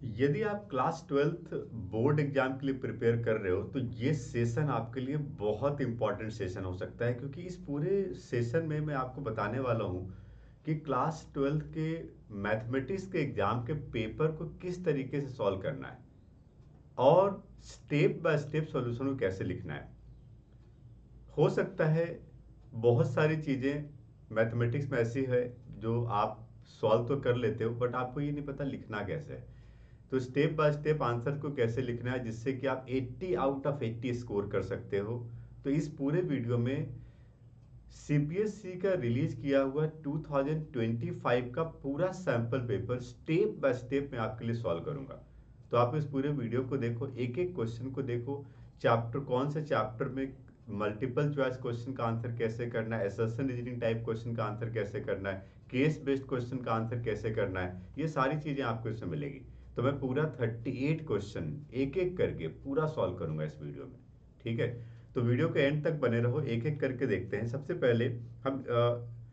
यदि आप class 12th board exam के लिए प्रिपेयर कर रहे हो तो ये सेशन आपके लिए बहुत इंपॉर्टेंट सेशन हो सकता है, क्योंकि इस पूरे सेशन में मैं आपको बताने वाला हूँ कि क्लास 12th के मैथमेटिक्स के एग्जाम के पेपर को किस तरीके से सॉल्व करना है और स्टेप बाय स्टेप सॉल्यूशन को कैसे लिखना है। हो सकता है बहुत सारी चीज़ें मैथमेटिक्स में ऐसी है जो आप सॉल्व तो कर लेते हो, बट आपको ये नहीं पता लिखना कैसे है। तो स्टेप बाय स्टेप आंसर को कैसे लिखना है जिससे कि आप 80 आउट ऑफ 80 स्कोर कर सकते हो। तो इस पूरे वीडियो में सीबीएसई का रिलीज किया हुआ 2025 का पूरा sample paper step by step मैं आपके लिए सॉल्व करूंगा। तो आप इस पूरे वीडियो को देखो, एक एक क्वेश्चन को देखो, चैप्टर कौन से चैप्टर में मल्टीपल चॉइस क्वेश्चन का आंसर कैसे करना है, असर्शन रीजनिंग टाइप क्वेश्चन का आंसर कैसे करना है, केस बेस्ड क्वेश्चन का आंसर कैसे करना है, ये सारी चीजें आपको इसमें मिलेगी। तो मैं पूरा 38 क्वेश्चन एक एक करके पूरा सॉल्व करूंगा इस वीडियो में। ठीक है, तो वीडियो के एंड तक बने रहो, एक एक करके देखते हैं। सबसे पहले हम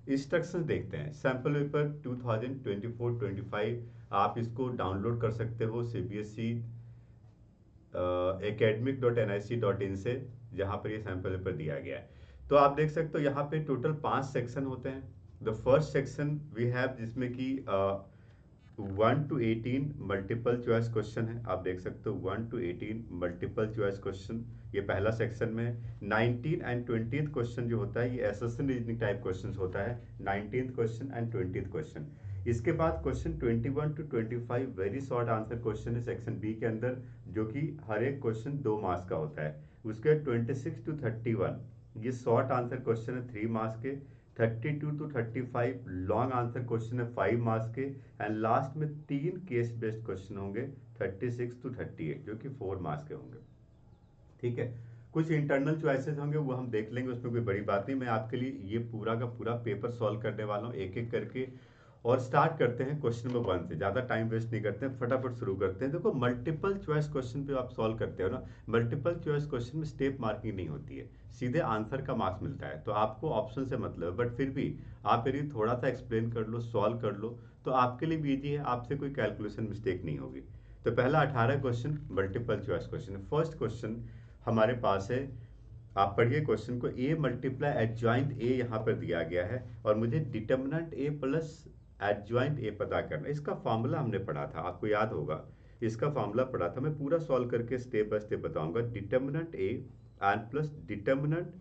इंस्ट्रक्शंस देखते हैं। सैम्पल पेपर 2024-25 आप इसको डाउनलोड कर सकते हो सीबीएसई academic.nic.in से, जहाँ पर ये सैम्पल पेपर दिया गया है। तो आप देख सकते हो यहाँ पे टोटल 5 सेक्शन होते हैं। The first section we have जिसमें कि 1 to 18 मल्टीपल चॉइस क्वेश्चन है। आप देख सकते हो 1 to 18 मल्टीपल चॉइस क्वेश्चन, ये पहला सेक्शन में है। 19 एंड 20th क्वेश्चन जो होता है ये असर्शन रीजनिंग टाइप क्वेश्चन होता है, 19th question and 20th question. इसके बाद question 21 to 25 very short answer question है सेक्शन बी के अंदर, जो कि हर एक क्वेश्चन 2 मार्क्स का होता है। उसके बाद 26 to 31 ये शॉर्ट आंसर क्वेश्चन है 3 मार्क्स के। 32 to 35 लॉन्ग आंसर क्वेश्चन है 5 मार्क्स के। एंड लास्ट में 3 केस बेस्ड क्वेश्चन होंगे 36 to 38 जो कि 4 मार्क्स के होंगे। ठीक है, कुछ इंटरनल चॉइसेस होंगे वो हम देख लेंगे, उसमें कोई बड़ी बात नहीं। मैं आपके लिए ये पूरा का पूरा पेपर सॉल्व करने वाला हूँ एक एक करके। और स्टार्ट करते हैं क्वेश्चन नंबर 1 से, ज़्यादा टाइम वेस्ट नहीं करते हैं, फटाफट शुरू करते हैं। देखो मल्टीपल चॉइस क्वेश्चन पे आप सॉल्व करते हो ना, मल्टीपल चॉइस क्वेश्चन में स्टेप मार्किंग नहीं होती है, सीधे आंसर का मार्क्स मिलता है। तो आपको ऑप्शन से मतलब है, बट फिर भी आप यदि थोड़ा सा एक्सप्लेन कर लो, सॉल्व कर लो, तो आपके लिए भी ईजी है, आपसे कोई कैलकुलेशन मिस्टेक नहीं होगी। तो पहला 18 question multiple choice question. First question हमारे पास है, आप पढ़िए क्वेश्चन को। ए मल्टीप्लाई एडजॉइंट ए यहाँ पर दिया गया है और मुझे determinant A plus adjoint A पता करना है। इसका फॉर्मूला हमने पढ़ा था, आपको याद होगा, इसका फॉर्मूला पढ़ा था। मैं पूरा सॉल्व करके स्टेप बाय स्टेप बताऊंगा। Determinant A and plus determinant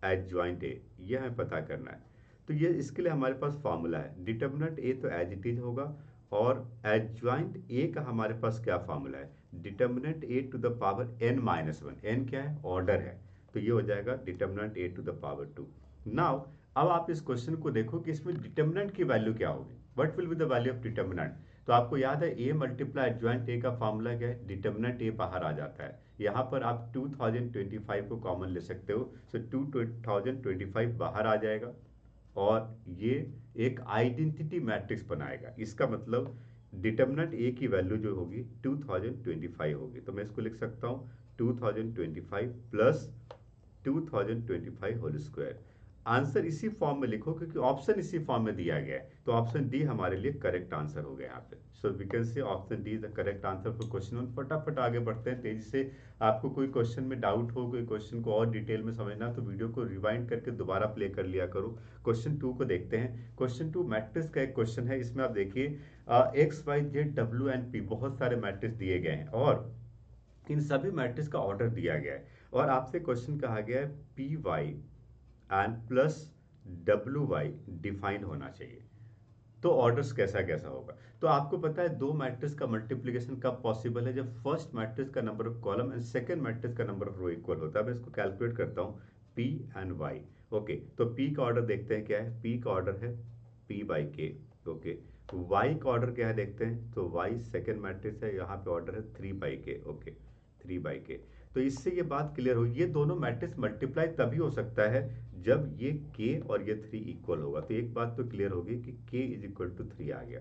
adjoint A, यह हमें पता करना है। तो ये इसके लिए हमारे पास फॉर्मूला है। डिटर्मिनेंट ए तो एज इट इज होगा, और एडजॉइंट ए का हमारे पास क्या फॉर्मूला है, determinant A to the power n minus one. N क्या है, ऑर्डर है, तो ये हो जाएगा determinant A to the power 2। Now अब आप इस क्वेश्चन को देखो कि इसमें डिटर्मिनेंट की वैल्यू क्या होगी, what will be the value of determinant. तो आपको याद है ए मल्टीप्लाई एडजॉइंट ए का फॉर्मूला क्या है, डिटर्मिनेंट ए बाहर आ जाता है। यहाँ पर आप 2025 को कॉमन ले सकते हो, सो 2025 बाहर आ जाएगा और ये एक आइडेंटिटी मैट्रिक्स बनाएगा। इसका मतलब डिटर्मिनेंट ए की वैल्यू जो होगी 2025 होगी। तो मैं इसको लिख सकता हूँ 2025 प्लस 2025 होल स्क्वायर। आंसर इसी फॉर्म में लिखो क्योंकि ऑप्शन इसी फॉर्म में दिया गया है, तो ऑप्शन डी हमारे लिए करेक्ट आंसर हो गया यहाँ पे। So we can say option D is the correct answer for question 1। फटाफट आगे बढ़ते हैं तेजी से। आपको कोई क्वेश्चन में डाउट हो, कोई क्वेश्चन को और डिटेल में समझना, तो वीडियो को रिवाइंड करके दोबारा प्ले कर लिया करो। क्वेश्चन 2 को देखते हैं। क्वेश्चन 2 मैट्रिक्स का एक क्वेश्चन है। इसमें आप देखिए X Y Z W and P बहुत सारे मैट्रिक्स दिए गए हैं और इन सभी मैट्रिक्स का ऑर्डर दिया गया है, और आपसे क्वेश्चन कहा गया है P Y and plus W Y define होना चाहिए। तो ऑर्डर्स कैसा कैसा होगा। तो आपको पता है दो मैट्रिक्स का मल्टीप्लिकेशन कब पॉसिबल है, जब फर्स्ट मैट्रिक्स का number of column and second matrix का नंबर ऑफ रो इक्वल होता है। मैं इसको कैलकुलेट करता हूँ, पी एंड वाई। ओके, तो पी का ऑर्डर देखते हैं क्या है, पी का ऑर्डर है पी बाई के। ओके, वाई का ऑर्डर क्या है देखते हैं, तो वाई सेकंड मैट्रिक्स है, यहाँ पे ऑर्डर है 3/k। Okay, 3/k। तो इससे ये बात क्लियर हो, ये दोनों मैट्रिक्स मल्टीप्लाई तभी हो सकता है जब ये k और ये 3 इक्वल होगा। तो एक बात तो क्लियर होगी कि k इज इक्वल टू 3 आ गया।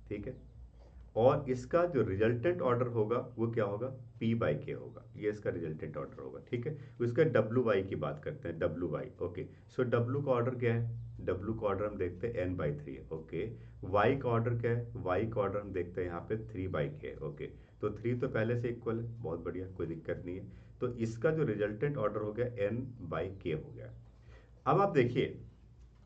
ठीक है, और इसका जो रिजल्टेंट ऑर्डर होगा वो क्या होगा, पी बाई के होगा, ये इसका रिजल्टेंट ऑर्डर होगा। ठीक है, उसका डब्ल्यू वाई की बात करते हैं, W Y. Okay, so W का ऑर्डर क्या है, डब्ल्यू का ऑर्डर हम देखते हैं एन बाई थ्री है। ओके, वाई का ऑर्डर क्या है, वाई का ऑर्डर हम देखते हैं यहाँ पे थ्री बाई के है। ओके, तो थ्री तो पहले से इक्वल है, बहुत बढ़िया, कोई दिक्कत नहीं है। तो इसका जो रिजल्टेंट ऑर्डर हो गया एन बाई के हो गया। अब आप देखिए,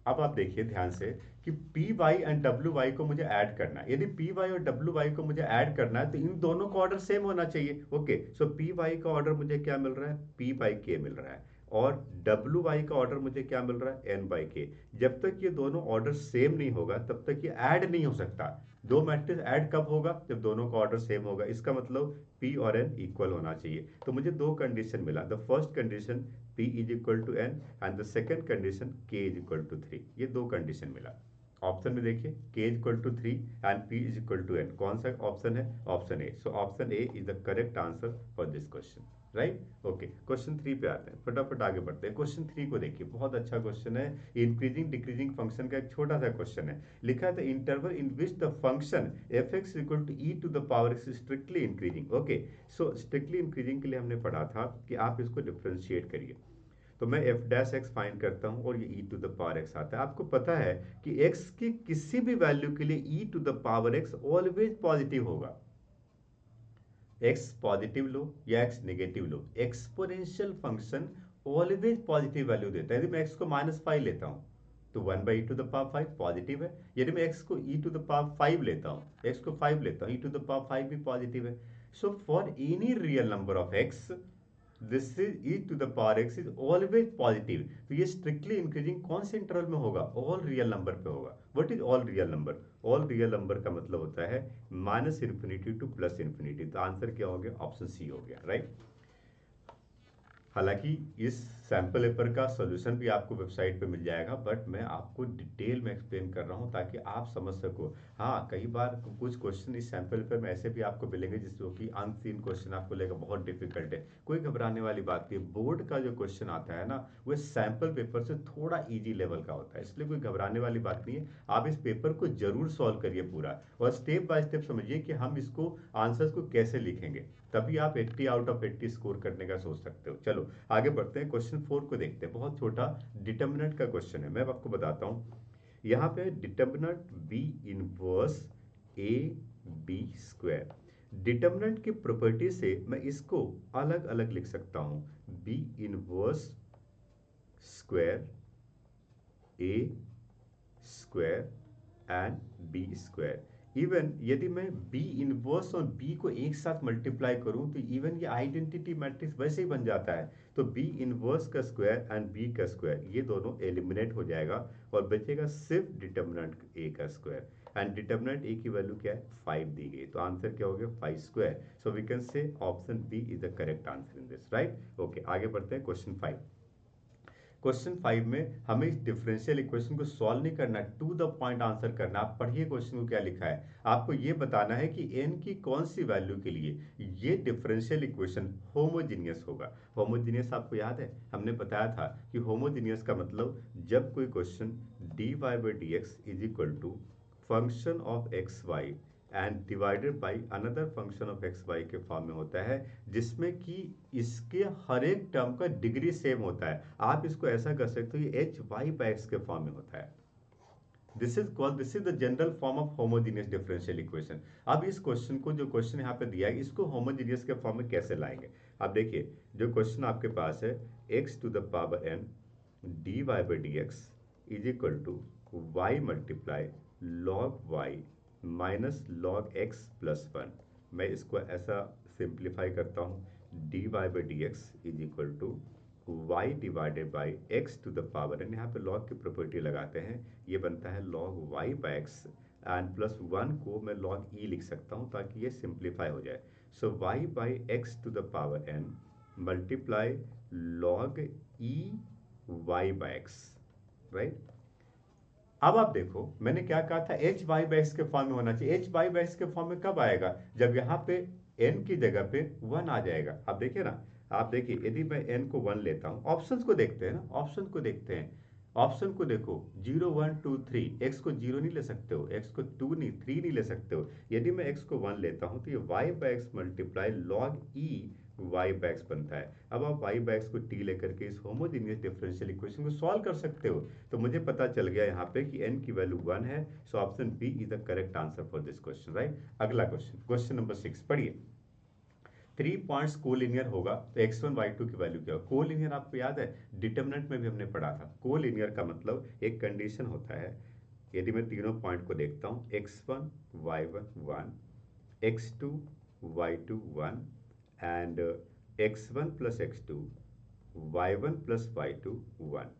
अब आप देखिए ध्यान से कि P Y and W Y को मुझे ऐड करना है। यदि पी वाई और डब्ल्यू वाई को मुझे ऐड करना है तो इन दोनों का ऑर्डर सेम होना चाहिए। ओके, सो पी वाई का ऑर्डर मुझे क्या मिल रहा है, पी बाई के मिल रहा है, और डब्ल्यू वाई का ऑर्डर मुझे क्या मिल रहा है, एन बाई के। जब तक ये दोनों ऑर्डर सेम नहीं होगा तब तक ये ऐड नहीं हो सकता। दो मैट्रिक्स ऐड कब होगा, जब दोनों का ऑर्डर सेम होगा। इसका मतलब पी और एन इक्वल होना चाहिए। तो मुझे दो कंडीशन मिला, the first condition p is equal to N and the second condition k is equal to three. ये दो कंडीशन मिला। ऑप्शन में देखिए k is equal to three and p is equal to N, कौन सा option है, option A. So option A is the correct answer for this question, right. Okay, question three पे आते हैं, फटाफट आगे बढ़ते हैं। क्वेश्चन थ्री को देखिए, बहुत अच्छा क्वेश्चन है। इंक्रीजिंग डिक्रीजिंग फंक्शन का एक छोटा सा क्वेश्चन है। लिखा है the interval in which the function F X equal to E to the power X strictly increasing. Okay, so strictly increasing के लिए हमने पढ़ा था कि आप इसको डिफ्रेंशिएट करिए। तो मैं एफ डैश एक्स फाइंड करता हूं और ये ई टू द पावर एक्स आता है। आपको पता है कि एक्स की किसी भी वैल्यू के लिए E to the power X always positive होगा। एक्स पॉजिटिव लो या एक्स नेगेटिव लो, exponential function always positive value देता है। यदि मैं एक्स को -5 लेता हूं तो 1 by E to the power 5 positive है। यदि मैं एक्स को ई टू द पावर 5 लेता हूं, एक्स को 5 लेता हूं, ई टू द पावर 5 भी पॉजिटिव है। So for any real number of X this is E to the power X is always positive. तो ये स्ट्रिक्टली इंक्रीजिंग कौन से इंटरवल में होगा, ऑल रियल नंबर पे होगा। What is all real number, all real number का मतलब होता है minus infinity two plus infinity. तो आंसर क्या हो गया, ऑप्शन सी हो गया, राइट। हालांकि इस सैम्पल पेपर का सॉल्यूशन भी आपको वेबसाइट पे मिल जाएगा, बट मैं आपको डिटेल में एक्सप्लेन कर रहा हूँ ताकि आप समझ सको। हाँ, कई बार कुछ क्वेश्चन इस सैम्पल पेपर में ऐसे भी आपको मिलेंगे जिसको कि अनसीन क्वेश्चन आपको लगेगा बहुत डिफिकल्ट है। कोई घबराने वाली बात नहीं, बोर्ड का जो क्वेश्चन आता है ना वो सैम्पल पेपर से थोड़ा ईजी लेवल का होता है, इसलिए कोई घबराने वाली बात नहीं है। आप इस पेपर को जरूर सॉल्व करिए पूरा, और स्टेप बाय स्टेप समझिए कि हम इसको आंसर्स को कैसे लिखेंगे, तभी आप 80 आउट ऑफ 80 स्कोर करने का सोच सकते हो। चलो आगे बढ़ते हैं, क्वेश्चन फोर को देखते हैं। बहुत छोटा डिटर्मिनेंट का क्वेश्चन है, मैं आपको बताता हूं। यहाँ पे determinant B inverse A B square. Determinant की प्रॉपर्टी से मैं इसको अलग अलग लिख सकता हूं, B inverse square A square and B square. Even यदि मैं बी इनवर्स और बी को एक साथ मल्टीप्लाई करूं तो इवन ये आइडेंटिटी मैट्रिक्स वैसे ही बन जाता है। तो बी इनवर्स का स्क्वायर एंड बी का स्क्वायर ये दोनों एलिमिनेट हो जाएगा और बचेगा सिर्फ डिटर्मिनेंट ए का स्क्वायर। एंड डिटर्मिनेंट ए की वैल्यू क्या है, 5 दी गई, तो आंसर क्या हो गया, 5 square. So we can say option B is the correct answer in this, right. Okay, आगे बढ़ते हैं क्वेश्चन 5। क्वेश्चन 5 में हमें इस डिफरेंशियल इक्वेशन को सॉल्व नहीं करना, टू द पॉइंट आंसर करना। आप पढ़िए क्वेश्चन को क्या लिखा है, आपको ये बताना है कि n की कौन सी वैल्यू के लिए ये डिफरेंशियल इक्वेशन होमोजीनियस होगा। होमोजीनियस आपको याद है, हमने बताया था कि होमोजीनियस का मतलब जब कोई question dy by D x is equal to function of X Y and divided by another function of X Y के फॉर्म में होता है, जिसमें कि इसके हर एक टर्म का डिग्री सेम होता है। आप इसको ऐसा कर सकते हो, ये एच वाई बाई एक्स के फॉर्म में होता है। This is the general form of homogeneous differential equation. अब इस क्वेश्चन को, जो क्वेश्चन यहाँ पे दिया है, इसको होमोजीनियस के फॉर्म में कैसे लाएंगे। अब देखिए, जो क्वेश्चन आपके पास है x to the power n d y by D x is equal to y multiply log y minus log x plus one. मैं इसको ऐसा सिंप्लीफाई करता हूँ, d y by D x is equal to y divided by x to the power n. यहाँ पे log की property लगाते हैं, ये बनता है log y by x and plus one को मैं लॉग ई लिख सकता हूँ ताकि ये सिंप्लीफाई हो जाए। So Y by x to the power N multiply log E Y by X, right. अब आप देखो, मैंने क्या कहा था, एच वाई बाई एक्स के फॉर्म में होना चाहिए। एच वाई बाई एक्स के फॉर्म में कब आएगा, जब यहाँ पे एन की जगह पे वन आ जाएगा। आप देखिए ना, आप देखिए, यदि मैं एन को वन लेता हूँ, ऑप्शंस को देखते हैं ना, ऑप्शन को देखते हैं। ऑप्शन को देखो, 0 1 2 3, एक्स को 0 नहीं ले सकते हो, एक्स को 2 नहीं 3 नहीं ले सकते हो। यदि मैं एक्स को 1 लेता हूं तो ये y by x multiply log E y by x बनता है। अब आप y बाय एक्स को t लेकर के इस होमोजेनियस डिफरेंशियल इक्वेशन को सॉल्व कर सकते हो। तो मुझे पता चल गया यहाँ पे कि n की वैल्यू 1 है। So option B is the correct answer for this question, right. अगला क्वेश्चन, क्वेश्चन नंबर 6 पढ़िए। 3 पॉइंट्स कोलिनियर होगा तो x1 y2 की वैल्यू क्या होगा। कोलिनियर आपको याद है, डिटरमिनेंट में भी हमने पढ़ा था। कोलिनियर का मतलब एक कंडीशन होता है, यदि मैं तीनों पॉइंट को देखता हूँ, x1 y1 1, x2 y2 1 and x1 plus x2 y1 plus y2 1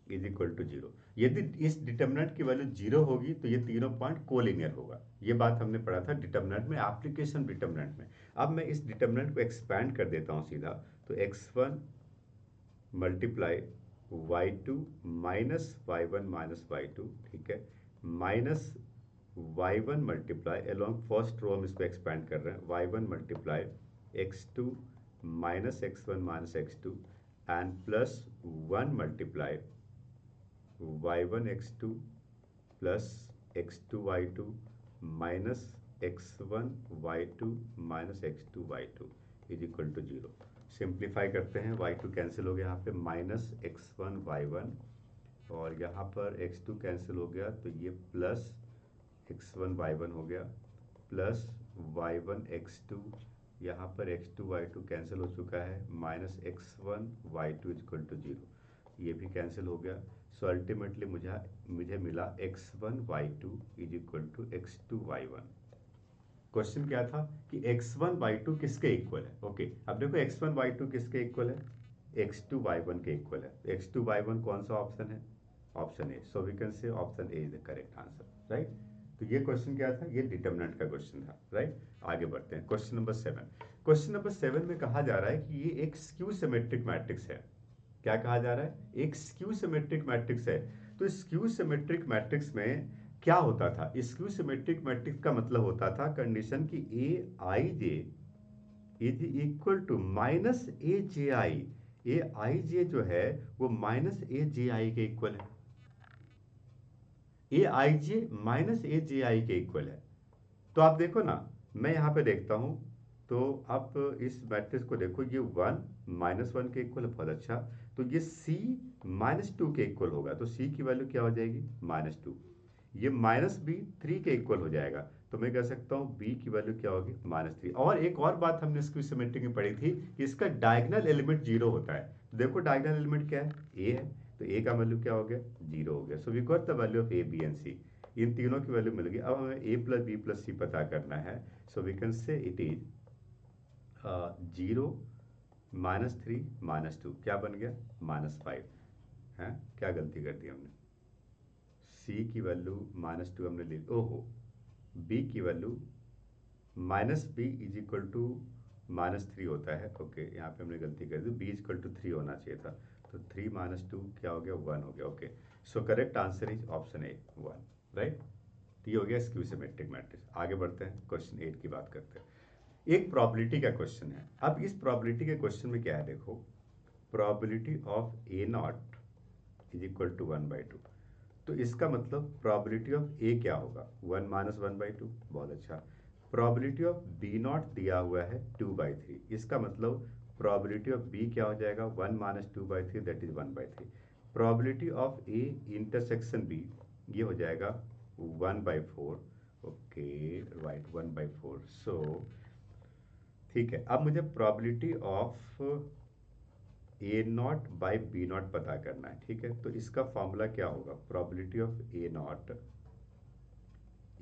is equal to 0। यदि इस डिटर्मिनेंट की वैल्यू 0 होगी तो ये तीनों पॉइंट कोलिनियर होगा। ये बात हमने पढ़ा था डिटर्मिनेंट में, एप्लीकेशन डिटर्मिनेंट में। अब मैं इस डिटर्मिनेंट को एक्सपैंड कर देता हूँ सीधा, तो x1 multiply y2 minus y1 minus y2, ठीक है, minus y1 multiply along first row हम इसको एक्सपैंड कर रहे हैं, y1 multiply x2 minus x1 minus x2 and plus 1 multiply y1 x2 plus x2 y2 minus x1 y2 minus x2 y2 is equal to 0। Simplify करते हैं, y2 cancel हो गया यहाँ पे, माइनस x1 y1 और यहाँ पर x2 कैंसिल हो गया तो ये प्लस x1 y1 हो गया, प्लस y1 x2, यहाँ पर x2 y2 कैंसिल हो चुका है, minus x1 y2 equal to 0, ये भी कैंसिल हो गया। सो अल्टीमेटली मुझे मिला x1 y2 is equal to x2 y1। Question क्या था कि x1 y2 किसके इक्वल है। ओके, अब देखो x1 y2 किसके इक्वल है, x2 y1 के इक्वल है। x2 y1 कौन सा ऑप्शन है, option A. So we can say option A is the correct answer, right. तो ये क्वेश्चन क्या था, ये डिटर्मिनेंट का क्वेश्चन था, राइट। आगे बढ़ते हैं, क्वेश्चन नंबर 7। क्वेश्चन नंबर 7 में कहा जा रहा है कि ये एक स्क्यू सिमेट्रिक मैट्रिक्स है। क्या कहा जा रहा है, एक स्क्यू सिमेट्रिक मैट्रिक्स है। तो स्क्यू सिमेट्रिक मैट्रिक्स में क्या होता था, स्क्यू सिमेट्रिक मैट्रिक्स का मतलब होता था कंडीशन कि ए आई जे इज इक्वल टू माइनस ए जे आई। ए आई जे जो है वो माइनस ए जे आई के इक्वल है, ए आई जे माइनस ए जे आई के इक्वल है। तो आप देखो ना, मैं यहाँ पे देखता हूँ, तो आप इस मैट्रिक्स को देखो, ये 1 -1 के इक्वल है, बहुत अच्छा। तो ये c -2 के इक्वल होगा, तो c की वैल्यू क्या हो जाएगी, -2। ये -b 3 के इक्वल हो जाएगा, तो मैं कह सकता हूँ b की वैल्यू क्या होगी, -3। और एक और बात हमने इसकी सिमेट्रिक में पढ़ी थी कि इसका डायगोनल एलिमेंट 0 होता है। तो देखो डायगोनल एलिमेंट क्या है, a है, तो a का वैल्यू क्या हो गया, 0 हो गया। So we got the value of a b and c। इन तीनों की वैल्यू मिल गई। अब हमें a plus b plus c पता करना है। So we can say it is 0 -3 -2 क्या बन गया, -5 है। क्या गलती कर दी हमने, c की वैल्यू -2 हमने ले, ओहो, b की value -b is equal to -3 होता है। ओके, यहाँ पे हमने गलती कर दी, b इज इक्वल टू 3 होना चाहिए था। तो 3 -2 क्या हो गया, 1 हो गया। Okay, so correct answer is option A 1, right. तो ये हो गया स्क्यू सिमेट्रिक मैट्रिक्स। आगे बढ़ते हैं, क्वेश्चन 8 की बात करते हैं। एक प्रोबेबिलिटी का क्वेश्चन है। अब इस प्रोबेबिलिटी के क्वेश्चन में क्या है, देखो, probability of A not is equal to 1/2। तो इसका मतलब प्रोबेबिलिटी ऑफ ए क्या होगा, 1 - 1/2, बहुत अच्छा। प्रोबेबिलिटी ऑफ बी नॉट दिया हुआ है 2/3, इसका मतलब प्रोबेबिलिटी ऑफ बी क्या हो जाएगा, 1 - 2/3 that is 1/3। Probability of A intersection B, ये हो जाएगा 1/4। Okay, right, 1/4। सो ठीक है, अब मुझे probability of A not by B not पता करना है, ठीक है। तो इसका फॉर्मूला क्या होगा, probability of A not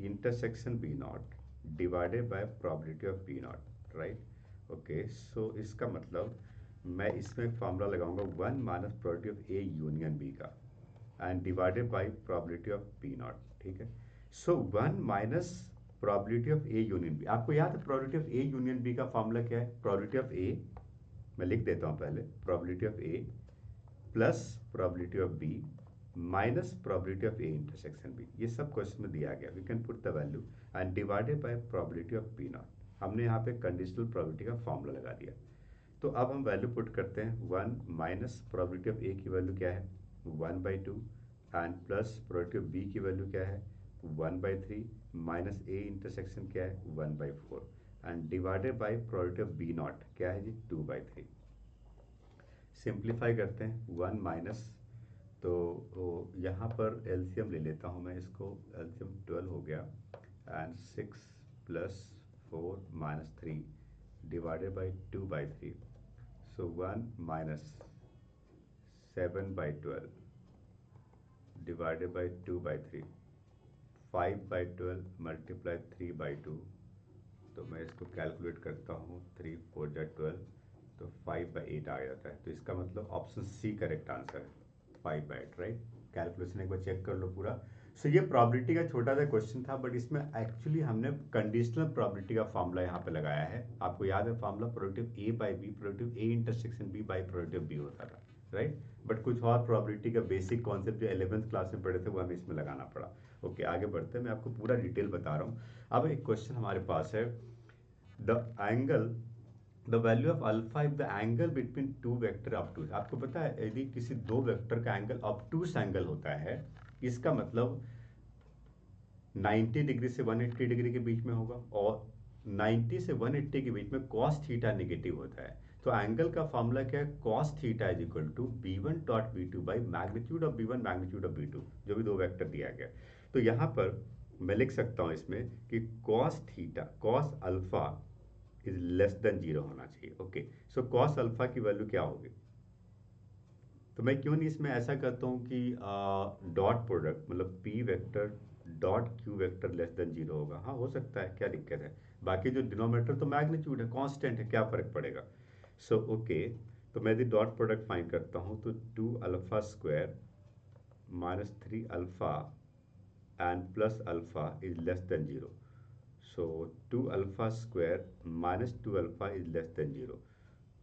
intersection B not divided by probability of B not, right. Okay, so इसका मतलब मैं इसमें फॉर्मूला लगाऊंगा 1 minus probability of A union B का and divided by probability of B not, ठीक है। So 1 minus probability of A union B, आपको याद है probability of A union B का फॉर्मूला क्या है, प्रोबेबिलिटी ऑफ ए, मैं लिख देता हूं पहले, probability of A plus probability of B minus probability of A intersection B. ये सब क्वेश्चन में दिया गया, we can put the value and divided by probability of B not. हमने यहाँ पे कंडीशनल प्रोबेबिलिटी का फॉर्मूला लगा दिया। तो अब हम वैल्यू पुट करते हैं, 1 माइनस प्रोबेबिलिटी ऑफ ए की वैल्यू क्या है, 1/2 and plus product of B की वैल्यू क्या है 1/3 माइनस ए इंटरसेक्शन क्या है 1/4 and divided by product of B not क्या है जी 2/3। सिंप्लीफाई करते हैं 1 माइनस, तो यहाँ पर एलसीएम ले लेता हूँ मैं इसको, एलसीएम 12 हो गया and 6 plus 4 minus 3 divided by 2/3, so 1 minus 7/12 divided by 2/3, 5/12 multiply 3/2, तो मैं इसको कैलकुलेट करता हूँ 3 4 जा 12, तो 5/8 आ जाता है। तो इसका मतलब ऑप्शन सी करेक्ट आंसर है 5/8, राइट। कैलकुलेशन एक बार चेक कर लो पूरा। सो ये प्रोबेबिलिटी का छोटा सा क्वेश्चन था, बट इसमें एक्चुअली हमने कंडीशनल प्रोबेबिलिटी का फॉर्मूला यहाँ पे लगाया है। आपको याद है formula productive A by B, productive A intersection B by productive B होता था, राइट। बट कुछ और प्रोबेबिलिटी का बेसिक कॉन्सेप्ट जो 11th क्लास में पढ़े थे वो हमें इसमें लगाना पड़ा। ओके, आगे बढ़ते हैं, मैं आपको पूरा डिटेल बता रहा हूँ। अब एक क्वेश्चन हमारे पास है, the angle the value of alpha if the angle between two vector obtuse. आपको पता है यदि किसी दो वेक्टर का एंगल ऑब्टूज एंगल होता है, इसका मतलब 90 डिग्री से 180 डिग्री के बीच में होगा, और 90 से 180 के बीच में कॉस थीटा नेगेटिव होता है। तो एंगल का फॉर्मूला क्या है, cos theta is equal to b1 dot b2 by magnitude of b1 magnitude of b2, जो भी दो वेक्टर दिया गया। तो यहाँ पर मैं लिख सकता हूँ इसमें कि cos theta, cos alpha is less than 0 होना चाहिए। ओके, सो कॉस अल्फा की वैल्यू क्या होगी, तो मैं क्यों नहीं इसमें ऐसा करता हूँ कि डॉट प्रोडक्ट मतलब P vector dot Q vector less than 0 होगा। हाँ, हो सकता है, क्या दिक्कत है। बाकी जो डिनोमिनेटर तो मैग्नीट्यूड है, कांस्टेंट है, क्या फर्क पड़ेगा। सो ओके, तो मैं यदि डॉट प्रोडक्ट फाइंड करता हूँ तो 2 alpha square minus 3 alpha and plus alpha is less than 0। So 2 alpha square minus 2 alpha is less than 0।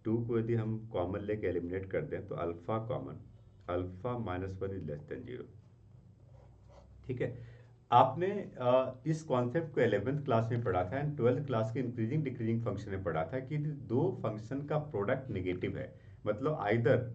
2 को यदि हम कॉमन लेके एलिमिनेट कर दें तो alpha common, alpha minus 1 is less than 0। ठीक है, आपने इस कॉन्सेप्ट को 11th क्लास में पढ़ा था एंड 12th क्लास के इंक्रीजिंग डिक्रीजिंग फंक्शन में पढ़ा था कि दो फंक्शन का प्रोडक्ट नेगेटिव है, मतलब आइदर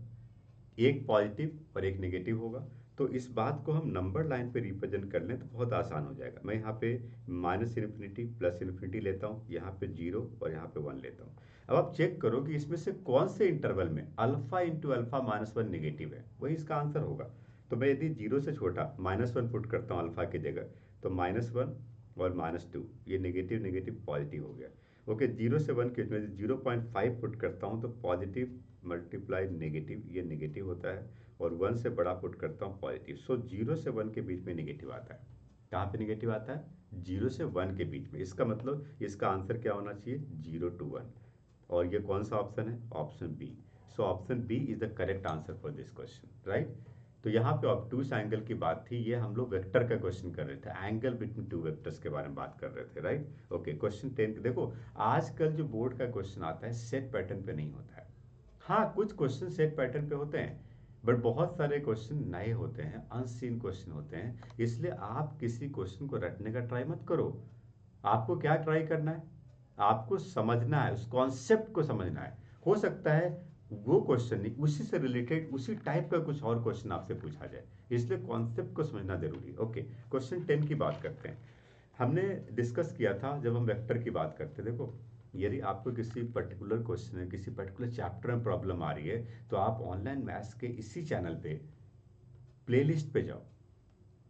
एक पॉजिटिव और एक नेगेटिव होगा। तो इस बात को हम नंबर लाइन पे रिप्रेजेंट कर लें तो बहुत आसान हो जाएगा। मैं यहाँ पे माइनस इन्फिनिटी प्लस इन्फिनिटी लेता हूँ, यहाँ पे 0 और यहाँ पे 1 लेता हूँ। अब आप चेक करो कि इसमें से कौन से इंटरवल में alpha into alpha minus 1 negative है, वही इसका आंसर होगा। तो मैं यदि 0 से छोटा -1 पुट करता हूँ अल्फा की जगह, तो -1 और -2 ये नेगेटिव नेगेटिव पॉजिटिव हो गया। ओके, 0 से 1 के में 0.5 पुट करता हूँ तो पॉजिटिव मल्टीप्लाई नेगेटिव, ये नेगेटिव होता है, और 1 से बड़ा पुट करता हूँ पॉजिटिव। सो 0 से 1 के बीच में नेगेटिव आता है। कहाँ पे नेगेटिव आता है, 0 से 1 के बीच में। इसका मतलब इसका आंसर क्या होना चाहिए, 0 to 1। और ये कौन सा ऑप्शन है, option B. So option B is the correct answer for this question, right. तो यहाँ पे ऑब्टूस एंगल की बात थी, ये हम लोग वेक्टर का क्वेश्चन कर रहे थे, एंगल बिटवीन टू वेक्टर्स के बारे में बात कर रहे थे, राइट। ओके, क्वेश्चन 10 देखो, आजकल जो बोर्ड का क्वेश्चन आता है सेट पैटर्न पे नहीं होता है। हाँ, कुछ क्वेश्चन सेट पैटर्न पे होते हैं, बट बहुत सारे क्वेश्चन नए होते हैं, अनसीन क्वेश्चन होते हैं। इसलिए आप किसी क्वेश्चन को रटने का ट्राई मत करो। आपको क्या ट्राई करना है, आपको समझना है, उस कॉन्सेप्ट को समझना है। हो सकता है वो क्वेश्चन नहीं, उसी से रिलेटेड उसी टाइप का कुछ और क्वेश्चन आपसे पूछा जाए, इसलिए कॉन्सेप्ट को समझना जरूरी है। ओके, क्वेश्चन 10 की बात करते हैं। हमने डिस्कस किया था जब हम वेक्टर की बात करते, देखो यदि आपको किसी पर्टिकुलर क्वेश्चन में किसी पर्टिकुलर चैप्टर में प्रॉब्लम आ रही है, तो आप ऑनलाइन मैथ्स के इसी चैनल पे प्लेलिस्ट पे जाओ।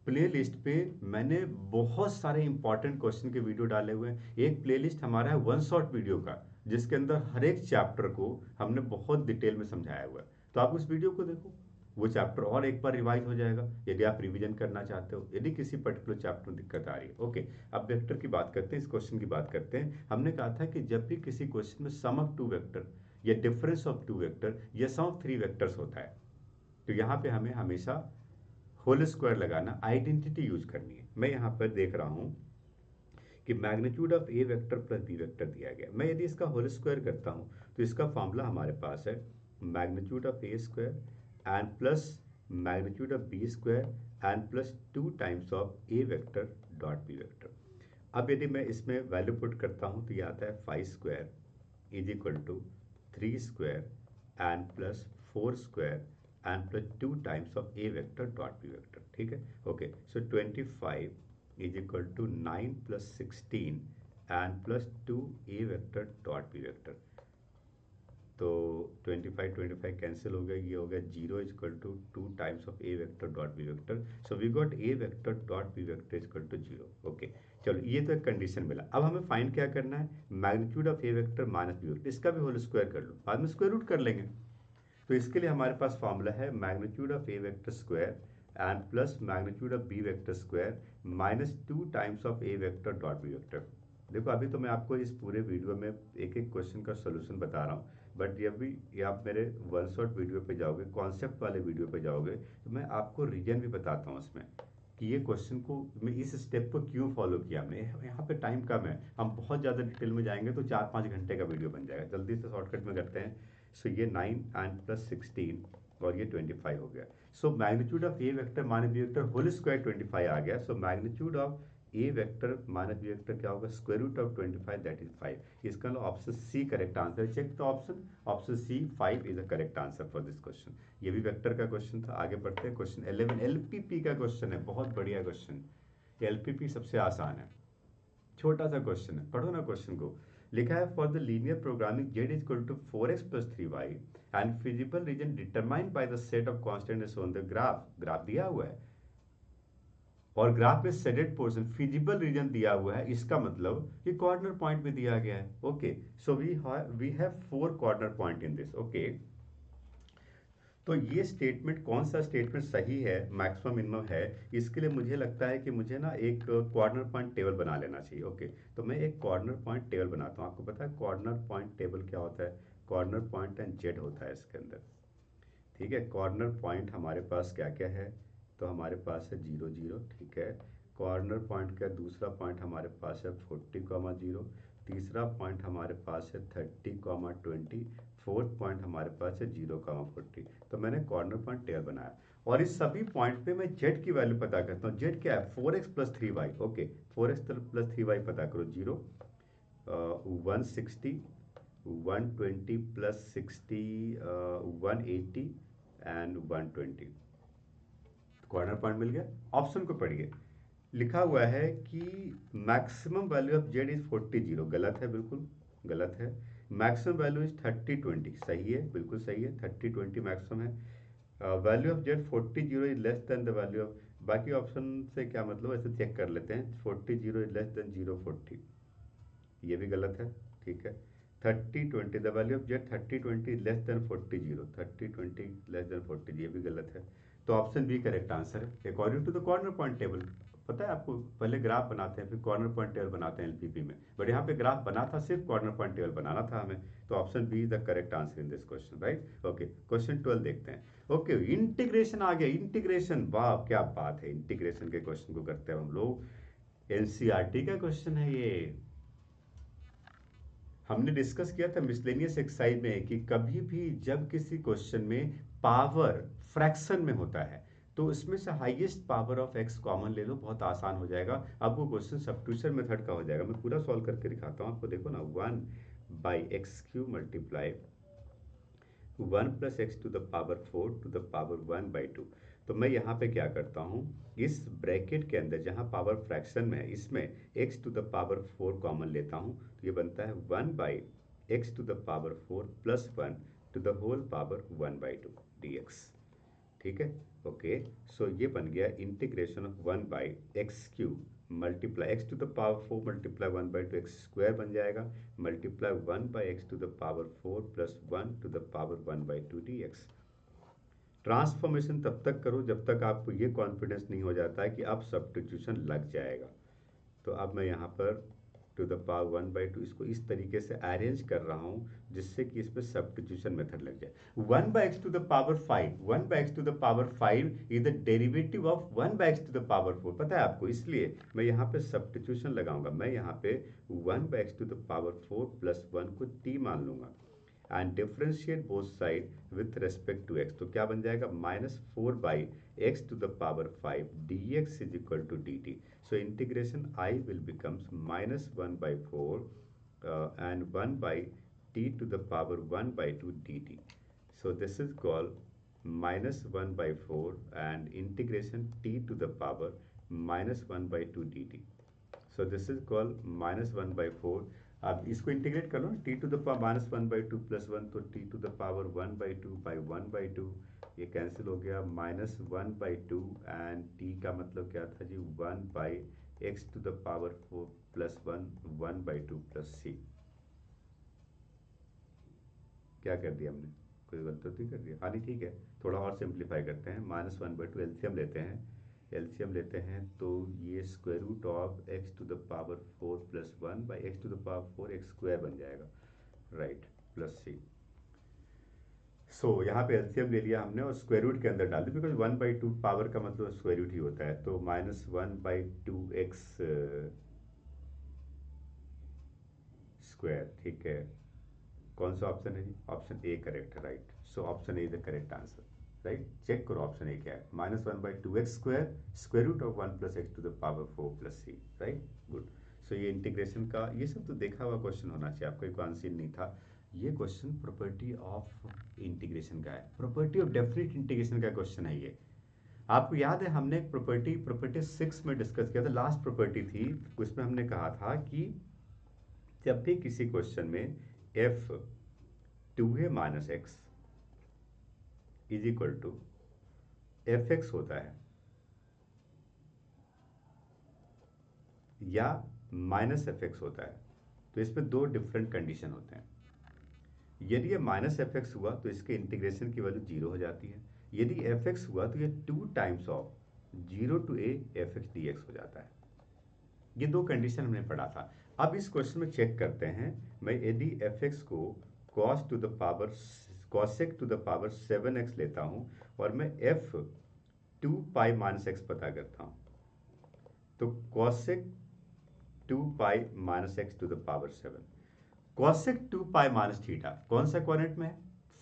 प्लेलिस्ट पे मैंने बहुत सारे इंपॉर्टेंट क्वेश्चन के वीडियो डाले हुए हैं। एक प्लेलिस्ट हमारा है वन शॉट वीडियो का, जिसके अंदर हर एक चैप्टर को हमने बहुत डिटेल में समझाया हुआ है। तो आप उस वीडियो को देखो, वो चैप्टर और एक बार रिवाइज हो जाएगा यदि आप रिवीजन करना चाहते हो, यदि किसी पर्टिकुलर चैप्टर में दिक्कत आ रही है। ओके, अब वेक्टर की बात करते हैं, इस क्वेश्चन की बात करते हैं। हमने कहा था कि जब भी किसी क्वेश्चन में सम ऑफ टू वेक्टर या डिफरेंस ऑफ टू वेक्टर या सम ऑफ थ्री वेक्टर्स होता है, तो यहाँ पे हमें हमेशा होल स्क्वायर लगाना, आइडेंटिटी यूज करनी है। मैं यहाँ पर देख रहा हूँ कि magnitude of A vector plus b vector दिया गया। मैं यदि इसका होल स्क्वायर करता हूँ तो इसका फॉर्मूला हमारे पास है magnitude of a square and plus magnitude of b square and plus 2 times of A vector dot b vector. अब यदि मैं इसमें वैल्यू पुट करता हूँ तो ये आता है 5 square is equal to 3 square and plus 4 square and plus 2 times of a vector dot b vector. ठीक है, okay. So 25 is equal to 9 plus 16 and plus 2 a vector dot b vector. तो 25 cancel हो गया, ये हो गया 0 is equal to 2 times of A vector dot b vector. So we got a vector dot b vector is equal to 0. Okay, चलो ये तो एक कंडीशन मिला. अब हमें फाइंड क्या करना है, magnitude of A vector minus b vector. इसका भी होल स्क्वायर कर लो, बाद में स्क्वायर रूट कर लेंगे. तो इसके लिए हमारे पास फॉर्मूला है magnitude of A vector square and plus magnitude of b vector square minus 2 times of A vector dot b vector. देखो अभी तो मैं आपको इस पूरे वीडियो में एक एक क्वेश्चन का सोल्यूशन बता रहा हूँ, बट ये आप मेरे वन शॉट वीडियो पे जाओगे, कॉन्सेप्ट वाले वीडियो पे जाओगे, तो मैं आपको रीजन भी बताता हूँ उसमें कि ये क्वेश्चन को मैं इस स्टेप को क्यों फॉलो किया हमने. यहाँ पे टाइम कम है, हम बहुत ज़्यादा डिटेल में जाएंगे तो 4-5 घंटे का वीडियो बन जाएगा. जल्दी से शॉर्टकट में करते हैं. सो ये 9 एंड प्लस 16 और ये 25 हो गया. So magnitude of A vector minus b vector whole square 25 आ गया. So magnitude of A vector minus b vector क्या होगा, square root of 25 that is 5. इसका option C correct answer. Check the option C 5 is the correct answer for this question. ये भी vector का question था. आगे बढ़ते हैं. क्वेश्चन 11 एलपीपी का क्वेश्चन है, बहुत बढ़िया क्वेश्चन. एलपीपी सबसे आसान है, छोटा सा क्वेश्चन है, पढ़ो ना क्वेश्चन को. लिखा है for the linear programming z equal to 4x plus 3y and feasible region determined by the set of constant on the graph. Graph दिया हुआ है और ग्राफ में शेडेड पोर्शन फिजिबल रीजन दिया हुआ है. इसका मतलब ये कॉर्नर पॉइंट भी दिया गया है. Okay, so we have 4 corner point in this. Okay, तो ये स्टेटमेंट कौन सा स्टेटमेंट सही है, मैक्सिमम मिनिमम है, इसके लिए मुझे लगता है कि मुझे ना एक कॉर्नर पॉइंट टेबल बना लेना चाहिए. ओके, तो मैं एक कॉर्नर पॉइंट टेबल बनाता हूँ. आपको पता है कॉर्नर पॉइंट टेबल क्या होता है, कॉर्नर पॉइंट एंड जेड होता है इसके अंदर. ठीक है, कॉर्नर पॉइंट हमारे पास क्या क्या है, तो हमारे पास है 0 0. ठीक है, कॉर्नर पॉइंट का दूसरा पॉइंट हमारे पास है 40,0. तीसरा पॉइंट हमारे पास है 30,20. फोर्थ पॉइंट हमारे पास है 0,40. तो मैंने कॉर्नर पॉइंट टेबल बनाया और इस सभी पॉइंट पे मैं जेड की वैल्यू पता करता हूँ. जेड क्या है, 4x plus 3y. Okay, 4x plus 3y पता करो. 0 160 120 प्लस 60 180 एंड 120. कॉर्नर पॉइंट मिल गया. ऑप्शन को पढ़िए, लिखा हुआ है कि maximum value of Z is 40 0. गलत है, बिल्कुल गलत है. Maximum value is 30 20. सही है, बिल्कुल सही है, 30 20 मैक्सिमम है. Value of Z 40 0 is less then the value of. बाकी ऑप्शन से क्या मतलब, ऐसे चेक कर लेते हैं. 40 0 इज लेस देन 0 40, ये भी गलत है. ठीक है, 30 20 the value of z 30 20 is less than 40 0. 30 20 less than 40, ये भी गलत है. तो ऑप्शन बी करेक्ट आंसर है according to the corner point table. पता है आपको, पहले ग्राफ बनाते हैं फिर कॉर्नर पॉइंट टेबल बनाते हैं एलपीपी में, बट यहाँ पे ग्राफ बना था, सिर्फ कॉर्नर पॉइंट टेबल बनाना था हमें. तो option B is the correct answer in this question, right. Okay, question 12 देखते हैं. ओके, इंटीग्रेशन आ गया. इंटीग्रेशन, वाह क्या बात है. इंटीग्रेशन के क्वेश्चन को करते हैं हम लोग. एनसीईआरटी का क्वेश्चन है ये. हमने डिस्कस किया था मिसलेनियस एक्सरसाइज में कि कभी भी जब किसी क्वेश्चन में पावर फ्रैक्शन में होता है तो उसमें से highest power of x common ले लो, बहुत आसान हो जाएगा. अब वो क्वेश्चन सब्स्टिट्यूशन मेथड का हो जाएगा. मैं पूरा सॉल्व करके दिखाता हूँ आपको. देखो ना, 1/x³ multiply 1 plus x to the power 4 to the power 1/2. तो मैं यहाँ पे क्या करता हूँ, इस ब्रैकेट के अंदर जहाँ पावर फ्रैक्शन में है इसमें x to the power 4 common लेता हूँ. तो ये बनता है 1/x to the power 4 plus 1 to the whole power 1/2 dx. ठीक है, ओके. सो ये बन गया integration of 1/x³ multiply x to the power 4 multiply 1/2 x square बन जाएगा, multiply 1/x to the power 4 plus 1 to the power 1/2 dx. Transformation तब तक करो जब तक आपको ये कॉन्फिडेंस नहीं हो जाता है कि अब सब्स्टिट्यूशन लग जाएगा. तो अब मैं यहाँ पर टू द पावर 1/2 इसको इस तरीके से अरेंज कर रहा हूँ जिससे कि इसमें सब्स्टिट्यूशन मेथड लग जाए. 1/x to the power 5, 1/x to the power 5 is the derivative of 1/x to the power 4. पता है आपको, इसलिए मैं यहाँ पे सब्स्टिट्यूशन लगाऊंगा. मैं यहाँ पे 1/x to the power 4 plus 1 को t मान लूंगा and differentiate both side with respect to x. तो क्या बन जाएगा, -4/x to the power 5 dx is equal to dt. So integration I will becomes -1/4 and 1/t to the power 1/2 dt. So this is called -1/4 and integration t to the power -1/2 dt. So this is called -1/4। अब इसको integrate कर लो, t to the power -1/2 +1, तो t to the power 1/2 by 1/2, ये cancel हो गया। -1/2 and T का मतलब क्या था जी, 1/x to the power 4 +1, 1/2 plus C. क्या कर दिया हमने, कोई गलती तो नहीं कर दिया? हाँ नहीं ठीक है, थोड़ा और सिंप्लीफाई करते हैं। -1/2 एलसीएम लेते हैं, एलसीएम लेते हैं तो ये square root of x to the power 4 +1 by x to the power 4 x square बन जाएगा, राइट, प्लस सी। सो यहाँ पे एलसीएम ले लिया हमने और स्क्वायर रूट के अंदर डाल दी, बिकॉज 1/2 पावर का मतलब स्क्वायर रूट ही होता है। तो -1/2 एक्स स्क्वायर, ठीक है। कौन सा ऑप्शन है जी? ऑप्शन ए करेक्ट है, right. So option A is the correct answer, right. Check करो ऑप्शन ए क्या है, -1/2 x square, square root of 1 + x to the power 4 + c, right, good. So ये इंटीग्रेशन का, ये सब तो देखा हुआ क्वेश्चन होना चाहिए आपको, एक आंसर नहीं था। ये क्वेश्चन प्रॉपर्टी ऑफ इंटीग्रेशन का है, प्रॉपर्टी ऑफ डेफिनेट इंटीग्रेशन का क्वेश्चन है ये। आपको याद है हमने एक प्रॉपर्टी 6 में डिस्कस किया था, लास्ट प्रॉपर्टी थी, उसमें हमने कहा था कि जब भी किसी क्वेश्चन में f 2a - x is equal to f x होता है या -f(x) होता है, तो इसमें दो डिफरेंट कंडीशन होते हैं। यदि ये -f(x) हुआ तो इसके इंटीग्रेशन की वैल्यू 0 हो जाती है। यदि f(x) हुआ तो ये 2 times of 0 to a f(x) dx हो जाता है। ये दो कंडीशन हमने पढ़ा था। अब इस क्वेश्चन में चेक करते हैं, मैं यदि f(x) को cos to the power cosec to the power 7x लेता हूं और मैं f 2 पाई -x पता करता हूं, तो cosec 2 pi -x to the power 7, cosec 2 pi minus theta कौन सा क्वाड्रेंट में है?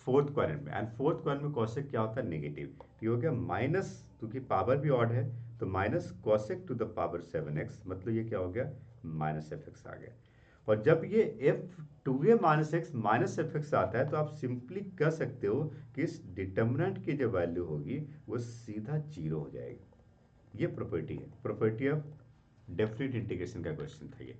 फोर्थ क्वाड्रेंट में। एंड फोर्थ क्वाड्रेंट में cosec क्या होता है? नेगेटिव। तो ये हो गया माइनस, क्योंकि पावर भी ऑड है तो minus cosec to the power 7x, मतलब ये क्या हो गया? -f(x) आ गया। और जब ये f2a - -f(x) आता है तो आप सिंपली कह सकते हो कि इस डिटर्मिनेंट की जो वैल्यू होगी वो सीधा 0 हो जाएगी। ये प्रॉपर्टी है, प्रॉपर्टी ऑफ डेफिनेट इंटीग्रेशन का क्वेश्चन था ये।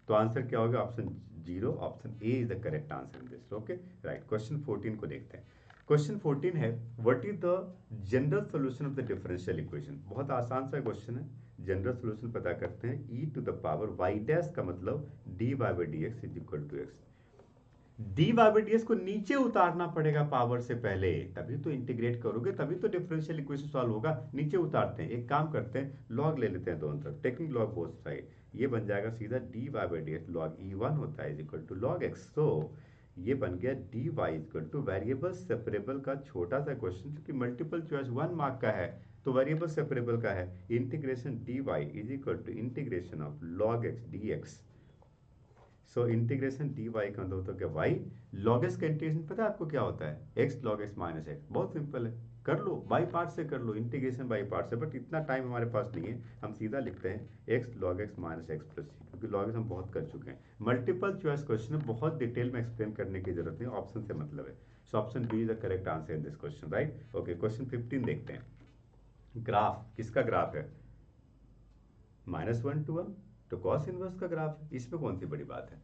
तो आंसर क्या होगा? Option 0, option A is the correct answer in this, okay, right. Question 14 को देखते हैं। क्वेश्चन 14 है, what is the general solution of the differential equation. बहुत आसान सा क्वेश्चन है। जनरल सॉल्यूशन पता करते हैं, e to the power y dash का मतलब dy by D x is equal to x. D y by d s को नीचे उतारना पड़ेगा पावर से पहले, तभी तो इंटीग्रेट करोगे, तभी तो डिफरेंशियल इक्वेशन सॉल्व होगा। नीचे उतारते हैं, एक काम करते हैं, लॉग ले लेते हैं दोनों तरफ, टेकिंग लॉग बोथ साइड, ये बन जाएगा सीधा d y by D x log E1 होता है is equal to log x. तो ये बन गया d y is equal to variable separable का छोटा सा क्वेश्चन, क्योंकि मल्टीपल चॉइस 1 मार्क का है तो वेरिएबल सेपरेबल का है। Integration d y is equal to integration of log x d x. So integration d y का मतलब क्या? वाई लॉग एक्स का इंटीग्रेशन पता है आपको क्या होता है? X log x minus x. बहुत सिंपल है, कर लो बाई पार्ट से, कर लो इंटीग्रेशन बाई पार्ट से, बट इतना टाइम हमारे पास नहीं है, हम सीधा लिखते हैं x log x minus x plus सी, क्योंकि लॉग एक्स हम बहुत कर चुके हैं। मल्टीपल चॉइस क्वेश्चन में बहुत डिटेल में एक्सप्लेन करने की जरूरत नहीं, ऑप्शन से मतलब है। So option B is the correct answer in this question, right. Okay, question 15 देखते हैं। ग्राफ किसका ग्राफ है? -1 to 1, तो कॉस इनवर्स का ग्राफ है, इसमें कौन सी बड़ी बात है?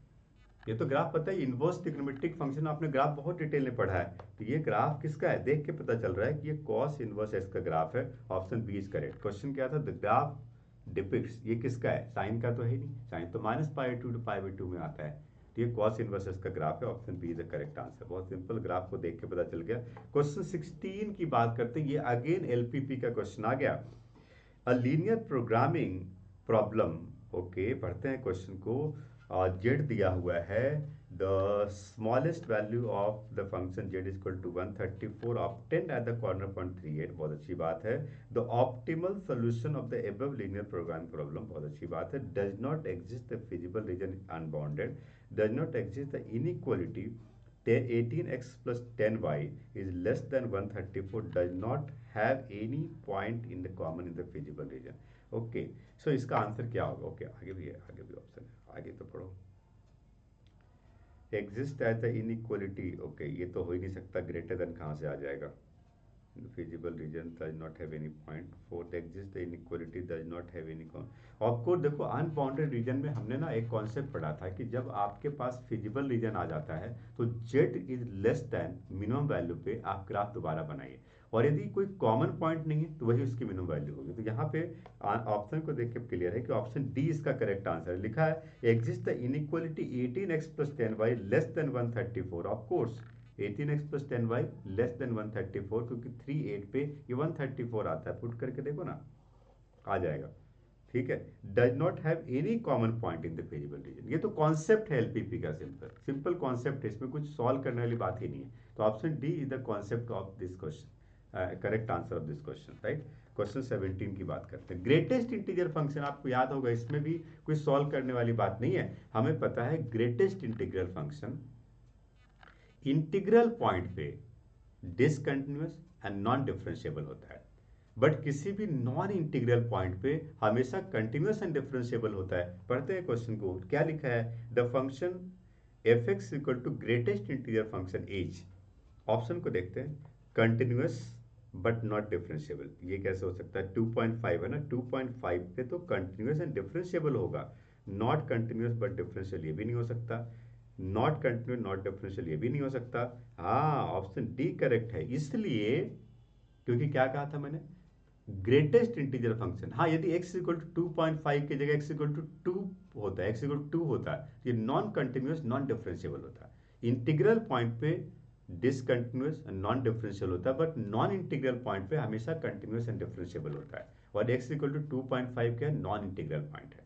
ये तो ग्राफ पता है, इनवर्स ट्रिग्नोमेट्रिक फंक्शन आपने ग्राफ बहुत डिटेल में पढ़ा है। तो ये ग्राफ किसका है? देख के पता चल रहा है कि ये कॉस इनवर्स एक्स का ग्राफ है। Option B is correct. Question क्या था? द ग्राफ डिपिक्ट्स, ये किसका है? साइन का तो है नहीं, साइन तो -π/2 to π/2 में आता है, तो ये कॉस इनवर्स एक्स का ग्राफ है। Option B is the correct answer. बहुत सिंपल, ग्राफ को देख के पता चल गया। क्वेश्चन 16 की बात करते हैं, ये अगेन एलपीपी का क्वेश्चन आ गया, a linear programming problem. Okay, पढ़ते हैं क्वेश्चन को। जेड दिया हुआ है, the smallest value of the function Z is equal to 134 obtained at the corner point 38, बहुत अच्छी बात है। The optimal solution of the above linear programming problem, बहुत अच्छी बात है। Does not exist the feasible region unbounded, does not exist the inequality 18x plus 10y is less than 134, does not have any point in the common in the feasible region. Okay, so इसका answer क्या होगा? Okay, आगे भी है, आगे भी option है, आगे तो पढ़ो। Exist as the inequality, okay, ये तो हो ही नहीं सकता, ग्रेटर देन कहाँ से आ जाएगा? feasible region does not have any point. Fourth, exist the inequality does not have any con. Of course देखो अनबाउंडेड रीजन में हमने ना एक कॉन्सेप्ट पढ़ा था कि जब आपके पास फिजिबल रीजन आ जाता है तो Z is less then minimum value पे आप ग्राफ दोबारा बनाइए, और यदि कोई कॉमन पॉइंट नहीं है तो वही उसकी मिनिमम वैल्यू होगी। तो यहाँ पे ऑप्शन को देख के क्लियर है कि ऑप्शन डी इसका करेक्ट आंसर है। लिखा है exist the inequality 18x plus 10y less than 134। Of course 18x plus 10y less than 134, क्योंकि 38 पे ये 134 आता है, पुट करके देखो ना आ जाएगा। ठीक है, does not have any common point in the feasible reason. ये तो कॉन्सेप्ट है एलपीपी का, सिंपल सिंपल कॉन्सेप्ट है, इसमें कुछ सॉल्व करने वाली बात ही नहीं है। तो option D is the concept of this question, correct answer of this question, right. Question 17 की बात करते हैं। ग्रेटेस्ट इंटीजर फंक्शन आपको याद होगा, इसमें भी कोई सॉल्व करने वाली बात नहीं है। हमें पता है greatest integral function integral point पे डिसकंटिन्यूअस एंड नॉन डिफरेंशिएबल होता है, बट किसी भी नॉन इंटीग्रल पॉइंट पे हमेशा कंटिन्यूअस एंड डिफरेंशिएबल होता है। पढ़ते हैं क्वेश्चन को, क्या लिखा है। The function F X equal to greatest integer function as. Option को देखते हैं, कंटिन्यूअस बट नॉट डिफरेंशिएबल। ये कैसे हो सकता है, 2.5 है ना, 2.5 पे तो कंटिन्यूअस एंड डिफरेंशिएबल होगा, नॉट कंटिन्यूअस बट डिफरेंशियल ये भी नहीं हो सकता, नॉट कंटिन्यूअस नॉट डिफरेंशियल ये भी नहीं हो सकता। हाँ, ऑप्शन डी करेक्ट है, इसलिए क्योंकि क्या कहा था मैंने, ग्रेटेस्ट इंटीजर फंक्शन। हाँ, यदि x इक्वल टू 2.5 की जगह x इक्वल टू 2 होता है, x इक्वल टू 2 होता है, ये नॉन कंटिन्यूअस नॉन डिफरेंशिएबल होता है। इंटीग्रल पॉइंट पे डिसकंटिन्यूअस नॉन डिफरेंशियल होता है, बट नॉन इंटीग्रल पॉइंट पे हमेशा कंटिन्यूअस एंड डिफरेंशिएबल होता है, और x इक्वल टू 2.5 क्या नॉन इंटीग्रल पॉइंट है।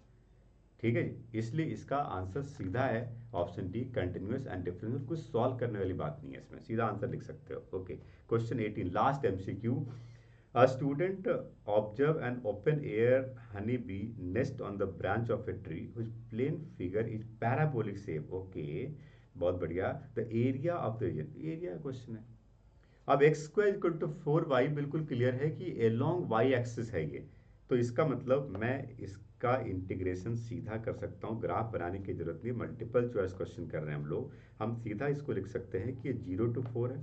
ठीक है जी, इसलिए इसका आंसर सीधा है option D, continuous and differential. कुछ सॉल्व करने वाली बात नहीं है इसमें, सीधा आंसर लिख सकते हो। Okay, question 18 last MCQ. A student observe an open air honeybee nest on the branch of a tree whose plane figure is parabolic shape. Okay, बहुत बढ़िया। The area of the region, area question है। अब x square equal to 4y बिल्कुल clear है कि along Y axis है ये, तो इसका मतलब मैं इसका इंटीग्रेशन सीधा कर सकता हूँ, ग्राफ बनाने की जरूरत नहीं, मल्टीपल चॉइस क्वेश्चन कर रहे हैं हम लोग। हम सीधा इसको लिख सकते हैं कि ये 0 to 4 है,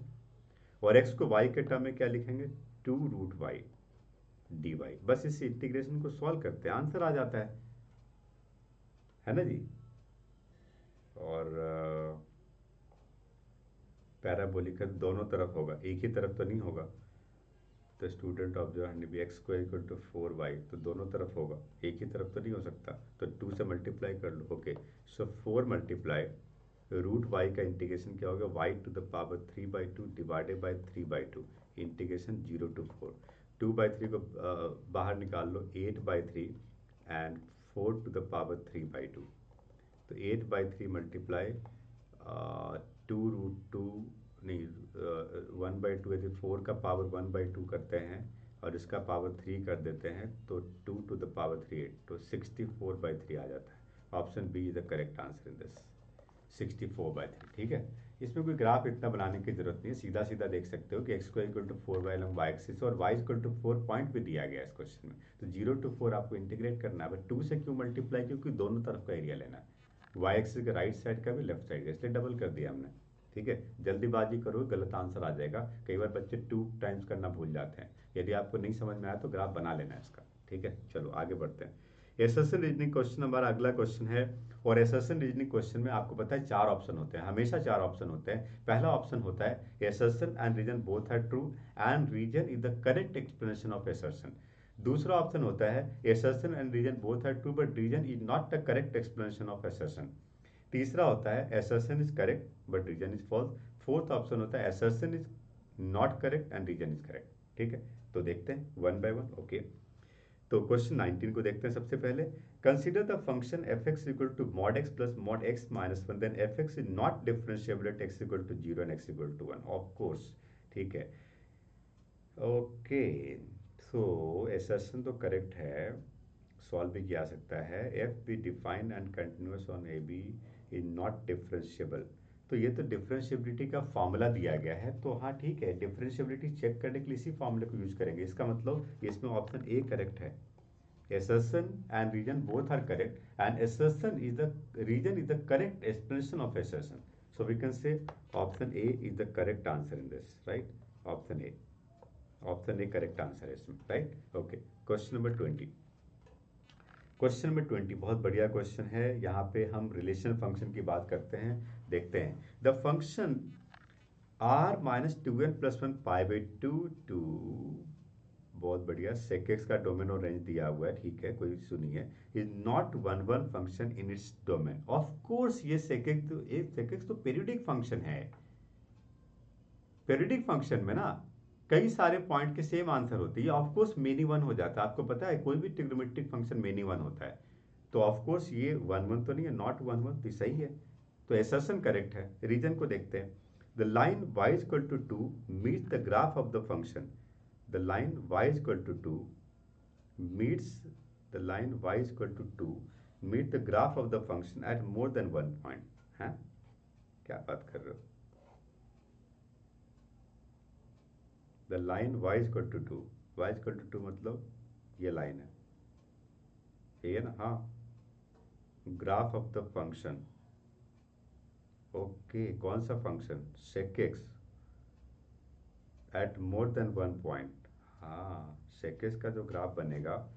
और x को y के टर्म में क्या लिखेंगे, 2√y dy। बस इस इंटीग्रेशन को सॉल्व करते हैं, आंसर आ जाता है ना जी। और पैराबोलिक दोनों तरफ होगा, एक ही तरफ तो नहीं होगा। तो स्टूडेंट ऑफ जो है x square equal to 4y, तो दोनों तरफ होगा, एक ही तरफ तो नहीं हो सकता, तो 2 से मल्टीप्लाई कर लो। ओके, सो 4 मल्टीप्लाई √y का इंटीग्रेशन क्या होगा, y to the power 3/2 divided by 3/2, integration 0 to 4। 2/3 को बाहर निकाल लो, 8/3 एंड 4 टू द पावर 3/2, तो 8/3 मल्टीप्लाई 2√2 नहीं 1/2, यदि 4 का पावर 1/2 करते हैं और इसका पावर 3 कर देते हैं तो 2 टू द पावर 3 8, तो 64/3 आ जाता है। Option B is the correct answer in this, 64/3। ठीक है, इसमें कोई ग्राफ इतना बनाने की जरूरत नहीं है, सीधा सीधा देख सकते हो कि X square equal to 4y along Y axis, और y इक्वल टू 4 पॉइंट भी दिया गया है इस क्वेश्चन में, तो 0 to 4 आपको इंटीग्रेट करना है। बट 2 से क्यों मल्टीप्लाई, क्योंकि दोनों तरफ का एरिया लेना है, वाई एक्सिस के राइट साइड का भी लेफ्ट साइड का, इसलिए डबल कर दिया हमने। ठीक है, जल्दीबाजी करो गलत आंसर आ जाएगा, कई बार बच्चे 2 टाइम्स करना भूल जाते हैं। यदि आपको नहीं समझ में आया तो ग्राफ बना लेना है इसका। ठीक है, चलो आगे बढ़ते हैं। एसएसएन रीजनिंग क्वेश्चन हमारा अगला क्वेश्चन है, और एसएसएन रीजनिंग क्वेश्चन में आपको पता है 4 ऑप्शन होते हैं, हमेशा 4 ऑप्शन होते हैं। पहला ऑप्शन होता है assertion and reason both are true and reason is the correct explanation of assertion. दूसरा ऑप्शन होता है assertion and reason both are true but reason is not the correct explanation of assertion. तीसरा होता है assertion is correct but reason is false. Fourth option होता है assertion is not correct and reason is correct. ठीक है, तो देखते हैं वन बाय वन। ओके, तो क्वेश्चन 19 को देखते हैं सबसे पहले। Consider the function F X equal to mod X plus mod X minus one, then F x is not differentiable at X equal to 0 and X equal to 1। Of course, ठीक है। Okay, so assertion तो correct है, solve भी किया सकता है। F be defined and continuous on A B is not differentiable, तो ये तो डिफरेंशिएबिलिटी का फॉर्मूला दिया गया है, तो हाँ ठीक है, डिफरेंशिएबिलिटी चेक करने के लिए इसी फॉर्मूले को यूज करेंगे। इसका मतलब इसमें ऑप्शन ए करेक्ट है, assertion and region both are correct and assertion is the region is the correct explanation of assertion, so we can say option A is the correct answer in this, right? Option A, option A correct answer है इसमें, right. Okay, question number 20। Question number 20 बहुत बढ़िया question है। यहाँ पे हम relation function की बात करते हैं। देखते हैं, the function R minus two N plus one pi by two, बहुत बढ़िया, सेक एक्स का डोमेन और रेंज दिया हुआ है, ठीक है, कोई इशू नहीं है। Is not one one function in its domain. Of course ये सेक एक्स तो पीरियडिक फंक्शन है। पीरियडिक फंक्शन में ना कई सारे पॉइंट के सेम आंसर होते हैं, ऑफ कोर्स मेनी वन हो जाता है। आपको पता है कोई भी ट्रिग्नोमेट्रिक फंक्शन मेनी वन होता है, तो ऑफ कोर्स ये वन वन तो नहीं है, नॉट वन वन तो सही है। तो एसर्शन करेक्ट है। रीजन को देखते हैं। The line y equal to two meets the graph of the function. The line y equal to two meets the line y is equal to 2 meet the graph of the function at more than one point। हैं, क्या बात कर रहे हो? The line y is equal to 2, y is equal to 2 मतलब ये line है, ये है ना, हाँ। Graph of the function, okay, कौन सा function? sec x at more than one point. हाँ, sec x का जो ग्राफ बनेगा,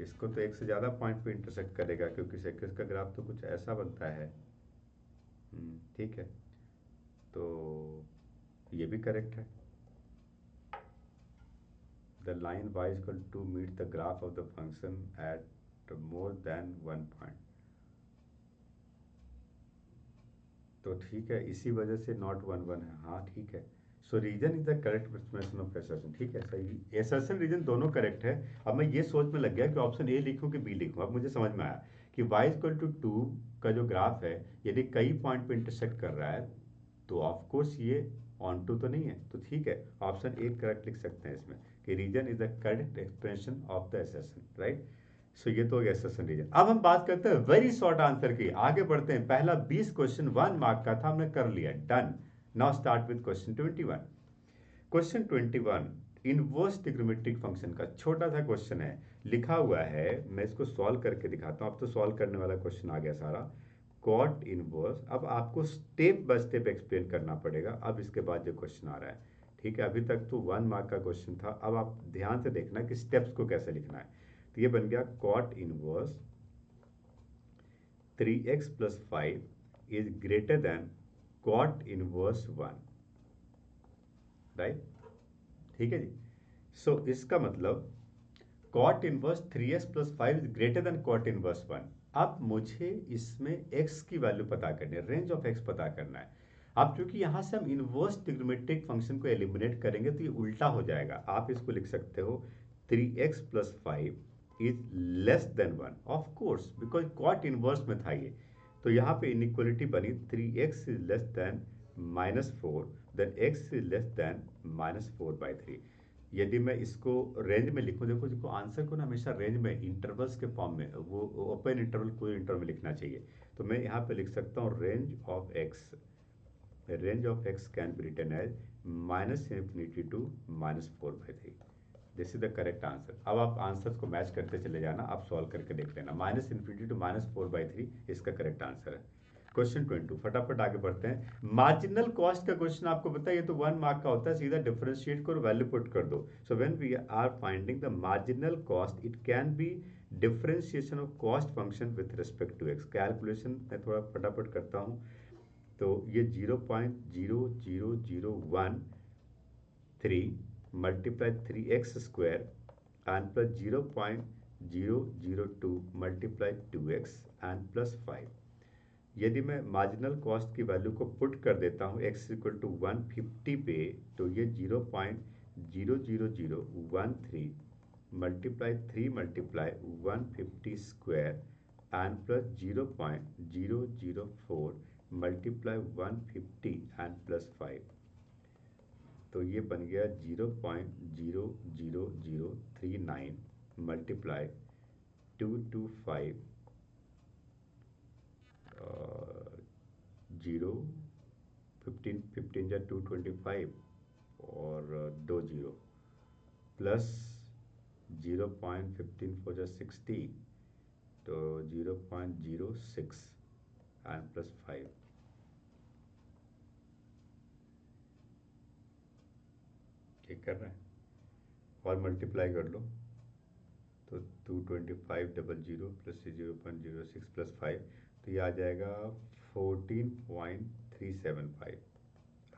इसको तो एक से ज़्यादा पॉइंट पे इंटरसेक्ट करेगा, क्योंकि sec x का ग्राफ तो कुछ ऐसा बनता है। ठीक है, तो ये भी करेक्ट है। The line y equal to meet the graph of the function at more than one point, तो ठीक है, इसी वजह से नॉट वन वन है। हाँ ठीक है, so reason is the correct explanation of assertion. ठीक है, सही, एसर्शन रीजन दोनों करेक्ट है। अब मैं ये सोच में लग गया कि ऑप्शन ए लिखूं कि बी लिखूं। अब मुझे समझ में आया कि y इक्वल टू टू का जो ग्राफ है, यदि कई पॉइंट पे इंटरसेक्ट कर रहा है, तो ऑफ कोर्स ये ऑन टू तो नहीं है, तो ठीक है, ऑप्शन ए करेक्ट लिख सकते हैं इसमें कि reason is the correct explanation of the assertion, right. So ये तो एसर्शन रीजन। अब हम बात करते हैं वेरी शॉर्ट आंसर की, आगे बढ़ते हैं। पहला 20 क्वेश्चन 1 मार्क का था, हमने कर लिया, done. Now start with question 21। Question 21 inverse trigonometric function का छोटा सा क्वेश्चन है, लिखा हुआ है, मैं इसको सॉल्व करके दिखाता हूँ। अब तो सॉल्व करने वाला क्वेश्चन आ गया सारा। कॉट इनवर्स, अब आपको स्टेप बाय स्टेप एक्सप्लेन करना पड़ेगा, अब इसके बाद जो क्वेश्चन आ रहा है, ठीक है। अभी तक तो 1 मार्क का क्वेश्चन था, अब आप ध्यान से देखना कि स्टेप्स को कैसे लिखना है। तो ये बन गया cot inverse 3x plus 5 is greater than cot inverse 1, right. ठीक है जी। सो इसका मतलब cot inverse 3x plus 5 is greater than cot inverse 1। अब मुझे इसमें x की वैल्यू पता करनी है, रेंज ऑफ x पता करना है। अब क्योंकि यहां से हम इनवर्स ट्रिग्नोमेट्रिक फंक्शन को एलिमिनेट करेंगे, तो ये उल्टा हो जाएगा। आप इसको लिख सकते हो 3x plus 5 is less than 1, of course, because cot inverse में था ये। तो यहाँ पे इनइक्वलिटी बनी 3x is less than -4, then x is less than -4/3। यदि मैं इसको रेंज में लिखूं, देखो देखो आंसर को ना हमेशा रेंज में, इंटरवल्स के फॉर्म में, वो ओपन इंटरवल कोई इंटरवल में लिखना चाहिए। तो मैं यहाँ पे लिख सकता हूँ range of X can be written as -∞ to -4/3। This is the correct answer. अब आप आंसर्स को मैच करते चले जाना, आप सॉल्व करके देख लेना। -∞ टू -4/3 इसका करेक्ट आंसर है। क्वेश्चन 22, फटाफट आगे बढ़ते हैं। मार्जिनल कॉस्ट का क्वेश्चन आपको पता है, ये तो 1 मार्क का होता है, सीधा डिफरेंशिएट करो, वैल्यू पुट कर दो। So when we are finding the marginal cost, it can be differentiation of cost function with respect to X. Calculation मैं थोड़ा फटाफट करता हूँ। तो ये 0.00013 multiply 3x² and plus 0.002 multiply 2x and plus 5। यदि मैं मार्जिनल कॉस्ट की वैल्यू को पुट कर देता हूँ x इक्वल टू 150 पे, तो ये 0.00013 multiply 3 multiply 150² and plus 0.004 multiply 150 and plus 5। तो ये बन गया 0.00039 मल्टीप्लाई 225 जीरो 15 या 225 और 2 जीरो प्लस 0.15 4 जा 60, तो 0.06 एंड प्लस 5। ये कर रहे हैं और मल्टीप्लाई कर लो तो 22500 प्लस 0.06 प्लस 5, तो ये आ जाएगा 14.375।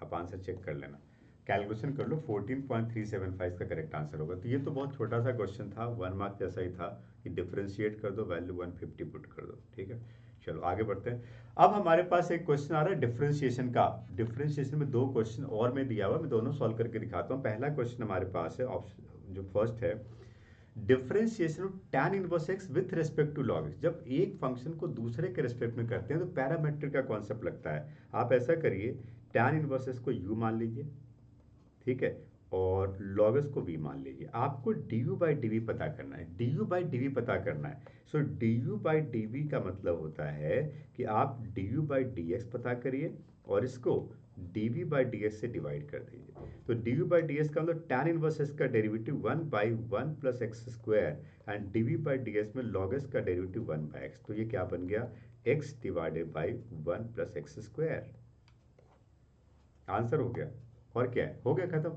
आप आंसर चेक कर लेना, कैलकुलेशन कर लो, 14.375 का करेक्ट आंसर होगा। तो ये तो बहुत छोटा सा क्वेश्चन था, 1 मार्क जैसा ही था कि डिफरेंशिएट कर दो, वैल्यू 150 पुट कर दो। ठीक है, चलो आगे बढ़ते हैं। अब हमारे पास एक क्वेश्चन आ रहा है डिफरेंशिएशन का। डिफरेंशिएशन में दो क्वेश्चन और मैं दिया हुआ, मैं दोनों सॉल्व करके दिखाता हूँ। पहला क्वेश्चन हमारे पास है ऑप्शन जो फर्स्ट है, differentiation of tan inverse X with respect to log x। जब एक फंक्शन को दूसरे के रिस्पेक्ट में करते हैं तो पैरामेट्रिक का कॉन्सेप्ट लगता है। आप ऐसा करिए, tan इनवर्स एक्स को u मान लीजिए, ठीक है, और log x को v मान लीजिए। आपको du बाई dv पता करना है, du बाई dv पता करना है। सो du बाई dv का मतलब होता है कि आप du बाई dx पता करिए और इसको dv बाई dx से डिवाइड कर दीजिए। तो du बाई dx का मतलब tan इनवर्स x का derivative 1 by 1 plus x square and dv by dx में log x का डेरिवेटिव 1 बाई x। तो ये क्या बन गया, x divided by 1 plus x square. Answer हो गया। और क्या है, हो गया खत्म।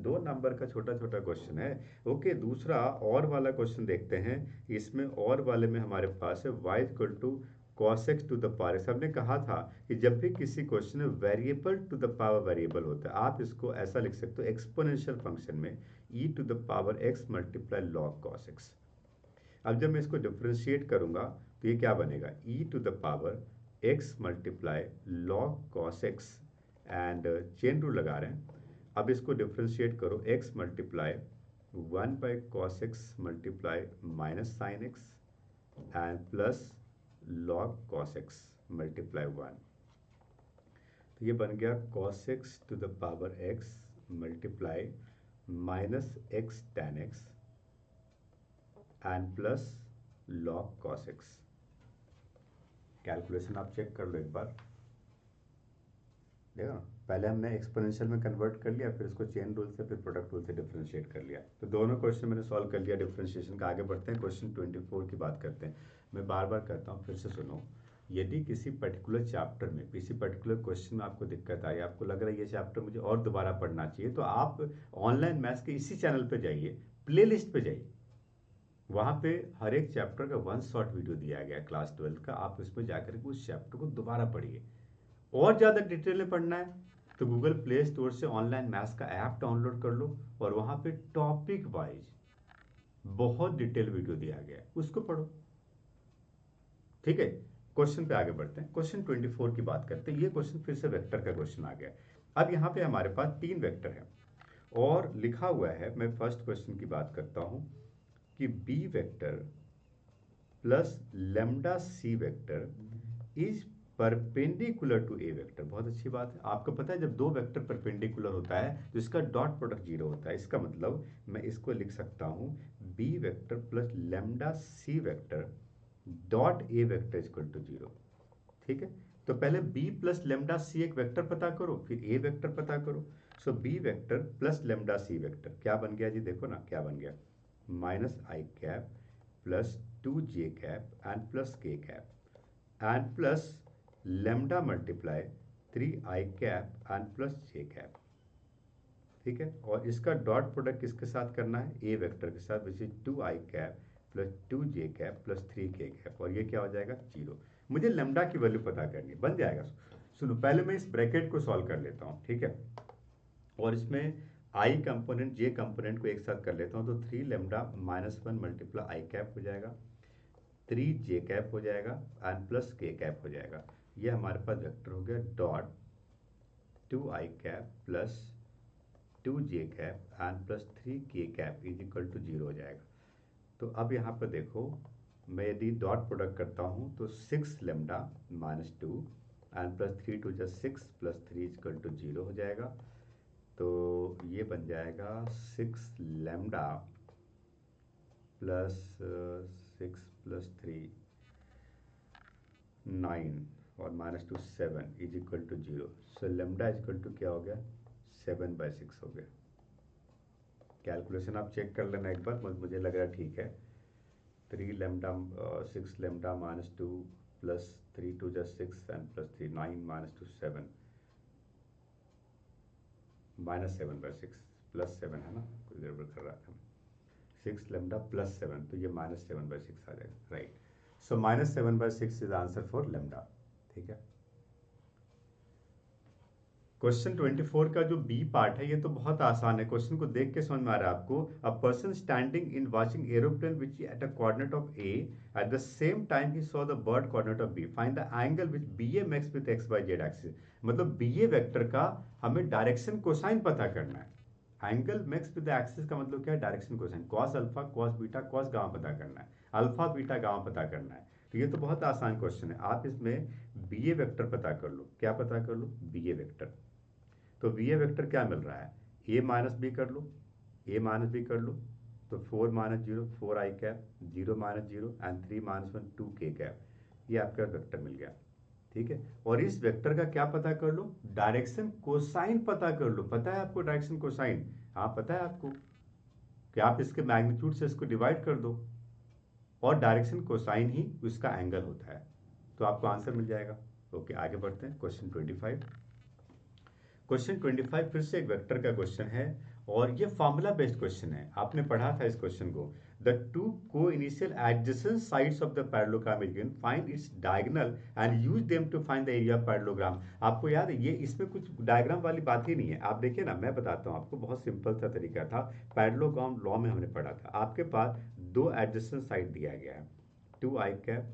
दो नंबर का छोटा छोटा क्वेश्चन है। ओके, दूसरा और वाला क्वेश्चन देखते हैं। इसमें और वाले में हमारे पास है y equal to cos X to the power X. हमने कहा था कि जब भी किसी क्वेश्चन में variable to the power variable होता है, आप इसको ऐसा लिख सकते हो एक्सपोनेंशियल फंक्शन में e to the power x multiply log cos X. अब जब मैं इसको डिफ्रेंशिएट करूंगा तो ये क्या बनेगा, e to the power x multiply log cos X and chain rule लगा रहे हैं। अब इसको डिफ्रेंशिएट करो, x multiply 1 by cos X multiply minus sine X and plus log cos X multiply 1। तो ये बन गया cos X to the power x multiply minus X tan X and plus log cos X. Calculation आप check कर लो एक बार, देखो ना, पहले हमने एक्सपोनेंशियल में कन्वर्ट कर लिया, फिर उसको चेन रूल से, फिर प्रोडक्ट रूल से डिफरेंशिएट कर लिया। तो दोनों क्वेश्चन मैंने सॉल्व कर लिया डिफरेंशिएशन का। आगे बढ़ते हैं, क्वेश्चन 24 की बात करते हैं। मैं बार बार कहता हूँ, फिर से सुनो। यदि किसी पर्टिकुलर चैप्टर में, किसी पर्टिकुलर क्वेश्चन में आपको दिक्कत आई, आपको लग रहा है ये चैप्टर मुझे और दोबारा पढ़ना चाहिए, तो आप ऑनलाइन मैथ्स के इसी चैनल पर जाइए, प्ले लिस्ट पर जाइए। वहाँ पे हर एक चैप्टर का 1 शॉर्ट वीडियो दिया गया क्लास 12 का। आप उसमें जाकर के उस चैप्टर को दोबारा पढ़िए। और ज़्यादा डिटेल में पढ़ना है तो गूगल प्ले स्टोर से ऑनलाइन मैथ्स का ऐप डाउनलोड कर लो, और वहाँ पे टॉपिक वाइज बहुत डिटेल वीडियो दिया गया है, उसको पढ़ो। ठीक है, क्वेश्चन पे आगे बढ़ते हैं। क्वेश्चन 24 की बात करते हैं। ये क्वेश्चन फिर से वेक्टर का क्वेश्चन आ गया। अब यहाँ पे हमारे पास 3 वेक्टर है और लिखा हुआ है, मैं फर्स्ट क्वेश्चन की बात करता हूँ कि B vector plus lambda C vector is perpendicular to A vector. बहुत अच्छी बात है। आपको पता है जब दो वेक्टर परपेंडिकुलर होता है तो इसका डॉट प्रोडक्ट जीरो होता है। इसका मतलब मैं इसको लिख सकता हूँ B vector plus lambda C vector dot A vector equal to zero. ठीक है, तो पहले b प्लस लेमडा सी एक वेक्टर पता करो, फिर a वेक्टर पता करो। सो b vector plus lambda C vector क्या बन गया जी, देखो ना क्या बन गया, minus i cap plus 2j cap and plus k cap and plus lambda multiply 3i cap and plus j cap. ठीक है, और इसका डॉट प्रोडक्ट किसके साथ करना है, ए वेक्टर के साथ, which is 2i cap plus 2j cap plus 3k cap, और ये क्या हो जाएगा, जीरो। मुझे लेमडा की वैल्यू पता करनी है, बन जाएगा। सुनो, पहले मैं इस ब्रैकेट को सॉल्व कर लेता हूँ, ठीक है, और इसमें आई कंपोनेंट जे कंपोनेंट को एक साथ कर लेता हूँ। तो 3 लेमडा माइनस 1 मल्टीप्लाई आई कैप हो जाएगा, 3j कैप हो जाएगा एंड प्लस k कैप हो जाएगा। ये हमारे पास वेक्टर हो गया dot 2i cap plus 2j cap and plus 3k cap is equal to zero हो जाएगा। तो अब यहाँ पर देखो, मैं यदि डॉट प्रोडक्ट करता हूँ तो 6 lambda minus 2 and plus 3 to just 6 plus 3 equal to zero हो जाएगा। तो ये बन जाएगा 6 लेमडा प्लस 6 प्लस 3 9 और minus 2 7 is equal to zero. So lambda equal to क्या हो गया, 7/6 हो गया। कैलकुलेशन आप चेक कर लेना एक बार, मुझे लग रहा है ठीक है। 3 lambda 6 lambda minus 2 plus 3 to just 6 and plus 3 9 minus 2 7 minus 7/6 +7 है ना, कोई गड़बड़ कर रहा था। 6 λ+7, तो ये -7/6 आ जाएगा, right. So -7/6 is answer for lambda, ठीक है। क्वेश्चन 24 का जो बी पार्ट है ये तो बहुत आसान है, क्वेश्चन को देख के समझ में आ रहा है आपको। A person standing in watching aeroplane which at a coordinate of A at the same time he saw the bird coordinate of B, find the angle which B A makes with X Y Z axis. मतलब B A vector का हमें direction cosine पता करना है। Angle makes with axis का मतलब क्या है, direction cosine, cos alpha cos beta cos gamma पता करना है, अल्फा बीटा गामा पता करना है। तो ये तो बहुत आसान क्वेश्चन है। आप इसमें बी ए वेक्टर पता कर लो, क्या पता कर लो, बी ए वेक्टर। तो वी ए वेक्टर क्या मिल रहा है, ए माइनस बी कर लो, ए माइनस बी कर लो, तो 4 - 0 4 आई कैप, 0 - 0 एंड 3 - 1 2 के कैप, ये आपका वेक्टर मिल गया, ठीक है। और इस वेक्टर का क्या पता कर लो, डायरेक्शन कोसाइन पता कर लो। पता है आपको डायरेक्शन कोसाइन, हाँ पता है आपको, कि आप इसके मैग्नीट्यूड से इसको डिवाइड कर दो और डायरेक्शन कोसाइन ही उसका एंगल होता है, तो आपको आंसर मिल जाएगा। ओके, आगे बढ़ते हैं। क्वेश्चन 25, क्वेश्चन 25 फिर से एक वेक्टर का क्वेश्चन है और ये फॉर्मूला बेस्ड क्वेश्चन है, आपने पढ़ा था इस क्वेश्चन को। The two coinitial adjacent sides of the parallelogram is given, find its diagonal and use them to find the area of parallelogram. आपको याद है ये, इसमें कुछ डायग्राम वाली बात ही नहीं है। आप देखिए ना, मैं बताता हूँ आपको, बहुत सिंपल सा तरीका था। पैरेललोग्राम लॉ में हमने पढ़ा था, आपके पास दो एडजेसेंट साइड दिया गया है, 2 आई कैप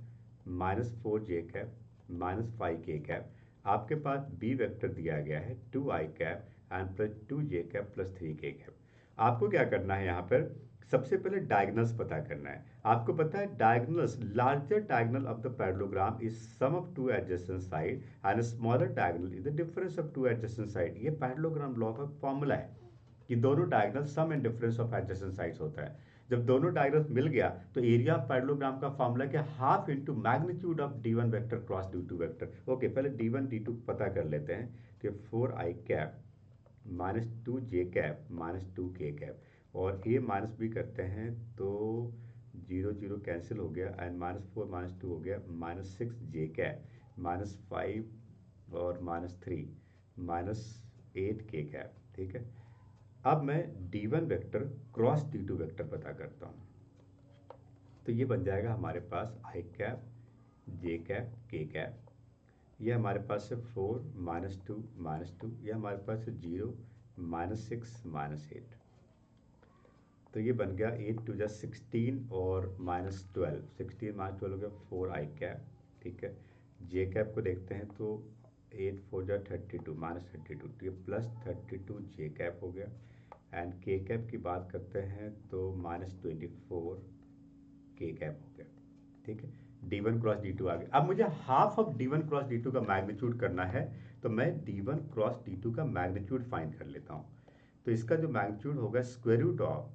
-4 जे कैप -5 के कैप। आपके पास बी वेक्टर दिया गया है 2 आई कैप एंड +2 जे कैप +3 के कैप। आपको क्या करना है, यहाँ पर सबसे पहले डायगोनल्स पता करना है। आपको पता है diagonals, larger diagonal of the parallelogram is sum of two adjacent side and smaller diagonal is the difference of two adjacent side. ये पैरेललोग्राम लॉ का फॉर्मूला है कि दोनों diagonal sum and difference of adjacent sides होता है। जब दोनों diagonals मिल गया तो एरिया ऑफ पैरेललोग्राम का फॉर्मूला क्या, half into magnitude of d1 vector cross d2 vector. Okay, पहले d1 d2 पता कर लेते हैं कि 4 आई कैप -2 जे कैप -2 के कैप, और a माइनस बी करते हैं तो 0 0 कैंसिल हो गया एंड -4 -2 हो गया, -6 जे कैप -5 और -3 -8 के कैप, ठीक है। अब मैं d1 vector cross d2 vector पता करता हूँ, तो ये बन जाएगा हमारे पास आई कैप जे कैप के कैप, ये हमारे पास है 4 -2 -2, ये हमारे पास है 0 -6 -8, तो ये बन गया 8 2 जा 16 और -12, 16 -12 हो गया 4 आई कैप, ठीक है। जे कैप को देखते हैं तो 8 4 जा 32 -32, तो ये +32 जे कैप हो गया। एंड के कैप की बात करते हैं तो -24 के कैप हो गया, ठीक है। d1 क्रॉस d2 आ गया। अब मुझे half of d1 cross d2 का मैग्नीट्यूड करना है, तो मैं d1 क्रॉस d2 का मैग्नीट्यूड फाइंड कर लेता हूँ। तो इसका जो मैग्नीट्यूड होगा square root of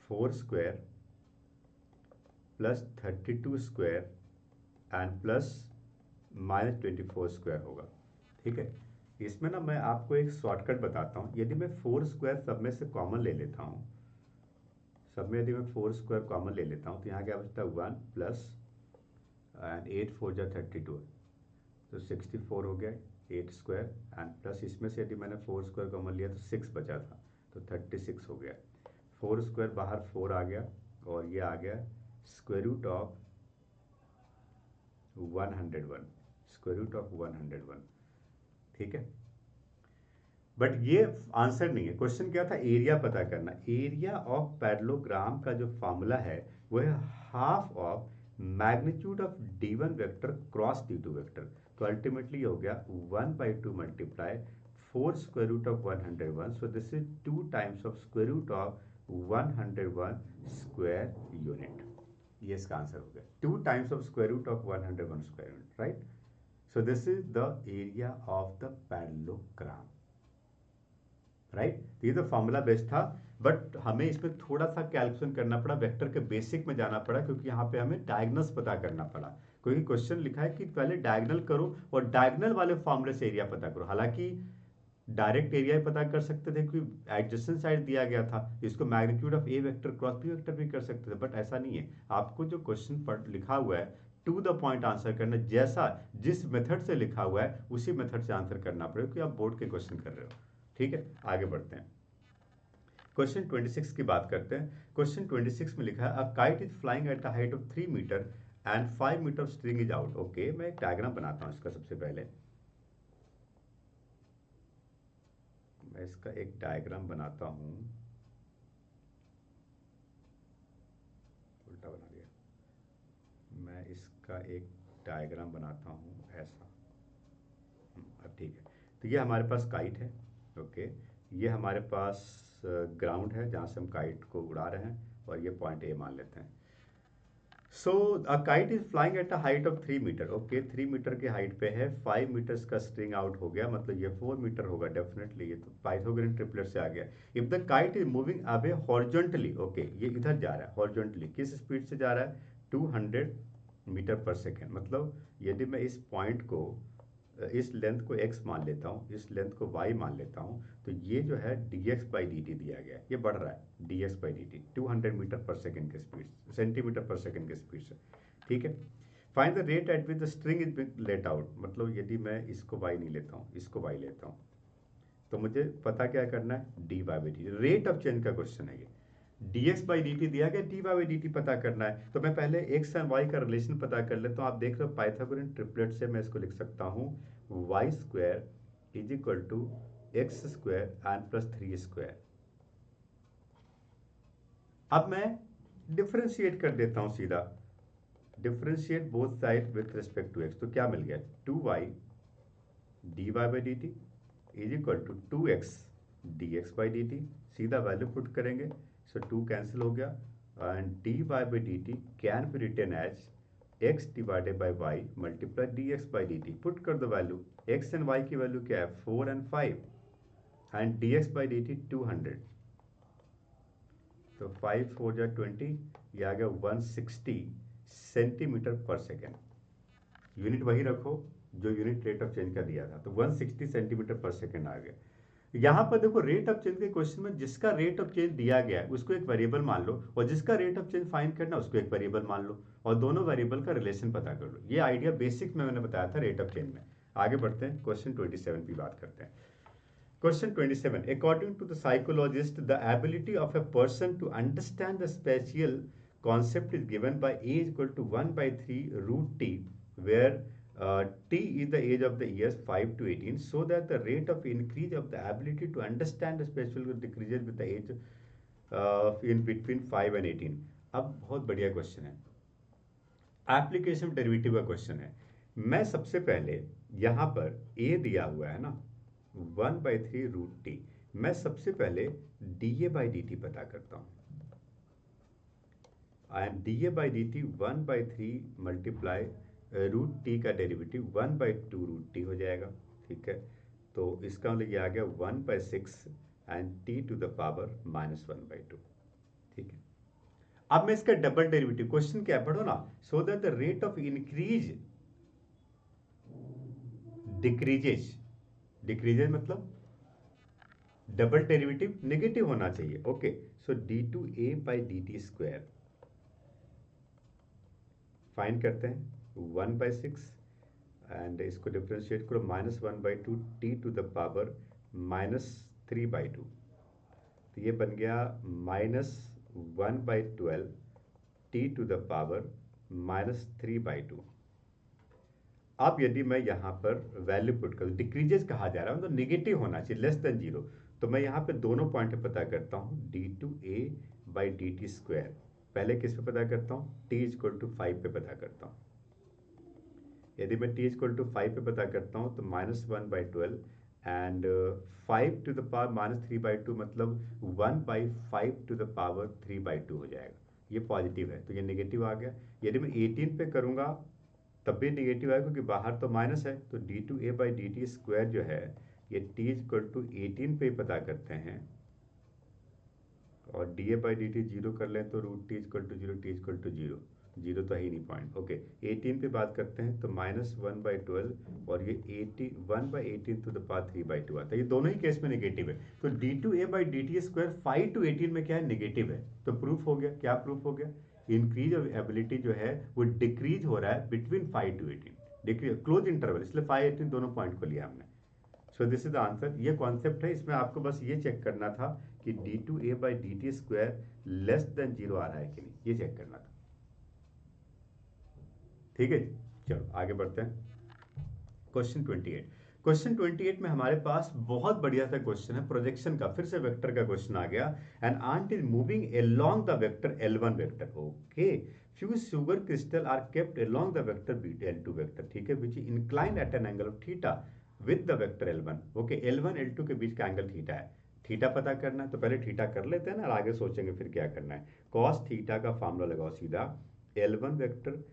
4 square +32 square and +24 square होगा, ठीक है। इसमें ना मैं आपको एक शॉर्टकट बताता हूँ। यदि मैं 4 स्क्वायर सब में से कॉमन ले लेता हूँ, सब में यदि मैं 4 स्क्वायर कॉमन ले लेता हूँ तो यहाँ क्या बचता है 1 प्लस एंड 8 4 जा 32, तो 64 हो गया 8 स्क्वायर एंड प्लस इसमें से यदि मैंने 4 स्क्वायर कॉमन लिया तो 6 बचा था, तो 36 हो गया। 4 स्क्वायर बाहर 4 आ गया और ये आ गया square root of 101, square root of 101, ठीक है। बट ये आंसर नहीं है। क्वेश्चन क्या था, एरिया पता करना। एरिया ऑफ पैरेललोग्राम का जो फॉर्मूला है वो है half of magnitude of d1 vector cross d2 vector. तो अल्टीमेटली हो गया 1/2 multiply 4 square root of 101, so this is 2 times of square root of 101 square unit. ये इसका आंसर हो गया, 2 times of square root of 101 square unit, right. So this is the area of the parallelogram, right. तो ये तो formula based था, but हमें इसमें थोड़ा सा कैलकुलेशन करना पड़ा, वेक्टर के बेसिक में जाना पड़ा, क्योंकि यहाँ पे हमें डायगोनल्स पता करना पड़ा। क्योंकि क्वेश्चन लिखा है कि पहले डायगोनल करो और डायगोनल वाले फॉर्मूले से एरिया पता करो। हालांकि डायरेक्ट एरिया पता कर सकते थे क्योंकि एडजेसेंट साइड दिया गया था, इसको magnitude of A vector cross B vector भी कर सकते थे, बट ऐसा नहीं है। आपको जो क्वेश्चन पर लिखा हुआ है टू द पॉइंट आंसर करना, जैसा जिस मेथड से लिखा हुआ है उसी मेथड से आंसर करना पड़ेगा, क्योंकि आप बोर्ड के क्वेश्चन कर रहे हो। ठीक है, आगे बढ़ते हैं। क्वेश्चन 26 की बात करते हैं। क्वेश्चन 26 में लिखा है a kite is flying at the height of 3 metre and 5 metre of string is out. Okay, मैं एक डायग्राम बनाता हूँ इसका। सबसे पहले मैं इसका एक डायग्राम बनाता हूँ। उल्टा बना दिया। मैं इसका एक डायग्राम बनाता हूँ ऐसा। अब ठीक है। तो ये हमारे पास काइट है। ओके, ये हमारे पास ग्राउंड है जहाँ से हम काइट को उड़ा रहे हैं, और ये पॉइंट ए मान लेते हैं। So a kite is flying at a height of 3 metre. Okay, 3 metre की हाइट पे है, 5 मीटर्स का स्ट्रिंग आउट हो गया, मतलब ये 4 मीटर होगा डेफिनेटली। ये तो पाइथागोरन ट्रिपलेट से आ गया। If the kite is moving away horizontally, okay, ये इधर जा रहा है हॉरिजॉन्टली, किस स्पीड से जा रहा है? 200 मीटर पर सेकेंड। मतलब यदि मैं इस पॉइंट को, इस लेंथ को x मान लेता हूँ, इस लेंथ को y मान लेता हूँ, तो ये जो है dx/dt दिया गया है, ये बढ़ रहा है dx/dt 200 मीटर पर सेकेंड के स्पीड, सेंटीमीटर पर सेकेंड के स्पीड से। ठीक है, find the rate at which the string is being let out. मतलब यदि मैं इसको y नहीं लेता हूँ, इसको y लेता हूँ, तो मुझे पता क्या करना है? dy/dt, रेट ऑफ चेंज का क्वेश्चन है ये। dx/dt दिया गया, dy/dt पता करना है। तो मैं पहले x एंड y का रिलेशन पता कर लेता हूँ। आप देख रहे हो पाइथागोरन ट्रिपलेट से मैं इसको लिख सकता हूँ y square is equal to X square and plus 3 square. अब मैं डिफ्रेंशिएट कर देता हूँ सीधा, differentiate both side with respect to x। तो क्या मिल गया? 2y dy/dt is equal to 2x dx/dt। सीधा वैल्यू पुट करेंगे, सो 2 कैंसिल हो गया, and dy/dt can be written as x divided by y multiply dx/dt। Put कर दो वैल्यू, x एंड y की वैल्यू क्या है? 4 एंड 5, एंड dx/dt 200। तो 5 4 जा 20, ये आ गया 160 सेंटीमीटर पर सेकेंड। यूनिट वही रखो जो यूनिट रेट ऑफ चेंज का दिया था, तो 160 सेंटीमीटर पर सेकेंड आ गया। यहाँ पर देखो रेट ऑफ चेंज के क्वेश्चन में जिसका रेट ऑफ चेंज दिया गया है उसको एक वेरिएबल मान लो, और जिसका रेट ऑफ चेंज फाइंड करना उसको एक वेरिएबल मान लो, और दोनों वेरिएबल का रिलेशन पता कर लो। ये आइडिया बेसिक में मैंने बताया था रेट ऑफ चेंज में। आगे बढ़ते हैं, क्वेश्चन 27 की बात करते हैं। Question 27. According to the psychologist, the ability of a person to understand the spatial concept is given by a is equal to 1 by 3 root t, where t is the age of the years 5 to 18, so that the rate of increase of the ability to understand the spatial decreases with the age in between 5 and 18. अब बहुत बढ़िया question है, application derivative का question है। मैं सबसे पहले यहाँ पर a दिया हुआ है ना 1/3 रूट टी, मैं सबसे पहले dA/dt पता करता हूँ, and dA/dt 1/3 multiply root T का डेरिवेटिव 1/2 रूट टी हो जाएगा। ठीक है, तो इसका मतलब ये आ गया 1/6 and t to the power -1/2। ठीक है, अब मैं इसका डबल डेरिवेटिव, क्वेश्चन क्या है पढ़ो ना, so that the rate of increase decreases, decreases मतलब डबल डेरिवेटिव नेगेटिव होना चाहिए। ओके, सो d2a/dt² फाइंड करते हैं 1/6, एंड इसको डिफ्रेंशिएट करो -1/2 t टू द पावर -3/2, तो ये बन गया -1/12 t टू द पावर -3/2। अब यदि मैं यहाँ पर वैल्यू पुट करूँ, डिक्रीजेस कहा जा रहा है मतलब नेगेटिव होना चाहिए, लेस देन 0, तो मैं यहाँ पे दोनों पॉइंट पे पता करता हूँ d2a/dt²। पहले किस पे पता करता हूँ? t इक्वल टू 5 पे पता करता हूँ। यदि मैं t इक्वल टू 5 पे पता करता हूँ तो -1/12 एंड 5 टू द पावर -3/2, मतलब 1/5 टू द पावर 3/2 हो जाएगा। ये पॉजिटिव है तो ये नेगेटिव आ गया। यदि मैं 18 पे करूँगा तब भी नेगेटिव आएगा क्योंकि बाहर तो माइनस है, तो d2a/dt² जो है ये t इक्वल टू 18 पे ही पता करते हैं, और dA/dt 0 कर लें तो root t equal to 0, t equal to 0, 0 तो है ही नहीं पॉइंट। ओके, 18 पे बात करते हैं तो -1/12, और ये 1/18 टू द पावर 3/2 आता है। ये दोनों ही केस में नेगेटिव है, तो d2a/dt² 5 to 18 में क्या है? नेगेटिव है। तो प्रूफ हो गया, क्या प्रूफ हो गया? इंक्रीज ऑफ एबिलिटी जो है वो डिक्रीज हो रहा है between 5 to 18, decrease close interval, इसलिए 5 18 दोनों पॉइंट को लिया हमने। सो दिस इज द आंसर। ये कॉन्सेप्ट है, इसमें आपको बस ये चेक करना था कि d2a/dt² लेस देन 0 आ रहा है कि नहीं, ये चेक करना था। ठीक है जी, चलो आगे बढ़ते हैं। क्वेश्चन 28। क्वेश्चन 28 में हमारे पास बहुत बढ़िया सा क्वेश्चन है प्रोजेक्शन का, फिर से वेक्टर का क्वेश्चन आ गया। An ant is moving along the vector L1 vector, ओके। Few sugar crystal are kept along the vector L2 vector, ठीक है, which inclined at an angle of theta with the vector L1, ओके। L1 L2 के बीच का angle theta है, theta पता करना है, तो पहले थीटा कर लेते हैं ना, और आगे सोचेंगे फिर क्या करना है। कॉस थीटा का फॉर्मूला लगाओ सीधा, L1 vector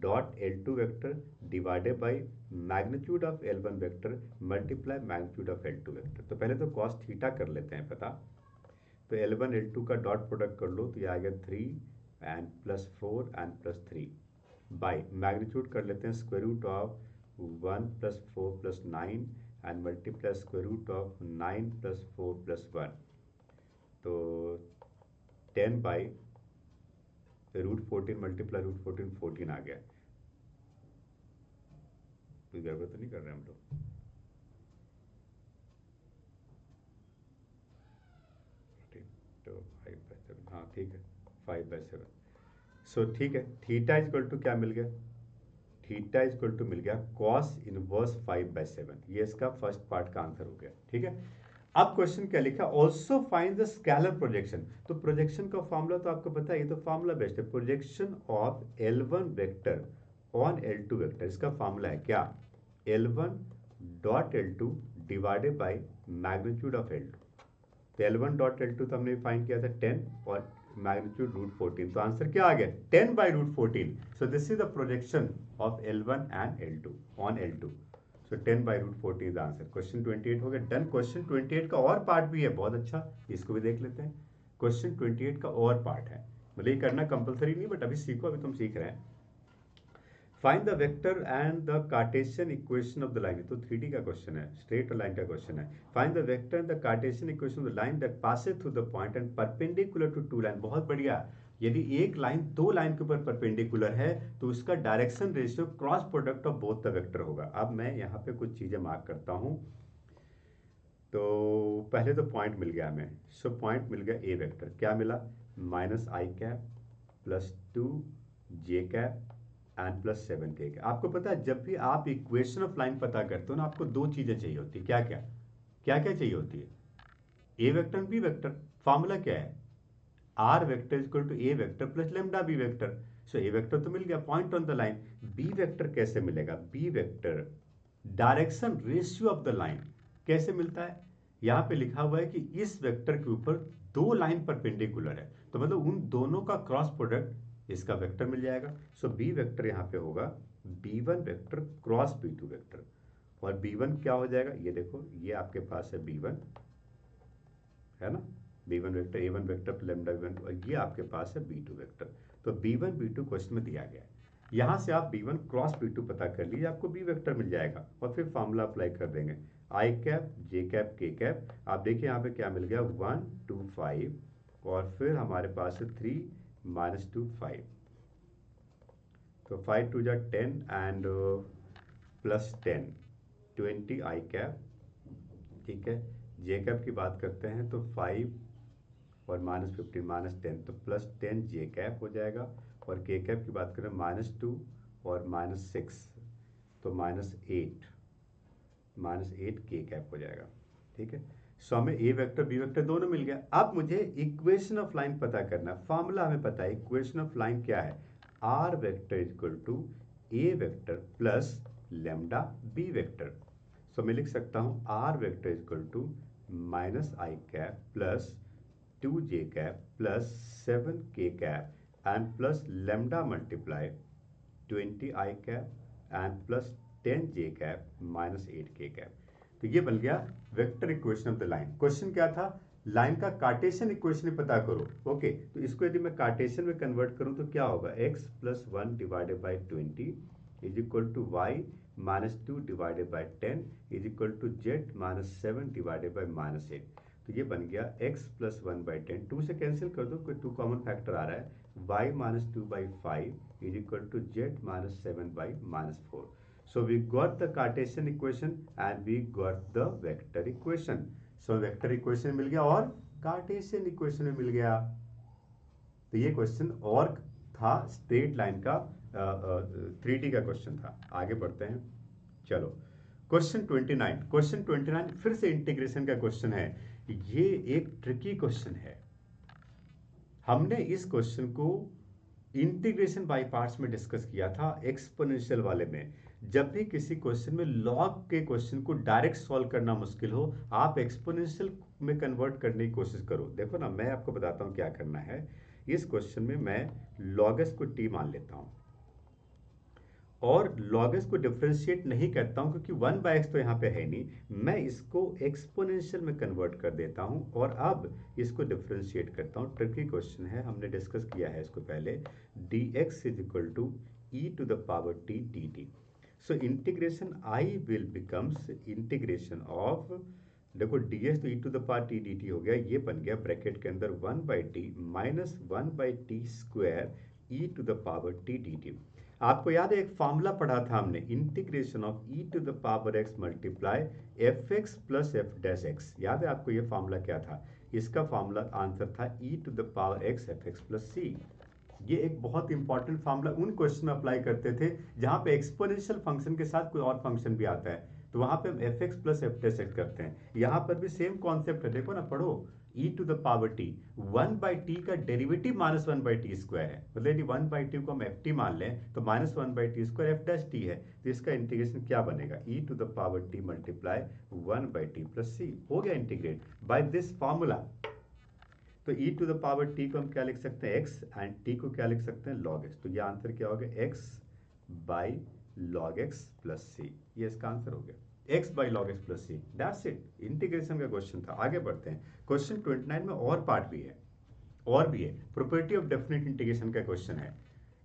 dot L2 vector divided by magnitude of L1 vector multiply magnitude of L2 vector. तो पहले तो कॉस थीटा कर लेते हैं पता, तो L1 L2 का डॉट प्रोडक्ट कर लो तो ये आ गया 3 and plus 4 and plus 3 by magnitude कर लेते हैं square root of 1 plus 4 plus 9 and multiply square root of 9 plus 4 plus 1, तो 10 बाई √14 मल्टीप्लाई √14 14 आ गया। कोई गड़बड़ तो नहीं कर रहे हम लोग? ठीक, तो 5/7, हाँ ठीक है, 5/7। सो ठीक है, थीटा इज इक्वल टू क्या मिल गया, थीटा इज इक्वल टू मिल गया कॉस इनवर्स 5/7। ये इसका फर्स्ट पार्ट का आंसर हो गया, ठीक है। अब क्वेश्चन क्या लिखा, also find the scalar projection. तो प्रोजेक्शन का फॉर्मूला तो आपको पता है, ये तो फॉर्मूला बेस्ड है। Projection of L1 vector on L2 vector, इसका फॉर्मूला है क्या, L1 dot L2 divided by magnitude of L2। तो L1 डॉट L2 तो हमने फाइंड किया था 10 और मैग्नीट्यूड √14, तो आंसर क्या आ गया 10 by √14। So this is the projection of L1 and L2 on L2। So 10 by √14 is the answer. Question 28 हो गया डन। क्वेश्चन 28 का और पार्ट भी है बहुत अच्छा, इसको भी देख लेते हैं। क्वेश्चन 28 का और पार्ट है, मतलब ये करना कंपलसरी नहीं, बट अभी सीखो, अभी तुम सीख रहे हैं। Find the vector and the cartesian equation of the line, तो 3D का क्वेश्चन है, स्ट्रेट लाइन का क्वेश्चन है। Find the vector and the cartesian equation of the line that passes through the point and perpendicular to to line. बहुत बढ़िया, यदि एक line दो लाइन के ऊपर परपेंडिकुलर है तो उसका direction ratio cross product of both the vector होगा। अब मैं यहाँ पे कुछ चीजें मार्क करता हूँ। तो पहले तो पॉइंट मिल गया हमें, सो पॉइंट मिल गया ए वेक्टर, क्या मिला, -i plus 2j and plus 7k। आपको पता है जब भी आप इक्वेशन ऑफ लाइन पता करते हो ना, आपको दो चीजें चाहिए होती है, क्या क्या क्या क्या चाहिए होती है, a vector b vector. Formula क्या है, r vector equal to A vector plus lambda b vector. So a vector तो मिल गया, point on the line. B vector कैसे मिलेगा, b vector direction ratio of the line कैसे मिलता है, यहाँ पे लिखा हुआ है कि इस वेक्टर के ऊपर दो लाइन परपेंडिकुलर है, तो मतलब उन दोनों का क्रॉस प्रोडक्ट इसका वेक्टर मिल जाएगा। सो बी वेक्टर यहाँ पे होगा b1 vector cross b2 vector, और b1 क्या हो जाएगा, ये देखो ये आपके पास है b1, है ना, b1 vector a1 vector lambda b1, और ये आपके पास है b2 वेक्टर। तो b1 b2 क्वेश्चन में दिया गया है, यहाँ से आप b1 क्रॉस b2 पता कर लीजिए, आपको b वेक्टर मिल जाएगा, और फिर फॉर्मूला अप्लाई कर देंगे, i cap j cap k cap. आप देखिए यहाँ पे क्या मिल गया 1 2 5, और फिर हमारे पास है 3 -2 5, तो 5 2 जा 10 एंड प्लस 10 20 i कैप, ठीक है। जे कैप की बात करते हैं तो 5 और -15 -10, तो प्लस 10 जे कैप हो जाएगा, और के कैप की बात करें -2 और -6, तो -8 के कैप हो जाएगा, ठीक है। सो हमें ए वेक्टर बी वेक्टर दोनों मिल गया। अब मुझे इक्वेशन ऑफ लाइन पता करना, फॉर्मूला हमें पता है, इक्वेशन ऑफ लाइन क्या है, r vector equal to A vector plus lambda b vector. सो मैं लिख सकता हूँ r vector equal to -i cap plus 2j cap plus 7k cap and plus lambda multiply 20i cap and plus 10j cap -8k cap. तो ये बन गया vector equation of the line. Question क्या था, लाइन का Cartesian equation पता करो, okay. तो इसको यदि मैं कार्टेशियन में कन्वर्ट करूं तो क्या होगा, x + 1 divided by 20 is equal to y -2 divided by 10 is equal to z -7 divided by -8। तो ये बन गया x + 1 बाई 10, 2 से कैंसिल कर दो, कोई 2 कॉमन फैक्टर आ रहा है, y -2 by 5 is equal to z -7 by -4। So we got the Cartesian equation and we got the vector equation. So vector equation मिल गया और Cartesian equation भी मिल गया। तो ये क्वेश्चन और था स्ट्रेट लाइन का 3D का क्वेश्चन था। आगे बढ़ते हैं, चलो क्वेश्चन 29। क्वेश्चन 29 फिर से इंटीग्रेशन का क्वेश्चन है। ये एक ट्रिकी क्वेश्चन है। हमने इस क्वेश्चन को इंटीग्रेशन बाय पार्ट्स में डिस्कस किया था एक्सपोनेंशियल वाले में। जब भी किसी क्वेश्चन में लॉग के क्वेश्चन को डायरेक्ट सॉल्व करना मुश्किल हो, आप एक्सपोनेंशियल में कन्वर्ट करने की कोशिश करो। देखो ना, मैं आपको बताता हूँ क्या करना है। इस क्वेश्चन में मैं लॉगस को टी मान लेता हूँ और लॉगस को डिफरेंशिएट नहीं करता हूँ क्योंकि 1/x तो यहाँ पे है नहीं। मैं इसको एक्सपोनेंशियल में कन्वर्ट कर देता हूँ और अब इसको डिफरेंशिएट करता हूँ। ट्रिकी क्वेश्चन है, हमने डिस्कस किया है इसको पहले। dx is equal to E to the power t d t. So integration I will becomes integration of, देखो ds तो e to the power t d t हो गया, ये बन गया ब्रैकेट के अंदर 1/t minus 1/t square e to the power t d t. आपको याद है एक फॉर्मूला पढ़ा था हमने, integration of e to the power x multiply f x plus F dash x. याद है आपको ये फॉर्मूला क्या था? इसका फॉर्मूला आंसर था e to the power x f x plus c. ये एक बहुत इंपॉर्टेंट फॉर्मूला उन क्वेश्चन में अप्लाई करते थे जहां पे एक्सपोनेंशियल फंक्शन के साथ कोई और फंक्शन भी आता है, तो वहां पे हम F x plus F dash x करते हैं। यहां पर भी सेम कॉन्सेप्ट है, देखो ना, पढ़ो। E to the power t, 1/t का डेरिवेटिव माइनस 1/t स्क्वायर है, मतलब यदि 1/t को हम एफ टी मान लें तो minus 1/t square f dash t है। तो इसका इंटीग्रेशन क्या बनेगा? E to the power t multiply 1/t plus c. हो गया इंटीग्रेट बाय दिस फॉर्मूला। तो e to the power t को हम क्या लिख सकते हैं? x, एंड t को क्या लिख सकते हैं? log x। तो ये आंसर क्या हो गया? x by log x plus c. ये इसका आंसर हो गया, x by log x plus c. That's it, integration का क्वेश्चन था। आगे बढ़ते हैं, क्वेश्चन 29 में और पार्ट भी है, और भी है। प्रॉपर्टी ऑफ डेफिनेट इंटीग्रेशन का क्वेश्चन है।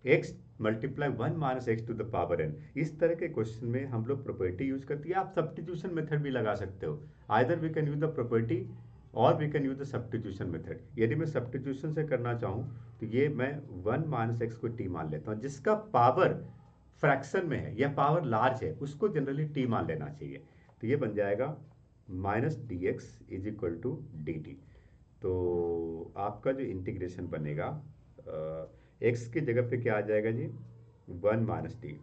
x multiply 1 minus x to the power n। इस तरह के क्वेश्चन में हम लोग प्रॉपर्टी यूज करते हैं। आप सब्स्टिट्यूशन मेथड भी लगा सकते हो। Either we can use the property और we can use the substitution method. यदि मैं सब्स्टिट्यूशन से करना चाहूँ तो ये मैं 1 माइनस एक्स को t मान लेता हूँ। जिसका पावर फ्रैक्शन में है या पावर लार्ज है उसको जनरली t मान लेना चाहिए। तो ये बन जाएगा minus d x is equal to d t. तो आपका जो इंटीग्रेशन बनेगा, एक्स की जगह पे क्या आ जाएगा जी? 1 माइनस टी,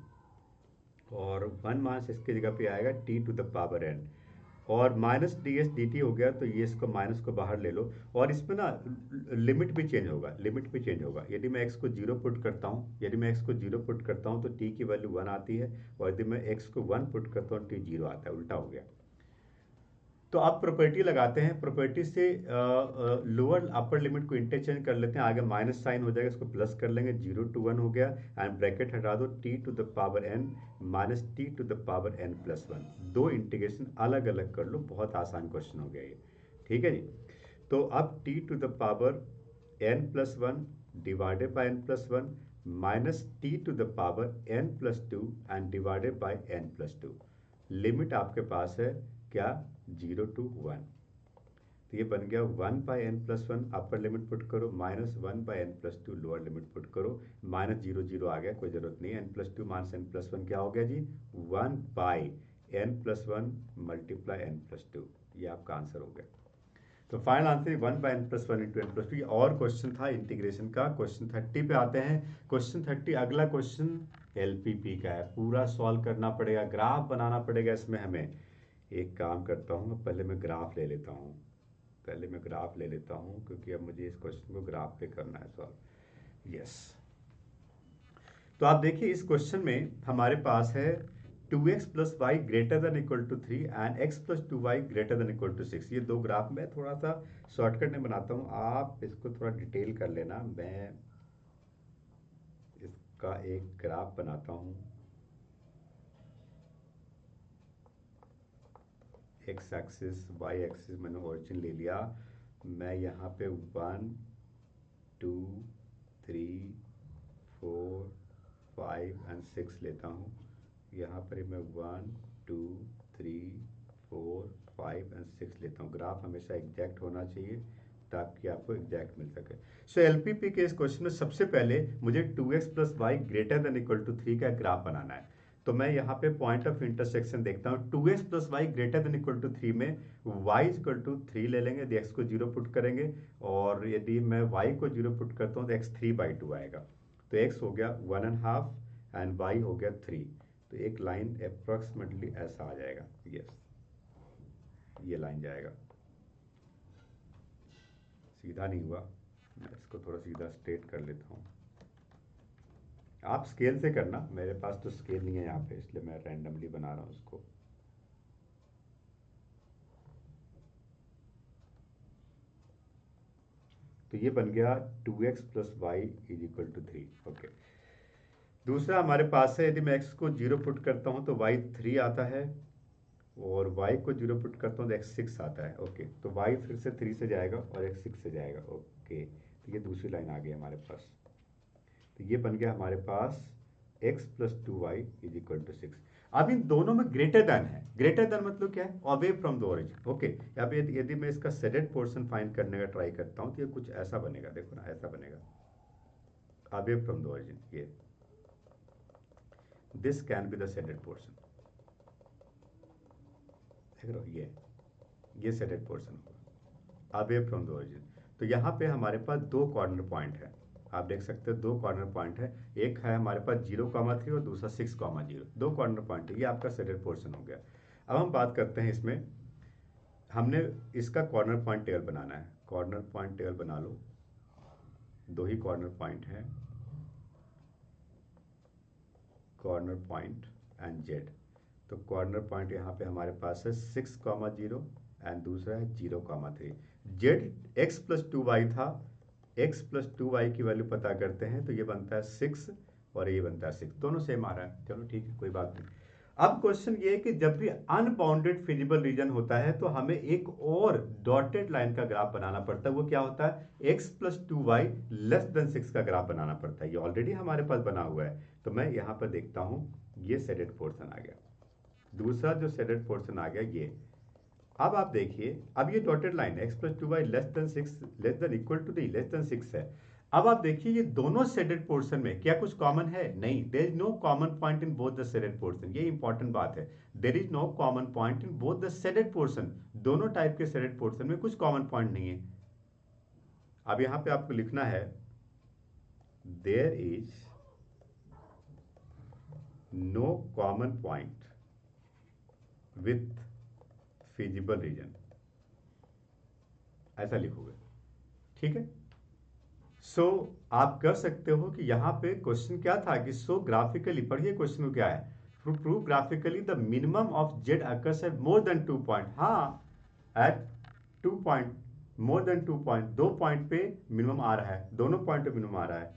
और 1 माइनस एक्स की जगह पे आएगा t to the power n, और minus d s d t हो गया। तो ये इसको माइनस को बाहर ले लो, और इसमें ना लिमिट भी चेंज होगा, लिमिट भी चेंज होगा। यदि मैं एक्स को जीरो पुट करता हूँ, यदि मैं एक्स को जीरो पुट करता हूँ तो टी की वैल्यू 1 आती है, और यदि मैं एक्स को 1 पुट करता हूँ टी 0 आता है, उल्टा हो गया। तो आप प्रॉपर्टी लगाते हैं, प्रॉपर्टी से लोअर अपर लिमिट को इंटरचेंज कर लेते हैं, आगे माइनस साइन हो जाएगा, इसको प्लस कर लेंगे, 0 to 1 हो गया, एंड ब्रैकेट हटा दो, t to the power n minus t to the power n plus 1। दो इंटीग्रेशन अलग अलग कर लो, बहुत आसान क्वेश्चन हो गया ये। ठीक है जी। तो अब t to the power n plus 1 divided by n plus 1 minus t to the power n plus 2 and divided by n plus 2। Limit आपके पास है क्या? 0 to 1। तो ये बन गया 1 by n plus 1 upper limit put करो, minus 1 by n plus 2 lower limit put करो, माइनस 0 0 आ गया, कोई जरूरत नहीं। N plus 2 minus n plus 1 क्या हो गया जी? 1 by n plus 1 multiply n plus 2। ये आपका आंसर हो गया। तो final answer 1 by n plus 1 into n plus 2। ये और क्वेश्चन था इंटीग्रेशन का। क्वेश्चन 30 पे आते हैं। क्वेश्चन 30 अगला क्वेश्चन एलपीपी का है, पूरा सॉल्व करना पड़ेगा, ग्राफ बनाना पड़ेगा इसमें हमें। एक काम करता हूँ, पहले मैं ग्राफ ले लेता हूँ, पहले मैं ग्राफ ले लेता हूँ, क्योंकि अब मुझे इस क्वेश्चन को ग्राफ पे करना है सॉल्व। यस, तो आप देखिए इस क्वेश्चन में हमारे पास है 2x plus y greater than equal to 3 and x plus 2y greater than equal to 6। ये दो ग्राफ मैं थोड़ा सा शॉर्टकट में बनाता हूँ, आप इसको थोड़ा डिटेल कर लेना। मैं इसका एक ग्राफ बनाता हूँ। एक्स एक्सिस वाई एक्सिस मैंने ओरिजिन ले लिया। मैं यहाँ पे 1 2 3 4 5 एंड 6 लेता हूँ। यहाँ पर मैं 1 2 3 4 5 एंड 6 लेता हूँ। ग्राफ हमेशा एग्जैक्ट होना चाहिए ताकि आपको एग्जैक्ट मिल सके। सो एलपीपी के इस क्वेश्चन में सबसे पहले मुझे 2x plus y greater than equal to 3 का ग्राफ बनाना है। तो मैं यहाँ पे पॉइंट ऑफ इंटरसेक्शन देखता हूँ 2x plus y greater than equal to 3 में y इक्वल टू 3 ले लेंगे, यदि x को 0 पुट करेंगे, और यदि मैं y को 0 पुट करता हूँ तो x 3/2 आएगा। तो x हो गया 1.5 एंड y हो गया 3। तो एक लाइन अप्रॉक्सीमेटली ऐसा आ जाएगा, यस, ये लाइन जाएगा। सीधा नहीं हुआ, मैं इसको थोड़ा सीधा स्ट्रेट कर लेता हूँ। आप स्केल से करना, मेरे पास तो स्केल नहीं है यहाँ पे, इसलिए मैं रैंडमली बना रहा हूँ उसको। तो ये बन गया 2x plus y is equal to 3। Okay, दूसरा हमारे पास है, यदि मैं x को 0 पुट करता हूँ तो y 3 आता है, और y को 0 पुट करता हूँ तो x 6 आता है। ओके, तो y फिर से 3 से जाएगा और x 6 से जाएगा। ओके, तो ये दूसरी लाइन आ गई हमारे पास। तो ये बन गया हमारे पास x plus 2y is equal to 6। अब इन दोनों में ग्रेटर देन है, ग्रेटर देन मतलब क्या है, away from the origin. Okay, यहाँ पे यदि मैं इसका सेडेड पोर्शन फाइंड करने का ट्राई करता हूँ तो ये कुछ ऐसा बनेगा, देखो ना, ऐसा बनेगा, अवे फ्रॉम द ओरिजिन। ये this can be the shaded portion, देख रहे हो, ये सेडेड पोर्शन होगा अवे फ्रॉम द ओरिजिन। तो यहाँ पे हमारे पास दो कॉर्नर पॉइंट है, आप देख सकते हो दो कॉर्नर पॉइंट है, एक है हमारे पास 0,3 और दूसरा 6,0। दो कॉर्नर पॉइंट है, ये आपका सेडेड पोर्शन हो गया। अब हम बात करते हैं इसमें, हमने इसका कॉर्नर पॉइंट टेबल बनाना है। कॉर्नर पॉइंट टेबल बना लो, दो ही कॉर्नर पॉइंट है, कॉर्नर पॉइंट एंड जेड। तो कॉर्नर पॉइंट यहाँ पे हमारे पास है 6,0 एंड दूसरा है 0,3। जेड एक्स प्लस 2y था, x प्लस 2y की वैल्यू पता करते हैं तो ये बनता है 6 और ये बनता है 6, दोनों सेम आ रहा है। चलो ठीक है, कोई बात नहीं। अब क्वेश्चन ये है कि जब भी अनबाउंडेड फिजिबल रीजन होता है तो हमें एक और डॉटेड लाइन का ग्राफ बनाना पड़ता है। वो क्या होता है, x plus 2y less than 6 का ग्राफ बनाना पड़ता है। ये ऑलरेडी हमारे पास बना हुआ है, तो मैं यहाँ पर देखता हूँ, ये सेडेड पोर्शन आ गया, दूसरा जो सेडेड पोर्शन आ गया ये। अब आप देखिए, अब ये dotted line x plus 2y less than 6 less than equal to the less than 6 है। अब आप देखिए ये दोनों सेडेड पोर्शन में क्या कुछ कॉमन है? नहीं, there is no common point in both the shaded portion. ये इंपॉर्टेंट बात है, there is no common point in both the shaded portion. दोनों टाइप के सेडेड पोर्शन में कुछ कॉमन पॉइंट नहीं है। अब यहां पे आपको लिखना है there is no common point with feasible region, ऐसा लिखोगे, ठीक है। सो आप कर सकते हो कि यहाँ पे क्वेश्चन क्या था कि सो ग्राफिकली, पढ़िए क्वेश्चन क्या है, prove graphically the minimum of z occurs at more than 2 point. हाँ, at 2 point, more than 2 point, 2 point पे मिनिमम आ रहा है, दोनों पॉइंट पे मिनिमम आ रहा है,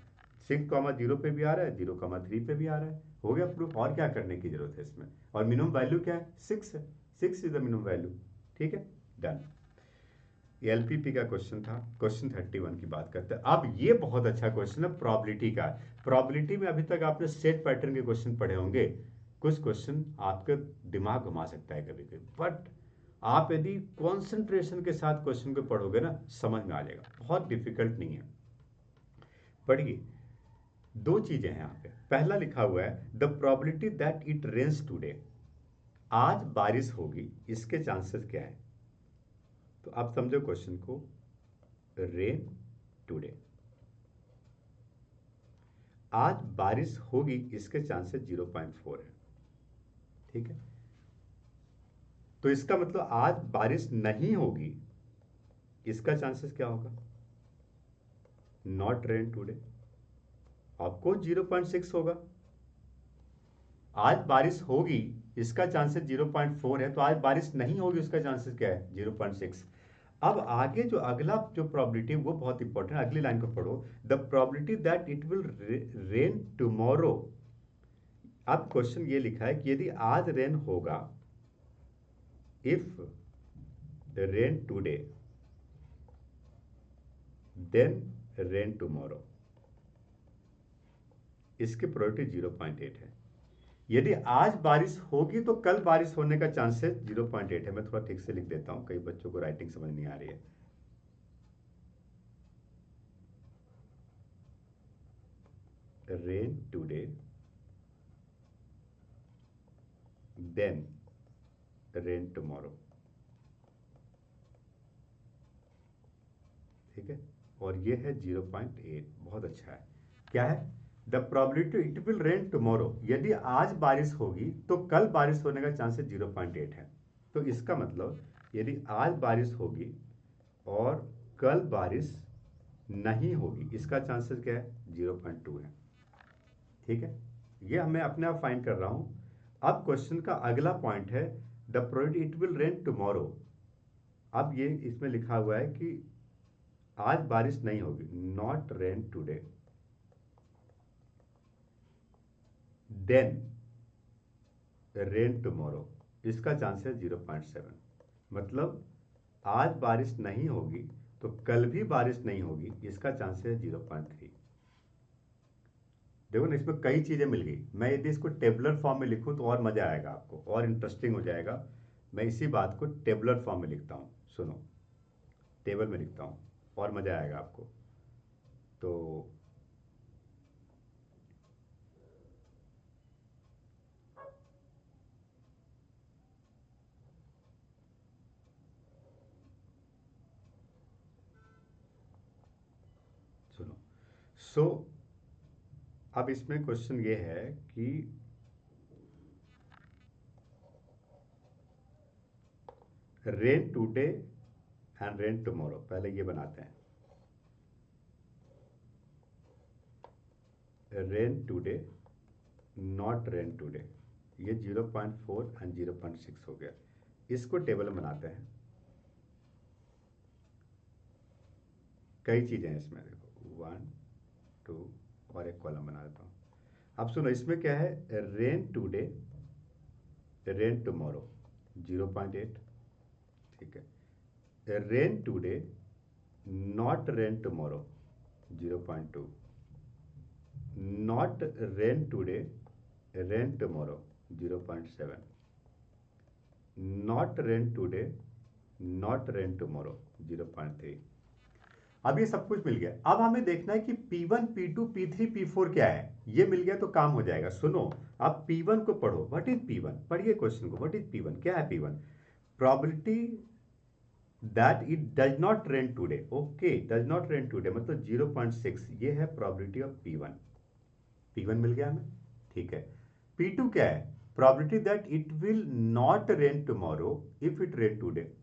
6,0 पे भी आ रहा है, 0,3 पे भी आ रहा है। हो गया प्रूफ, और क्या करने की जरूरत है इसमें। और मिनिमम वैल्यू क्या है, 6 है, 6 इज द मिनिमम वैल्यू, ठीक है, डन। एलपीपी का क्वेश्चन था। क्वेश्चन 31 की बात करते हैं। अब ये बहुत अच्छा क्वेश्चन है प्रोबेबिलिटी का। प्रोबेबिलिटी में अभी तक आपने सेट पैटर्न के क्वेश्चन पढ़े होंगे, कुछ क्वेश्चन आपके दिमाग घुमा सकता है कभी कभी, बट आप यदि कंसंट्रेशन के साथ क्वेश्चन को पढ़ोगे ना, समझ में आ जाएगा, बहुत डिफिकल्ट नहीं है। पढ़िए, दो चीजें हैं यहाँ पे। पहला लिखा हुआ है the probability that it rains today, आज बारिश होगी, इसके चांसेस क्या है। तो आप समझो क्वेश्चन को, रेन टुडे, आज बारिश होगी, इसके चांसेस 0.4 है, ठीक है। तो इसका मतलब आज बारिश नहीं होगी, इसका चांसेस क्या होगा, नॉट रेन टुडे, आपको 0.6 होगा। आज बारिश होगी, इसका चांसेस 0.4 है, तो आज बारिश नहीं होगी, उसका चांसेस क्या है, 0.6। अब आगे जो अगला जो प्रोबेबिलिटी वो बहुत इंपॉर्टेंट, अगली लाइन को पढ़ो, the probability that it will rain tomorrow. अब क्वेश्चन ये लिखा है कि यदि आज रेन होगा, if rain today then rain tomorrow, इसकी प्रोबेबिलिटी 0.8 है। यदि आज बारिश होगी तो कल बारिश होने का चांसेस 0.8 है। मैं थोड़ा ठीक से लिख देता हूं, कई बच्चों को राइटिंग समझ नहीं आ रही है। Rain today then rain tomorrow, ठीक है। और ये है 0.8, बहुत अच्छा है। क्या है? The probability it will rain tomorrow, यदि आज बारिश होगी तो कल बारिश होने का चांसेस 0.8 है। तो इसका मतलब यदि आज बारिश होगी और कल बारिश नहीं होगी, इसका चांसेस क्या है? 0.2 है, ठीक है। ये मैं अपने आप फाइंड कर रहा हूं। अब क्वेश्चन का अगला पॉइंट है the probability it will rain tomorrow. अब ये इसमें लिखा हुआ है कि आज बारिश नहीं होगी, not rain today, then rain tomorrow, इसका चांस है 0.7। मतलब आज बारिश नहीं होगी तो कल भी बारिश नहीं होगी, इसका चांस है 0.3। देखो ना, इसमें कई चीजें मिल गई। मैं यदि इसको टेबुलर फॉर्म में लिखूं तो और मजा आएगा आपको, और इंटरेस्टिंग हो जाएगा। मैं इसी बात को टेबुलर फॉर्म में लिखता हूं, सुनो, टेबल में लिखता हूं और मजा आएगा आपको। तो सुनो, सो अब इसमें क्वेश्चन ये है कि rain today and rain tomorrow, पहले ये बनाते हैं। Rain today not rain today, ये 0.4 एंड 0.6 हो गया। इसको टेबल में बनाते हैं। कई चीजें हैं इसमें, देखो 1 2 और एक कॉलम बना देता हूँ। अब सुनो, इसमें क्या है? रेन टुडे रेन टुमारो 0.8, ठीक है। Rain today not rain tomorrow 0.2, not rain today rain tomorrow 0.7, not rain today not rain tomorrow 0.3। अब ये सब कुछ मिल गया। अब हमें देखना है कि P1 P2 P3 P4 क्या है। ये मिल गया तो काम हो जाएगा। सुनो, अब P1 को पढ़ो। What is P1? पढ़िए क्वेश्चन को। What is P1? क्या है P1? Probability that it does not rain today. Okay, does not rain today मतलब 0.6, ये है प्रोबेबिलिटी ऑफ P1। P1 मिल गया हमें, ठीक है। P2 क्या है? Probability that it will not rain tomorrow if it rain today.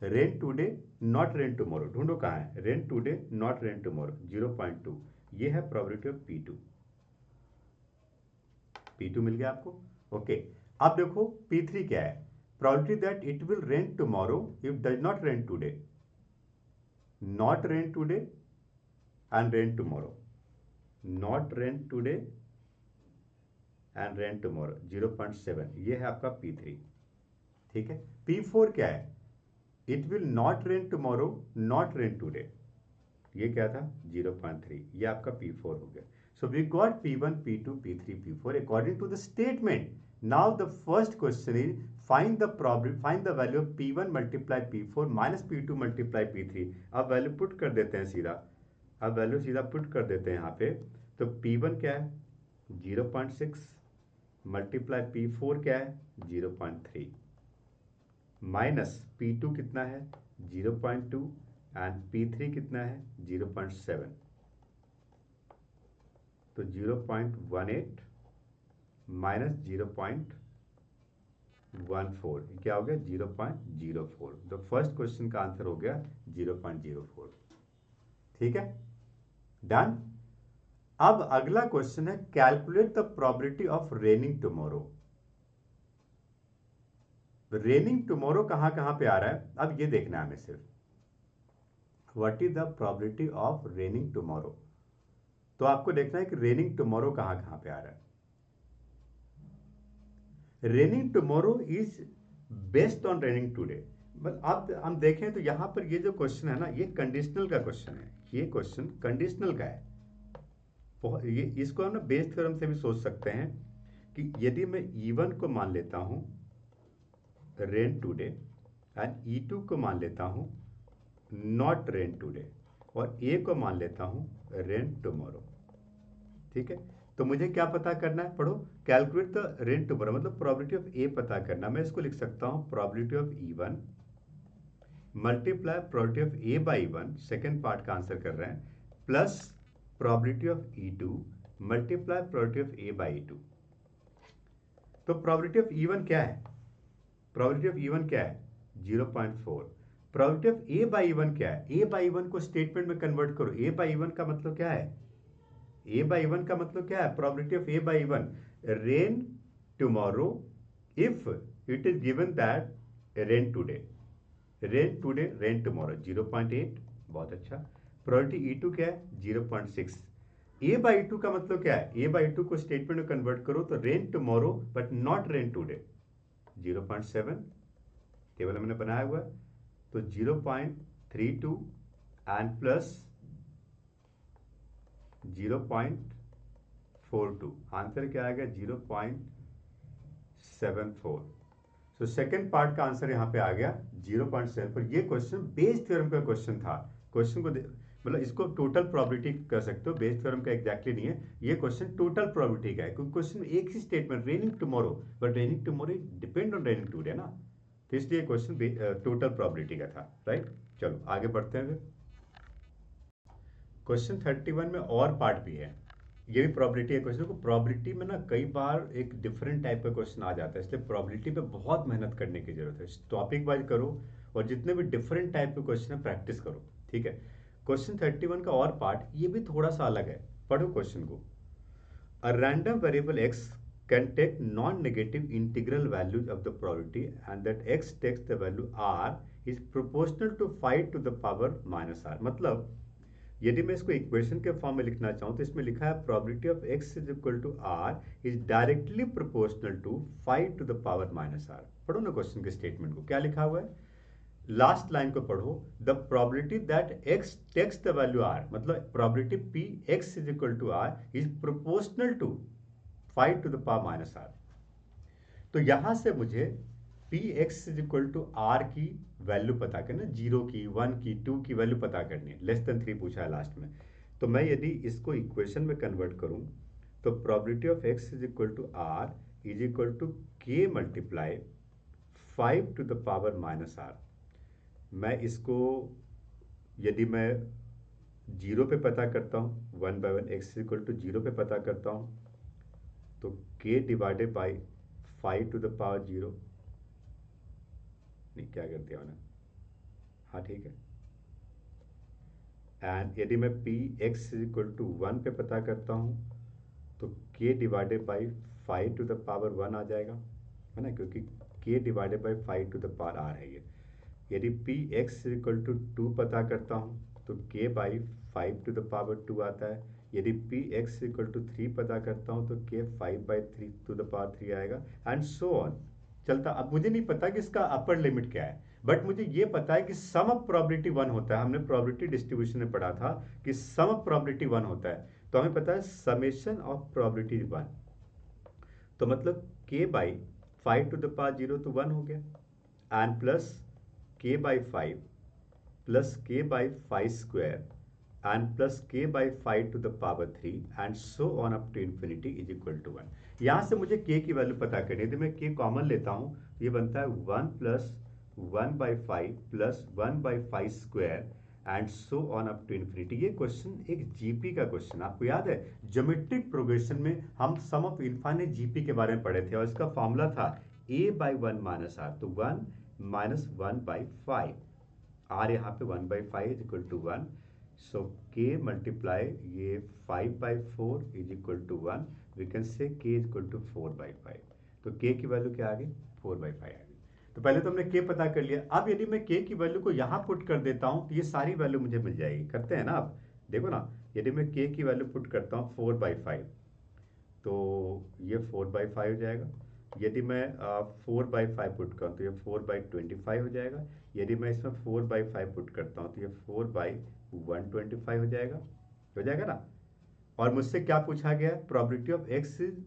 Rain today not rain tomorrow, ढूंढो कहाँ है? Rain today not rain tomorrow 0.2, ये है प्रोबेबिलिटी ऑफ P2। P2 मिल गया आपको, ओके। अब देखो P3 क्या है? Probability that it will rain tomorrow if does not rain today, not rain today and rain tomorrow, not rain today and rain tomorrow 0.7, ये है आपका P3, ठीक है। P4 क्या है? It will not rain tomorrow not rain today, ये क्या था? 0.3, ये आपका P4 हो गया। So we got P1 P2 P3 P4 according to the statement. Now the first question is find the value of P1 multiply P4 minus P2 multiply P3। अब value put कर देते हैं सीधा, अब वैल्यू सीधा put कर देते हैं यहाँ पे। तो P1 क्या है? 0.6 मल्टीप्लाई P4 क्या है? 0.3 माइनस P2 कितना है? 0.2 एंड P3 कितना है? 0.7। तो 0.18 माइनस 0.14 क्या हो गया? 0.04। तो फर्स्ट क्वेश्चन का आंसर हो गया 0.04, ठीक है, डन। अब अगला क्वेश्चन है calculate the probability of raining tomorrow. Raining tomorrow कहां कहां पे आ रहा है, अब ये देखना है हमें सिर्फ। What is the probability of raining tomorrow, तो आपको देखना है कि रेनिंग टुमारो कहां कहां पे आ रहा है। Raining tomorrow is based on raining today. But अब हम देखें तो यहां पर ये जो क्वेश्चन है ना, ये कंडीशनल का क्वेश्चन है। ये क्वेश्चन कंडीशनल का है। ये इसको हम ना बेस थ्योरम से भी सोच सकते हैं कि यदि मैं E1 को मान लेता हूं रेन टुडे एंड E2 को मान लेता हूं नॉट रेन टुडे और ए को मान लेता हूं रेन टुमारो, ठीक है। तो मुझे क्या पता करना है? पढ़ो, कैलकुलेट द रेंट टुमारो मतलब प्रोबेबिलिटी ऑफ ए पता करना। मैं इसको लिख सकता हूँ probability of E1 multiply probability of A by one, second part का आंसर कर रहे हैं, plus probability of E2 multiply probability of A by two. तो प्रोबेबिलिटी ऑफ E1 क्या है? प्रोबेबिलिटी ऑफ E1 क्या है? 0.4। Probability of A by one क्या है? ए बाई वन को स्टेटमेंट में कन्वर्ट करो। ए बाई वन का मतलब क्या है? ए बाई वन का मतलब क्या है? Probability of A by one, rain tomorrow if it is given that rain today, rain today rain tomorrow 0.8। बहुत अच्छा। प्रोबेबिलिटी E2 क्या है? 0.6। ए बाई टू का मतलब क्या है? ए बाई टू को स्टेटमेंट में कन्वर्ट करो तो rain tomorrow but not rain today 0.7, table हमने बनाया हुआ है। तो 0.32 एंड प्लस 0.42, आंसर क्या आएगा? 0.74। सो सेकेंड पार्ट का आंसर यहां पे आ गया 0.74। ये क्वेश्चन बेस थ्योरम का क्वेश्चन था। क्वेश्चन को मतलब इसको टोटल प्रोबेबिलिटी कर सकते हो, बेस थ्योरम का एग्जैक्टली नहीं है ये क्वेश्चन, टोटल प्रोबेबिलिटी का है क्योंकि क्वेश्चन में एक ही statement raining tomorrow, but raining tomorrow depend on raining today ना, तो इसलिए क्वेश्चन टोटल प्रोबेबिलिटी का था, राइट। चलो आगे बढ़ते हैं। क्वेश्चन 31 में और पार्ट भी है, ये भी प्रोबेबिलिटी है क्वेश्चन को। प्रोबेबिलिटी में ना कई बार एक डिफरेंट टाइप का क्वेश्चन आ जाता है, इसलिए प्रोबेबिलिटी पे बहुत मेहनत करने की जरूरत है। टॉपिक वाइज करो और जितने भी डिफरेंट टाइप के क्वेश्चन है प्रैक्टिस करो, ठीक है। क्वेश्चन 31 का और पार्ट ये भी थोड़ा सा अलग है, पढ़ो क्वेश्चन को। A random variable x can take non-negative integral values of the probability and that x takes the value r is proportional to 5 to the power minus r। मतलब यदि मैं इसको इक्वेशन के फॉर्म में लिखना चाहूं तो इसमें लिखा है probability of x is equal to r is directly proportional to 5 to the power minus r। पढ़ो ना क्वेश्चन के स्टेटमेंट को, क्या लिखा हुआ है? लास्ट लाइन को पढ़ो, the probability that x takes the value r, मतलब probability p x is equal to r is proportional to 5 to the power minus r। तो यहां से मुझे p x is equal to r की value पता करना, 0 की, 1 की, 2 की वैल्यू पता करनी है। लेस देन 3 पूछा है लास्ट में। तो मैं यदि इसको इक्वेशन में कन्वर्ट करूं तो probability of x is equal to r is equal to k multiply 5 to the power minus r. मैं इसको यदि मैं 0 पे पता करता हूं, 1/1 एक्स इज इक्वल टू 0 पे पता करता हूं तो k divided by 5 to the power 0, नहीं क्या कर दिया मैंने, हाँ ठीक है। एंड यदि मैं p x is equal to 1 पे पता करता हूँ तो k divided by 5 to the power 1 आ जाएगा, है ना, क्योंकि k divided by 5 to the power r है ये। यदि p x is equal to 2 पता करता हूँ तो के बाई 5 टू द पावर 2 आता है। यदि पी एक्स इक्वल टू 3 पता करता हूँ तो के 5/3 टू द पावर 3 आएगा, एंड सो ऑन चलता। अब मुझे नहीं पता कि इसका अपर लिमिट क्या है, बट मुझे ये पता है कि सम ऑफ प्रोबेबिलिटी 1 होता है। हमने प्रोबेबिलिटी डिस्ट्रीब्यूशन में पढ़ा था कि सम ऑफ प्रोबेबिलिटी 1 होता है, तो हमें पता है समेशन ऑफ प्रोबेबिलिटी 1। तो मतलब के बाई 5 टू द पावर 0 तो 1 हो गया, and plus k by 5 plus k by 5 square and plus k by 5 to the power 3 and so on up to infinity is equal to 1। यहां से मुझे के की वैल्यू पता करनी है, तो मैं के कॉमन लेता हूं, ये बनता है 1 plus 1/5 plus 1/5 square and so on up to infinity. ये क्वेश्चन एक जीपी का क्वेश्चन, आपको याद है ज्योमेट्रिक प्रोग्रेशन में हम सम ऑफ इनफाइनाइट जीपी के बारे में पढ़े थे और इसका फॉर्मूला था a/1 माइनस आर, तो 1 माइनस 1/5, आर यहाँ पे 1/5 इज इक्वल टू 1, सो के मल्टीप्लाई ये 5/4 is equal to 1, we can say k is equal to 4/5। तो के की वैल्यू क्या आ गई? 4/5 आ गई। तो पहले तो हमने के पता कर लिया। अब यदि मैं के की वैल्यू को यहाँ पुट कर देता हूँ तो ये सारी वैल्यू मुझे मिल जाएगी। करते हैं ना, आप देखो ना, यदि मैं के की वैल्यू पुट करता हूँ 4/5 तो ये 4/5 हो जाएगा। यदि मैं 4/5 पुट करूँ तो ये 4/25 हो जाएगा। यदि मैं इसमें 4/5 पुट करता हूँ तो ये 4/125 हो जाएगा ना। और मुझसे क्या पूछा गया? Probability of x is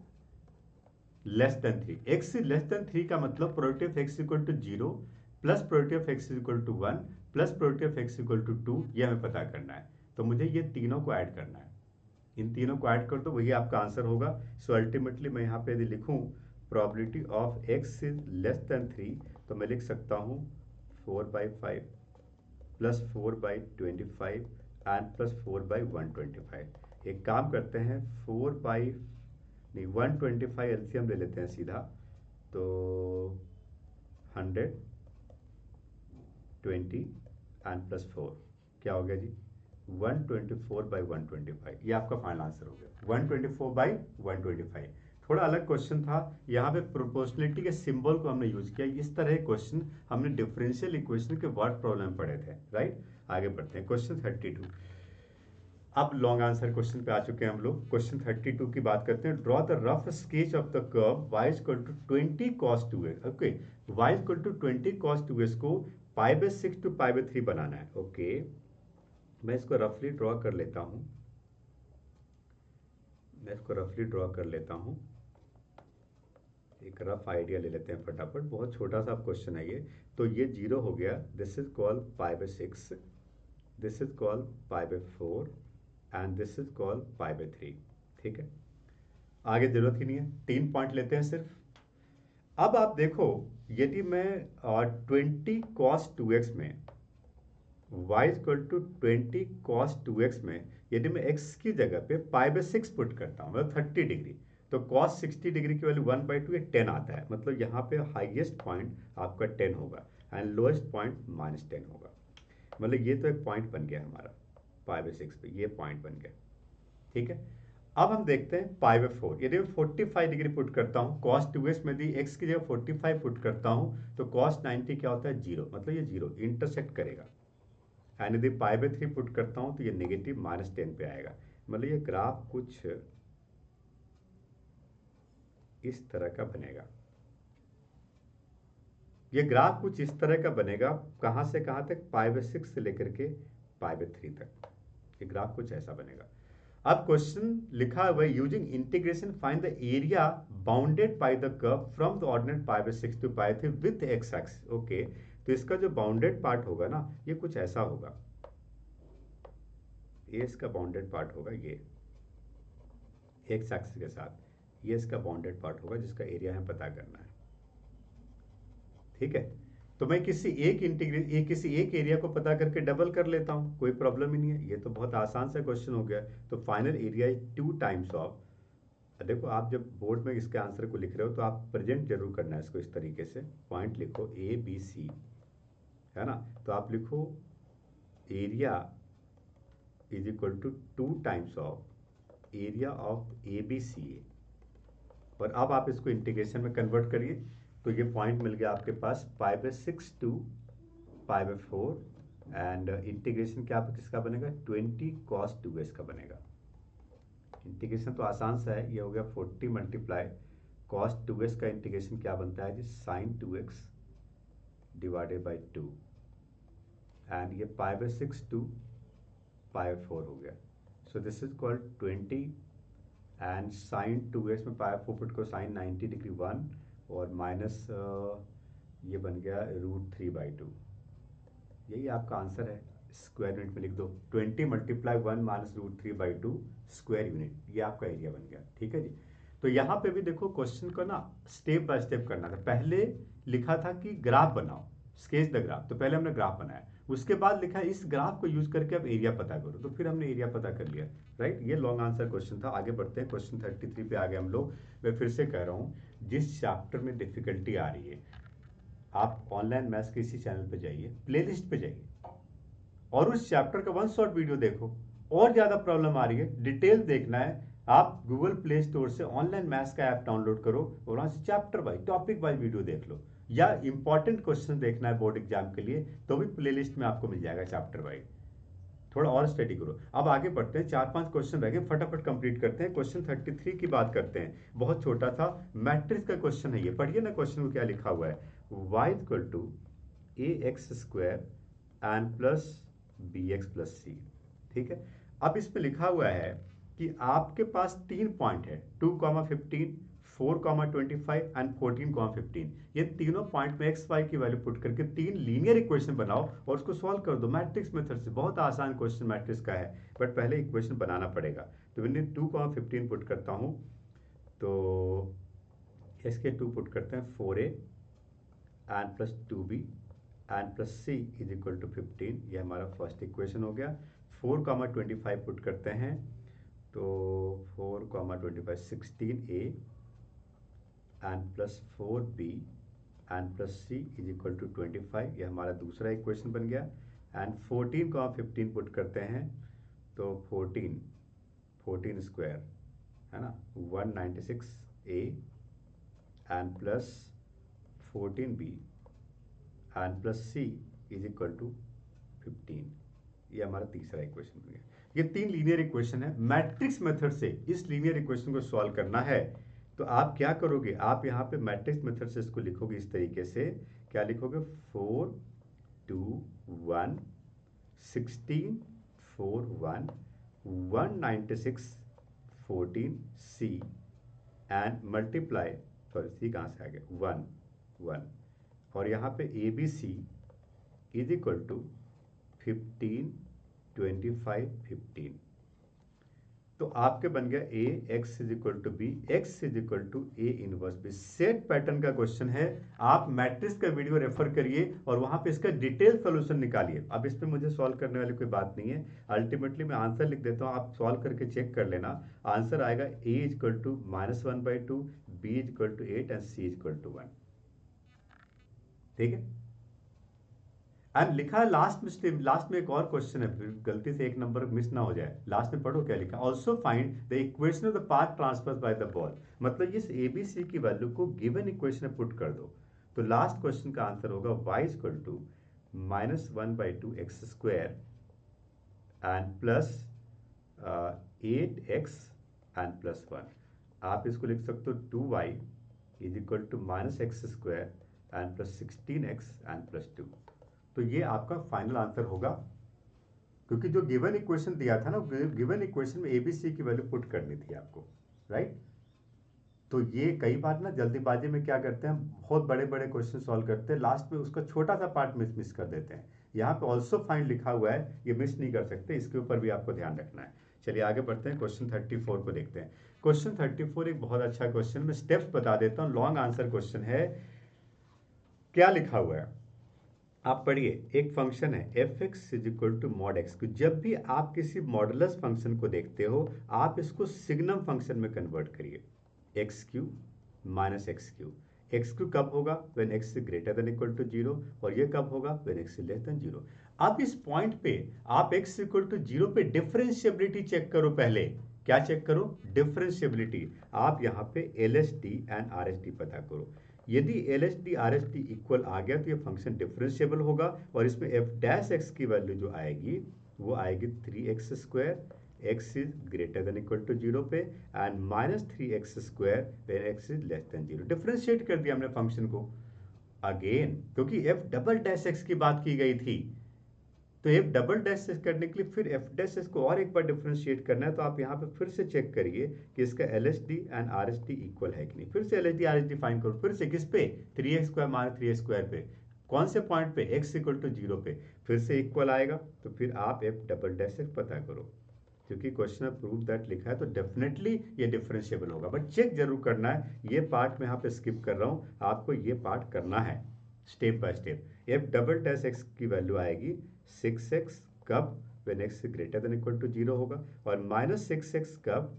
less than 3। X is less than 3 का मतलब probability of x equal to 0 plus probability of x equal to 1 plus probability of x equal to 2, ये हमें पता करना है। तो मुझे ये तीनों को ऐड करना है। इन तीनों को ऐड कर दो, वही आपका आंसर होगा। सो अल्टीमेटली मैं यहाँ पे यदि लिखूँ probability of x is less than 3, तो मैं लिख सकता हूँ 4/5 प्लस 4/25 एंड प्लस 4/125। एक काम करते हैं, 125 एलसीएम ले लेते हैं सीधा, तो 100 20 एंड प्लस 4 क्या हो गया जी, 124/125। ये आपका फाइनल आंसर हो गया, 124/125। थोड़ा अलग क्वेश्चन था, यहाँ पे प्रोपोर्शनलिटी के सिंबल को हमने यूज किया। इस तरह क्वेश्चन हमने डिफरेंशियल इक्वेशन के वर्ड प्रॉब्लम पढ़े थे, राइट। आगे बढ़ते हैं, क्वेश्चन 32। अब लॉन्ग आंसर क्वेश्चन पे आ चुके हैं हम लोग। क्वेश्चन 32 की बात करते हैं। Draw the rough sketch of the curve y equal to 20 cos 2x। Okay, y equal to 20 cos 2x को π/6 to π/3 बनाना है। ओके, मैं इसको रफली ड्रॉ कर लेता हूं, एक रफ आइडिया ले लेते हैं फटाफट। बहुत छोटा सा क्वेश्चन है ये। तो ये 0 हो गया, this is called π/6, this is called π/4 and this is called π/3। ठीक है, आगे जरूरत ही नहीं है, 3 पॉइंट लेते हैं सिर्फ। अब आप देखो, यदि मैं 20 cos 2x में y equal to 20 cos 2x में यदि मैं x की जगह पे π/6 पुट करता हूँ, मतलब 30 डिग्री, तो cos 60 डिग्री की वैल्यू 1/2 ये 10 आता है। मतलब यहाँ पे हाईएस्ट पॉइंट आपका 10 होगा एंड लोएस्ट पॉइंट -10 होगा। मतलब ये तो एक पॉइंट बन गया हमारा π/6 पे, ये पॉइंट बन गया। ठीक है, अब हम देखते हैं π/4। यदि मैं 45 डिग्री पुट करता हूँ cos 2x में, यदि x की जगह 45 पुट करता हूँ तो cos 90 क्या होता है, 0। मतलब ये 0 इंटरसेक्ट करेगा। एंड यदि π/3 पुट करता हूँ तो ये नेगेटिव -10 पे आएगा। मतलब ये ग्राफ कुछ इस तरह का बनेगा। ये ग्राफ कुछ इस तरह का बनेगा, कहाँ से कहाँ तक, π/6 से लेकर के π/3 तक। ये ग्राफ कुछ ऐसा बनेगा। अब क्वेश्चन लिखा हुआ है, using integration find the area bounded by the curve from the ordinate π/6 to π/3 with x axis. Okay, तो इसका जो बाउंडेड पार्ट होगा ना, ये कुछ ऐसा होगा। ये इसका बाउंडेड पार्ट होगा, ये एक्स एक्सिस के साथ ये इसका बाउंडेड पार्ट होगा, जिसका एरिया हमें पता करना है। ठीक है, तो मैं किसी एक एरिया को पता करके डबल कर लेता हूं, कोई प्रॉब्लम ही नहीं है। ये तो बहुत आसान सा क्वेश्चन हो गया। तो final area is 2 times of, देखो आप जब बोर्ड में इसके आंसर को लिख रहे हो तो आप प्रेजेंट जरूर करना है इसको। इस तरीके से पॉइंट लिखो ABC, है ना, तो आप लिखो area is equal to 2 times of area of ABC। और अब आप इसको इंटीग्रेशन में कन्वर्ट करिए, तो ये पॉइंट मिल गया आपके पास π/6 टू π/4 एंड इंटीग्रेशन क्या किसका बनेगा, 20 cos 2x का बनेगा। इंटीग्रेशन तो आसान सा है, ये हो गया 40 मल्टीप्लाई cos 2x का इंटीग्रेशन क्या बनता है जी, sin 2x divided by 2 and ये π/6 टू π/4 हो गया। सो this is called 20 and sin 2x में π/4 पुट को sin 90 डिग्री 1 और माइनस ये बन गया √3/2। यही आपका आंसर है। स्क्वायर यूनिट में लिख दो, 20 मल्टीप्लाई 1 माइनस √3/2 स्क्वायर यूनिट, ये आपका एरिया बन गया। ठीक है जी, तो यहाँ पे भी देखो क्वेश्चन को ना स्टेप बाय स्टेप करना था। पहले लिखा था कि ग्राफ बनाओ, स्केच द ग्राफ, तो पहले हमने ग्राफ बनाया। उसके बाद लिखा इस ग्राफ को यूज करके अब एरिया पता करो, तो फिर हमने एरिया पता कर लिया, राइट। ये लॉन्ग आंसर क्वेश्चन था। आगे बढ़ते हैं, क्वेश्चन 33 पे आ गए हम लोग। मैं फिर से कह रहा हूँ, जिस चैप्टर में डिफिकल्टी आ रही है, आप ऑनलाइन मैथ्स के इसी चैनल पे जाइए, प्लेलिस्ट पे जाइए और उस चैप्टर का 1 शॉट वीडियो देखो। और ज्यादा प्रॉब्लम आ रही है, डिटेल देखना है, आप गूगल प्ले स्टोर से ऑनलाइन मैथ्स का ऐप डाउनलोड करो और वहां से chapter wise topic wise video देख लो। या इंपॉर्टेंट क्वेश्चन देखना है बोर्ड एग्जाम के लिए, तो भी प्लेलिस्ट में आपको मिल जाएगा चैप्टर वाइज। थोड़ा और स्टडी करो। अब आगे बढ़ते हैं, 4-5 क्वेश्चन रह गए, फटाफट कंप्लीट करते हैं। क्वेश्चन 33 की बात करते हैं। बहुत छोटा था, मैट्रिक्स का क्वेश्चन है ये। पढ़िए ना क्वेश्चन को क्या लिखा हुआ है, y equal to ax² and plus bx plus c। ठीक है, अब इसमें लिखा हुआ है कि आपके पास 3 पॉइंट है, 2, 15, 4,25 एंड 14,15। ये तीनों पॉइंट में एक्स वाई की वैल्यू पुट करके तीन लीनियर इक्वेशन बनाओ और उसको सॉल्व कर दो मैट्रिक्स मेथड से। बहुत आसान क्वेश्चन मैट्रिक्स का है, बट पहले इक्वेशन बनाना पड़ेगा। तो मैंने 2,15 पुट करता हूँ, तो इसके 2 पुट करते हैं 4a and plus 2b and plus c is equal to 15। ये हमारा फर्स्ट इक्वेशन हो गया। 4,25 पुट करते हैं, तो 4,25 16a and plus 4b and plus c is equal to 25। ये हमारा दूसरा इक्वेशन बन गया। एंड 14,15 पुट करते हैं, तो 14 स्क्वायर है ना 196a and plus 14b and plus c is equal to 15। ये हमारा तीसरा इक्वेशन बन गया। ये तीन लीनियर इक्वेशन है। मैट्रिक्स मेथड से इस लीनियर इक्वेशन को सॉल्व करना है, तो आप क्या करोगे, आप यहाँ पे मैट्रिक्स मेथड से इसको लिखोगे इस तरीके से। क्या लिखोगे, 4 2 1 16 4 1 196 14 c and multiply, sorry c कहाँ से आ गया, 1 1, और यहाँ पे a b c is equal to 15 25 15। तो आपके बन गया A X is equal to B, X is equal to A inverse B. Set pattern का क्वेश्चन है। आप मैट्रिक्स का वीडियो रेफर करिए और वहां पे इसका डिटेल सोल्यूशन निकालिए। अब इस पे मुझे सॉल्व करने वाली कोई बात नहीं है। अल्टीमेटली मैं आंसर लिख देता हूँ, आप सॉल्व करके चेक कर लेना। आंसर आएगा a is equal to -1/2, b is equal to 8 and c is equal to 1। ठीक है। एंड लिखा है लास्ट में एक और क्वेश्चन है, गलती से एक नंबर मिस ना हो जाए। लास्ट में पढ़ो क्या लिखा, also find the equation of the path transfer by the ball. मतलब इस ए बी सी की वैल्यू को गिवन इक्वेशन में पुट कर दो। तो लास्ट क्वेश्चन का आंसर होगा y equal to -1/2 x square and plus 8x and plus 1। आप इसको लिख सकते हो 2y is equal to -x square and plus 16x and plus 2। तो ये आपका फाइनल आंसर होगा, क्योंकि जो गिवन इक्वेशन दिया था ना, गिवन इक्वेशन में एबीसी की वैल्यू पुट करनी थी आपको, राइट। तो ये कई बार ना जल्दीबाजी में क्या करते हैं, बहुत बड़े बड़े क्वेश्चन सॉल्व करते हैं, लास्ट में उसका छोटा सा पार्ट मिस कर देते हैं। यहाँ पे ऑल्सो फाइंड लिखा हुआ है, ये मिस नहीं कर सकते, इसके ऊपर भी आपको ध्यान रखना है। चलिए आगे बढ़ते हैं, क्वेश्चन 34 को देखते हैं। क्वेश्चन 34 एक बहुत अच्छा क्वेश्चन, मैं स्टेप्स बता देता हूँ, लॉन्ग आंसर क्वेश्चन है। क्या लिखा हुआ है आप पढ़िए। एक फंक्शन है f x is equal to mod x cube. जब भी आप किसी मॉडुलस फंक्शन को देखते हो, आप इसको सिग्नम फंक्शन में कन्वर्ट करिए, x cube minus x cube. X cube कब होगा, when x greater than equal to 0, और ये कब होगा, व्हेन एक्स लेस देन 0। अब इस पॉइंट पे आप एक्स इक्वल टू 0 पे डिफरेंशिएबिलिटी चेक करो। पहले क्या चेक करो, डिफरेंशिएबिलिटी। आप यहाँ पे L S D and R S D पता करो। यदि L H D R H D equal आ गया तो ये फंक्शन डिफरेंशिएबल होगा, और इसमें एफ डैश एक्स की वैल्यू जो आएगी वो आएगी 3x square, x is greater than equal to 0 पे, and -3x square when x is less than 0। Differentiate कर दिया हमने फंक्शन को अगेन, क्योंकि एफ डबल डैश एक्स की बात की गई थी। तो एफ डबल डैश करने के लिए फिर एफ डैश को और एक बार डिफरेंशिएट करना है। तो आप यहाँ पे फिर से चेक करिए कि इसका L H D and are H D equal है कि नहीं। फिर से L H D R H D find करो, फिर से किस पे, 3x square minus 3x square पे। कौन से पॉइंट पे, x इक्वल टू 0 पे। फिर से इक्वल आएगा, तो फिर आप एफ डबल डैश पता करो, क्योंकि क्वेश्चन में प्रूव दैट लिखा है, तो डेफिनेटली ये डिफरेंशिएबल होगा। बट चेक जरूर करना है। ये पार्ट मैं यहाँ पे स्किप कर रहा हूँ, आपको ये पार्ट करना है step by step. F double dash x की वैल्यू आएगी 6x कब, when x greater than equal to 0 होगा, और -6x कब,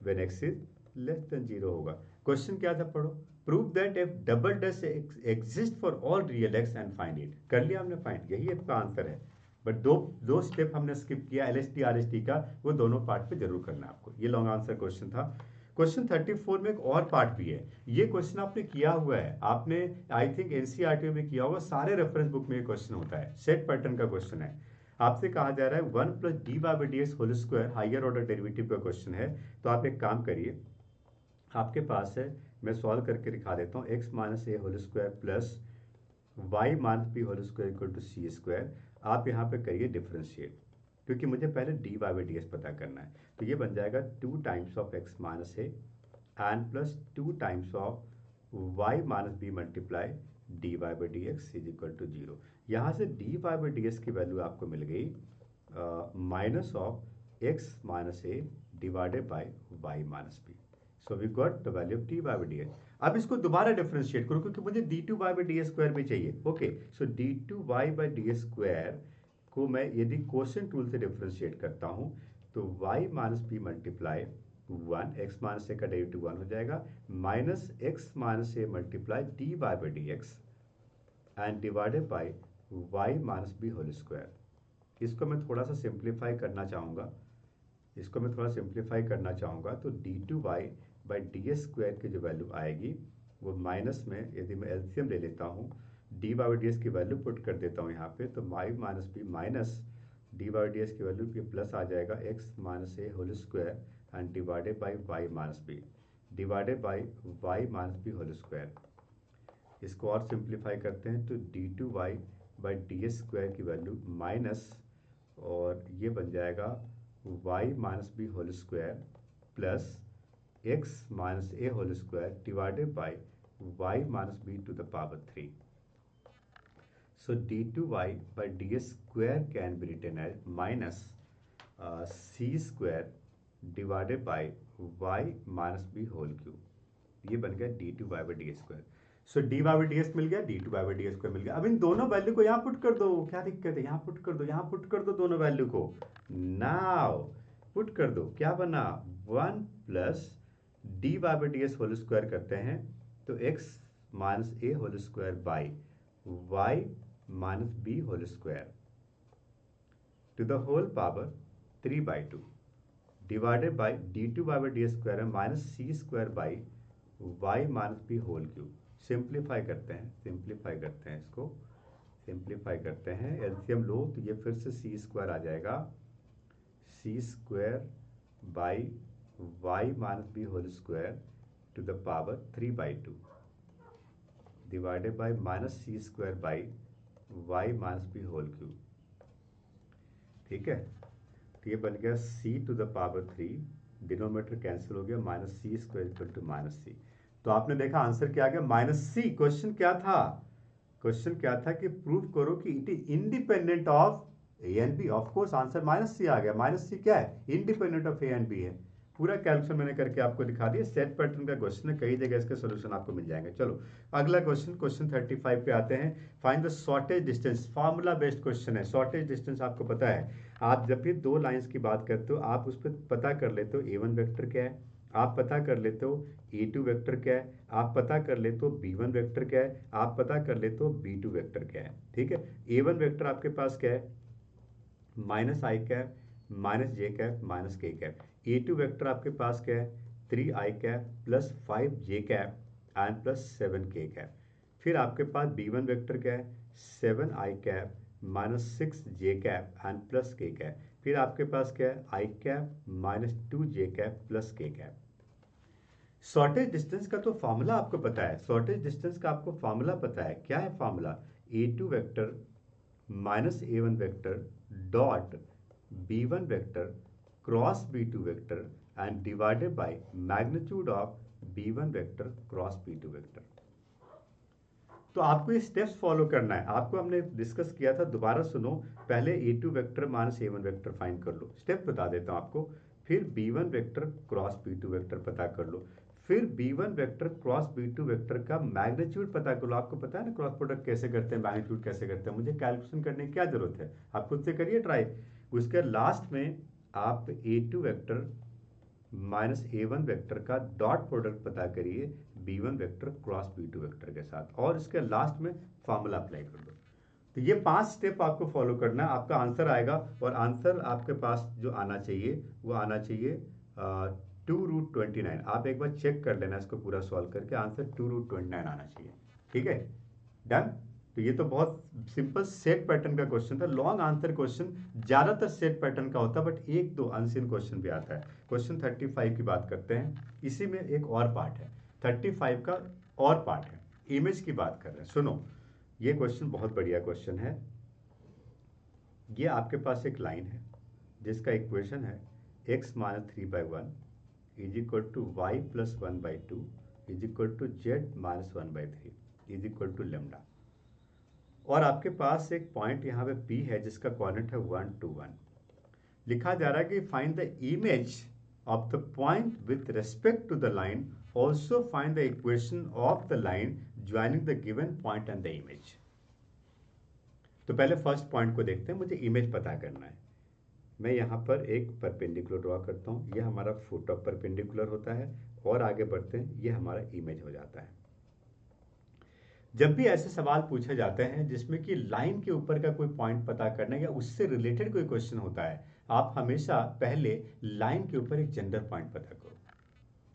when x is less than 0 होगा। क्वेश्चन क्या था, पढ़ो। Prove that f double dash exist for all real x and find it. कर लिया हमने फाइंड, यही इसका आंसर है। बट दो स्टेप हमने स्किप किया, L S T R S T का, वो दोनों पार्ट पे जरूर करना है आपको। ये लॉन्ग आंसर क्वेश्चन था। क्वेश्चन 34 में एक और पार्ट भी है। ये क्वेश्चन आपने किया हुआ है, आपने आई थिंक एनसीईआरटी में किया होगा, सारे रेफरेंस बुक में ये क्वेश्चन होता है। सेट पैटर्न का क्वेश्चन है। आपसे कहा जा रहा है 1 plus d y d x whole square, higher order derivative का क्वेश्चन है। तो आप एक काम करिए, आपके पास है, मैं सॉल्व करके दिखा देता हूँ, x minus a whole square plus y minus b whole square equal to c square. आप यहाँ पे करिए डिफरेंशिएट, क्योंकि मुझे पहले डी वाई डी एक्स पता करना है। तो ये बन जाएगा 2 times of x minus a and plus 2 times of y minus b multiply d y by D x is equal to 0। यहाँ से d y by D x की वैल्यू आपको मिल गई minus of x minus a divided by y minus b. So we got the value of d y by D x. अब इसको दोबारा differentiate करो क्योंकि मुझे d two y by d square भी चाहिए। Okay, so d two y by d square को मैं यदि क्वेश्चन टूल से डिफरेंशिएट करता हूँ तो y minus b multiply 1, x minus a का डेरिवेटिव 1 हो जाएगा, minus x minus a multiply d y by D x and divided by y minus b whole square. इसको मैं थोड़ा सा सिंप्लीफाई करना चाहूँगा, तो d two y by d square की जो वैल्यू आएगी वो माइनस में, यदि मैं एलसीएम ले लेता हूँ, डी बाई डी एस की वैल्यू पुट कर देता हूँ यहाँ पे, तो y minus b minus d by d s की वैल्यू ये प्लस आ जाएगा x minus a whole square and divided by y minus b divided by y minus b whole square. इसको और सिंप्लीफाई करते हैं तो d two y by d s square की वैल्यू माइनस, और ये बन जाएगा Y minus b whole square plus x minus a whole square divided by y minus b to the power 3। So d2y by ds square can be written as minus c square divided by y minus b whole cube। ये बन गया d2y by ds square। So dy by ds मिल गया, d2y by ds square मिल गया। अब इन दोनों value को यहाँ पुट कर दो, क्या दिक्कत है, यहाँ पुट कर दो दोनों वैल्यू को। नाउ पुट कर दो, क्या बना 1 plus dy by ds whole square करते हैं तो x minus a whole square by y minus b whole square to the whole power 3/2 divided by d two by d square है minus c square by y minus b whole cube. Simplify करते हैं इसको simplify करते हैं, LCM लो तो ये फिर से सी स्क्वायर आ जाएगा, c square by y minus b whole square to the power 3/2 divided by minus c square by y minus b whole cube. ठीक है, तो ये बन गया c to the power 3, denominator cancel हो गया, minus c square equal to minus c. तो आपने देखा आंसर क्या आ गया, माइनस सी। क्वेश्चन क्या था कि प्रूव करो कि it is independent of a and b. Of course answer minus c आ गया। माइनस सी क्या है, independent of a and b है। पूरा कैलकुलेशन मैंने करके आपको दिखा दिया। सेट पैटर्न का क्वेश्चन है, कई जगह इसके सॉल्यूशन आपको मिल जाएंगे। चलो अगला क्वेश्चन 35 पे आते हैं। Find the shortage distance, formula based question है। शॉर्टेज डिस्टेंस आपको पता है, आप जब भी दो लाइंस की बात करते हो आप उस पर पता कर लेते हो a1 वेक्टर क्या है, आप पता कर लेते हो a2 वेक्टर क्या है, आप पता कर लेते हो b1 वेक्टर क्या है, आप पता कर लेते हो b2 वेक्टर क्या है। ठीक है, a1 वेक्टर आपके पास क्या है, minus i cap minus j cap minus k cap. a2 vector आपके पास क्या है, 3 i cap plus 5 j cap and plus 7 k cap. फिर आपके पास b1 वेक्टर क्या है, 7 i cap minus 6 j cap and plus k cap. फिर आपके पास क्या है, i cap minus 2 j cap plus k cap. Shortest distance का तो फॉर्मूला आपको पता है, शॉर्टेज डिस्टेंस का आपको फॉर्मूला पता है। क्या है formula, a2 vector minus a1 vector dot b1 vector cross b2 vector and divided by magnitude of b1 vector cross b2 vector. तो आपको ये स्टेप्स फॉलो करना है। आपको हमने डिस्कस किया था, दोबारा सुनो। पहले a2 vector minus a1 vector find कर लो, स्टेप बता देता हूं आपको। फिर b1 vector cross b2 vector पता कर लो। फिर b1 vector cross b2 vector का मैग्नीट्यूड पता कर लो। आपको पता है ना क्रॉस प्रोडक्ट कैसे करते हैं, मैग्नीट्यूड कैसे करते हैं, मुझे कैलकुलेशन करने की क्या जरूरत है, आप खुद से करिए ट्राई। उसके लास्ट में आप a2 vector minus a1 vector का डॉट प्रोडक्ट पता करिए b1 vector cross b2 vector के साथ, और इसके लास्ट में फॉर्मूला अप्लाई कर दो। तो ये 5 स्टेप आपको फॉलो करना है, आपका आंसर आएगा। और आंसर आपके पास जो आना चाहिए वो आना चाहिए 2√29। आप एक बार चेक कर लेना इसको पूरा सॉल्व करके, आंसर 2√29 आना चाहिए। ठीक है, डन। तो ये तो बहुत सिंपल सेट पैटर्न का क्वेश्चन था, लॉन्ग आंसर क्वेश्चन ज्यादातर सेट पैटर्न का होता है, बट एक दो अनसीन क्वेश्चन भी आता है। क्वेश्चन 35 की बात करते हैं, इसी में एक और पार्ट है, 35 का और पार्ट है, इमेज की बात कर रहे हैं। सुनो, ये क्वेश्चन बहुत बढ़िया क्वेश्चन है। ये आपके पास एक लाइन है जिसका इक्वेशन है x minus 3/1 is equal to y plus 1/2 is equal to z minus 1/3 is equal to lambda. और आपके पास एक पॉइंट यहाँ पे P है जिसका कोऑर्डिनेट है 1 2 1। लिखा जा रहा है कि find the image of the point with respect to the line, also find the equation of the line joining the given point and the image. तो पहले फर्स्ट पॉइंट को देखते हैं, मुझे इमेज पता करना है। मैं यहाँ पर एक परपेंडिकुलर ड्रॉ करता हूँ, यह हमारा फुट ऑफ परपेंडिकुलर होता है, और आगे बढ़ते हैं, ये हमारा इमेज हो जाता है। जब भी ऐसे सवाल पूछे जाते हैं जिसमें कि लाइन के ऊपर का कोई पॉइंट पता करना या उससे रिलेटेड कोई क्वेश्चन होता है, आप हमेशा पहले लाइन के ऊपर एक जनरल पॉइंट पता करो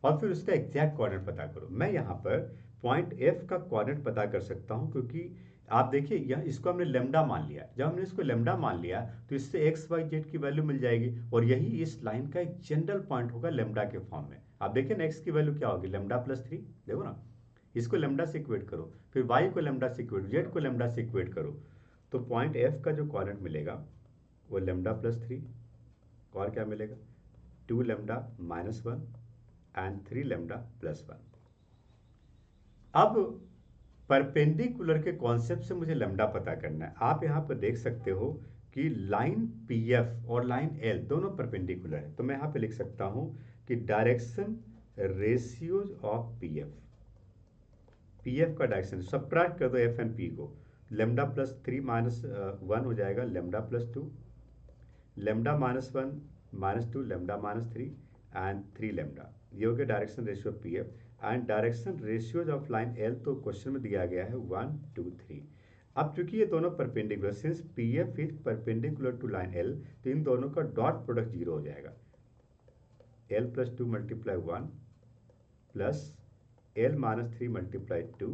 और फिर उसका एग्जैक्ट कोऑर्डिनेट पता करो। मैं यहाँ पर पॉइंट एफ का कोऑर्डिनेट पता कर सकता हूँ, क्योंकि आप देखिए यह इसको हमने लेमडा मान लिया। जब हमने इसको लेमडा मान लिया तो इससे एक्स वाई जेड की वैल्यू मिल जाएगी, और यही इस लाइन का एक जनरल पॉइंट होगा लेमडा के फॉर्म में। आप देखिए ना, एक्स की वैल्यू क्या होगी, लेमडा प्लस 3। देखो ना, इसको लेमडा से इक्वेट करो, फिर वाई को लेमडा से इक्वेट, जेड को लेमडा से इक्वेट करो, तो पॉइंट एफ का जो कोऑर्डिनेट मिलेगा वो लेमडा प्लस 3, और क्या मिलेगा 2 lambda minus 1 and 3 lambda plus 1। अब परपेंडिकुलर के कॉन्सेप्ट से मुझे लेमडा पता करना है। आप यहाँ पर देख सकते हो कि लाइन पी एफ और लाइन एल दोनों परपेंडिकुलर है, तो मैं यहाँ पे लिख सकता हूँ कि direction ratios of P F. P F का डायरेक्शन सबट्रैक्ट कर दो एफ एंड पी को, लेमडा प्लस 3 माइनस 1 हो जाएगा lambda plus 2, lambda minus 1 minus 2 lambda minus 3 and 3 lambda. ये हो गया direction ratio of P F. And direction ratios of line l तो क्वेश्चन में दिया गया है 1 2 3। अब चूंकि ये दोनों perpendicular, since p f is perpendicular to line l, तो इन दोनों का डॉट प्रोडक्ट 0 हो जाएगा। L plus 2 multiply 1 plus l minus 3 multiply 2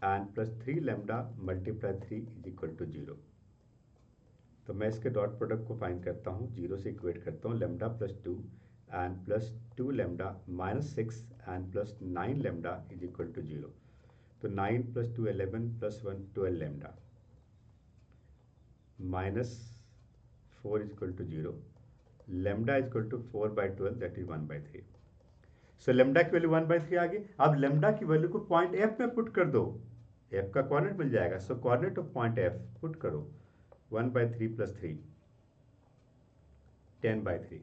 and plus 3 lambda multiply 3 is equal to 0। तो मैं इसके डॉट प्रोडक्ट को फाइंड करता हूँ, 0 से इक्वेट करता हूँ, lambda plus 2 and plus 2 lambda minus 6 and plus 9 lambda is equal to 0। तो 9 plus 2 11 plus 1 12 lambda minus 4 is equal to 0, lambda is equal to 4/12 that is 1/3। So lambda की value 1/3 आ गई। अब लेमडा की वैल्यू को point F में put कर दो, एफ का कोऑर्डिनेट मिल जाएगा। So coordinate of point F put करो, 1/3 प्लस 3 10/3,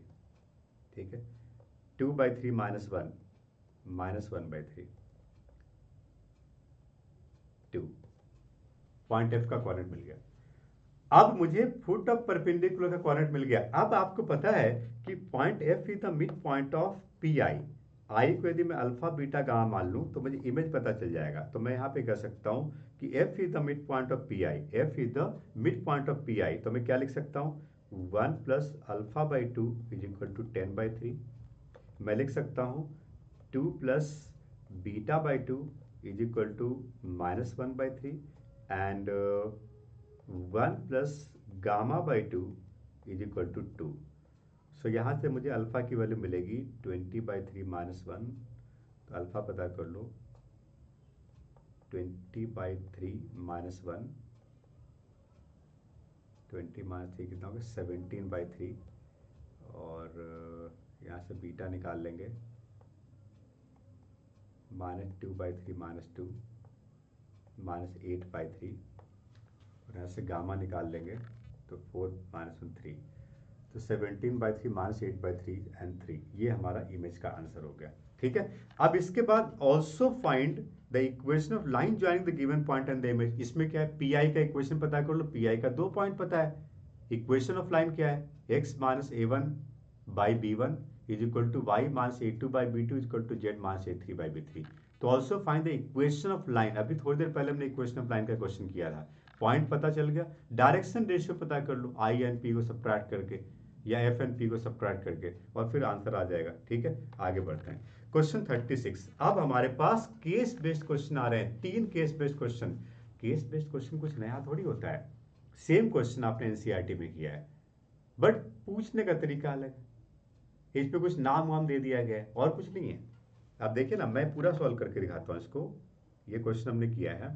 ठीक है, 2/3 माइनस 1 माइनस 1/3 2। पॉइंट एफ का कोऑर्डिनेट मिल गया। अब मुझे फुट ऑफ परपेंडिकुलर का कोऑर्डिनेट मिल गया। अब आपको पता है कि point F is the mid point of P I. I को यदि मैं अल्फा बीटा गामा मान लूं तो मुझे इमेज पता चल जाएगा। तो मैं यहाँ पे कह सकता हूँ कि f is the mid point of P i, f is the mid point of P i. तो मैं क्या लिख सकता हूँ, 1 plus alpha by 2 is equal to 10/3। मैं लिख सकता हूँ 2 plus beta by 2 is equal to minus 1/3 and 1 plus gamma by 2 is equal to 2। So यहाँ से मुझे अल्फा की वैल्यू मिलेगी 20/3 माइनस 1। तो अल्फा पता कर लो, 20/3 माइनस 1, 20 माइनस 3 कितना होगा 17/3, और यहाँ से बीटा निकाल लेंगे, -2/3 माइनस 2 माइनस 8/3, और यहाँ से गामा निकाल लेंगे तो 4 माइनस 1 3। तो 17/3 माइनस 8/3 एंड 3, ये हमारा इमेज का आंसर हो गया। ठीक है, अब इसके बाद also find the equation of line joining the given point and the image. इसमें क्या है, पी आई का इक्वेशन पता कर लो। पी आई का 2 पॉइंट पता है। इक्वेशन ऑफ लाइन क्या है, x minus a1 by b1 is equal to y minus a2 by b2 is equal to z minus a3 by b3। तो also find the equation of line. अभी थोड़ी देर पहले हमने इक्वेशन ऑफ लाइन का question किया था। Point पता चल गया, डायरेक्शन रेशियो पता कर लो, आई एंड पी को सब्ट्रैक्ट करके या एफ एंड पी को सब्ट्रैक्ट करके, और फिर आंसर आ जाएगा। ठीक है, आगे बढ़ते हैं। क्वेश्चन 36। अब हमारे पास केस बेस्ड क्वेश्चन आ रहे हैं, 3 case based question. Case based question कुछ नया थोड़ी होता है, सेम क्वेश्चन आपने एनसीईआरटी में किया है, बट पूछने का तरीका अलग है। इस पे कुछ नाम वाम दे दिया गया है और कुछ नहीं है। आप देखिए ना, मैं पूरा सॉल्व करके दिखाता हूँ इसको। ये क्वेश्चन हमने किया है।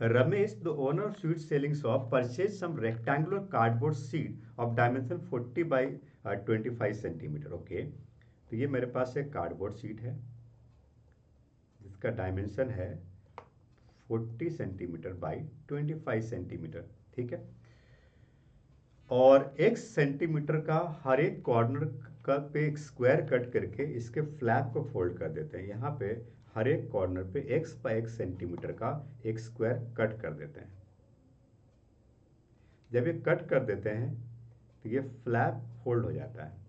Ramesh, the owner of sweet selling shop, purchased some rectangular cardboard sheet of dimension 40 by 25 centimeter. Okay, तो ये मेरे पास एक कार्डबोर्ड शीट है जिसका डायमेंशन है 40 सेंटीमीटर बाई 25 सेंटीमीटर, ठीक है। और x सेंटीमीटर का हर एक कॉर्नर का पे एक स्क्वायर कट करके इसके फ्लैप को फोल्ड कर देते हैं। यहाँ पे हर एक कॉर्नर पे x बाई x सेंटीमीटर का एक स्क्वायर कट कर देते हैं। जब ये कट कर देते हैं तो ये फ्लैप फोल्ड हो जाता है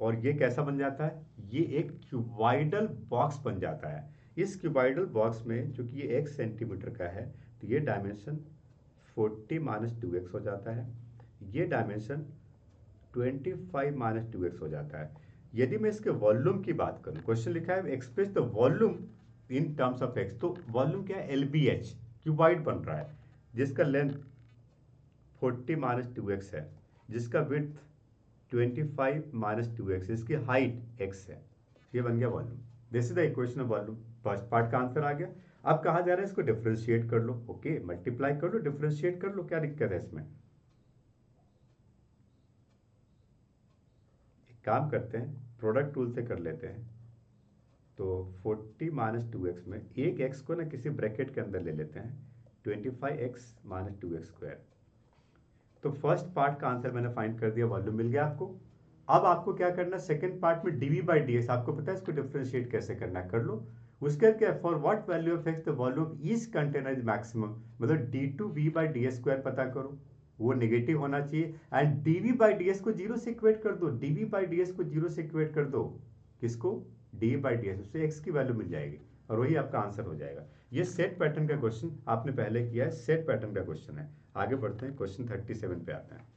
और ये कैसा बन जाता है, ये एक क्यूबॉइडल बॉक्स बन जाता है। इस क्यूबॉइडल बॉक्स में चूंकि ये x सेंटीमीटर का है तो ये डायमेंशन 40 माइनस 2x हो जाता है, ये डायमेंशन 25 माइनस 2x हो जाता है। यदि मैं इसके वॉल्यूम की बात करूं, क्वेश्चन लिखा है express the volume in terms of x, तो वॉल्यूम क्या है, LBH, क्यूबॉइड बन रहा है जिसका लेंथ 40 माइनस 2x है, जिसका विड्थ 25 माइनस 2x, इसकी हाइट x है। ये बन गया volume. This is the equation of volume. First part का आंसर आ गया। अब कहा जा रहा है इसको डिफरेंशिएट कर लो। ओके, मल्टीप्लाई कर लो, डिफरेंशिएट कर लो, क्या दिक्कत है इसमें। एक काम करते हैं, प्रोडक्ट टूल से कर लेते हैं। तो 40 माइनस 2x में एक x को ना किसी ब्रैकेट के अंदर ले लेते हैं, 25x माइनस 2x स्क्वायर। तो फर्स्ट पार्ट का आंसर मैंने फाइंड कर दिया, वॉल्यूम मिल गया आपको। अब आपको क्या करना है, सेकंड पार्ट में dv बाई ds, आपको पता है इसको डिफरेंशिएट कैसे करना है, कर लो। उसके क्या, for what value of x the volume of each container is maximum, मतलब d2v बाई ds स्क्वायर पता करो, वो नेगेटिव होना चाहिए। एंड dv बाई ds को जीरो से इक्वेट कर दो, dv बाई ds को जीरो से इक्वेट कर दो, किसको, dv बाई ds, उससे x की वैल्यू मिल जाएगी और वही आपका आंसर हो जाएगा। ये सेट पैटर्न का क्वेश्चन आपने पहले किया है, सेट पैटर्न का क्वेश्चन है। आगे बढ़ते हैं, क्वेश्चन 37 पे आते हैं।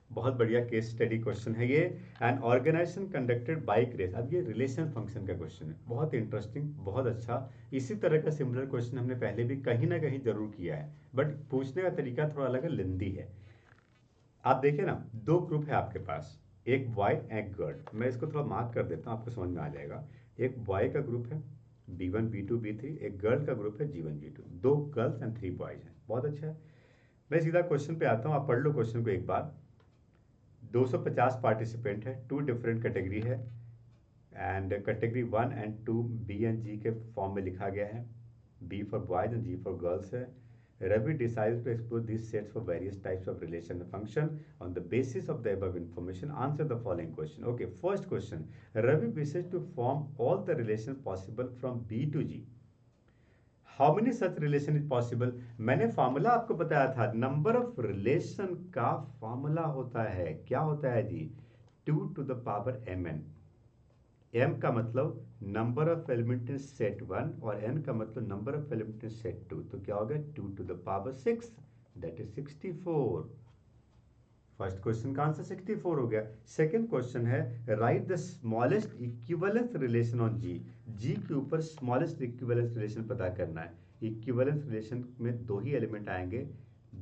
बहुत बढ़िया केस स्टडी क्वेश्चन है ये। An organization conducted bike race, अब ये रिलेशन फंक्शन का क्वेश्चन है, बहुत इंटरेस्टिंग, बहुत अच्छा। इसी तरह का सिमिलर क्वेश्चन हमने पहले भी कहीं ना कहीं जरूर किया है, बट पूछने का तरीका थोड़ा अलग है, लेंदी है। आप देखिए ना, दो ग्रुप है आपके पास, एक बॉय एक गर्ल। मैं इसको थोड़ा मार्क कर देता हूँ, आपको समझ में आ जाएगा। एक बॉय का ग्रुप है B1 B2 B3, एक गर्ल का ग्रुप है G1 G2, 2 girls and 3 boys हैं। बहुत अच्छा है। मैं सीधा क्वेश्चन पे आता हूँ, आप पढ़ लो क्वेश्चन को एक बार। 250 पार्टिसिपेंट है, 2 डिफरेंट कैटेगरी है and category 1 and 2 B and G के फॉर्म में लिखा गया है। B for boys and G for girls है। Ravi decides to explore these sets for various types of relation function. On the basis of the above information, answer the following question. Okay, first question. Ravi wishes to form all the relations possible from B to G. How many such relation is possible? मैंने formula आपको बताया था, number of relation का formula होता है, क्या होता है जी, 2 to the power mn। m का मतलब number of element in set 1 और n का मतलब number of element in set 2, तो क्या हो गया, 2 to the power 6, that is 64। First question का आंसर 64 हो गया। सेकंड क्वेश्चन है, write the smallest equivalence relation on G. G के ऊपर स्मॉलेस्ट इक्विवेलेंस रिलेशन पता करना है। इक्विवेलेंस रिलेशन में दो ही एलिमेंट आएंगे,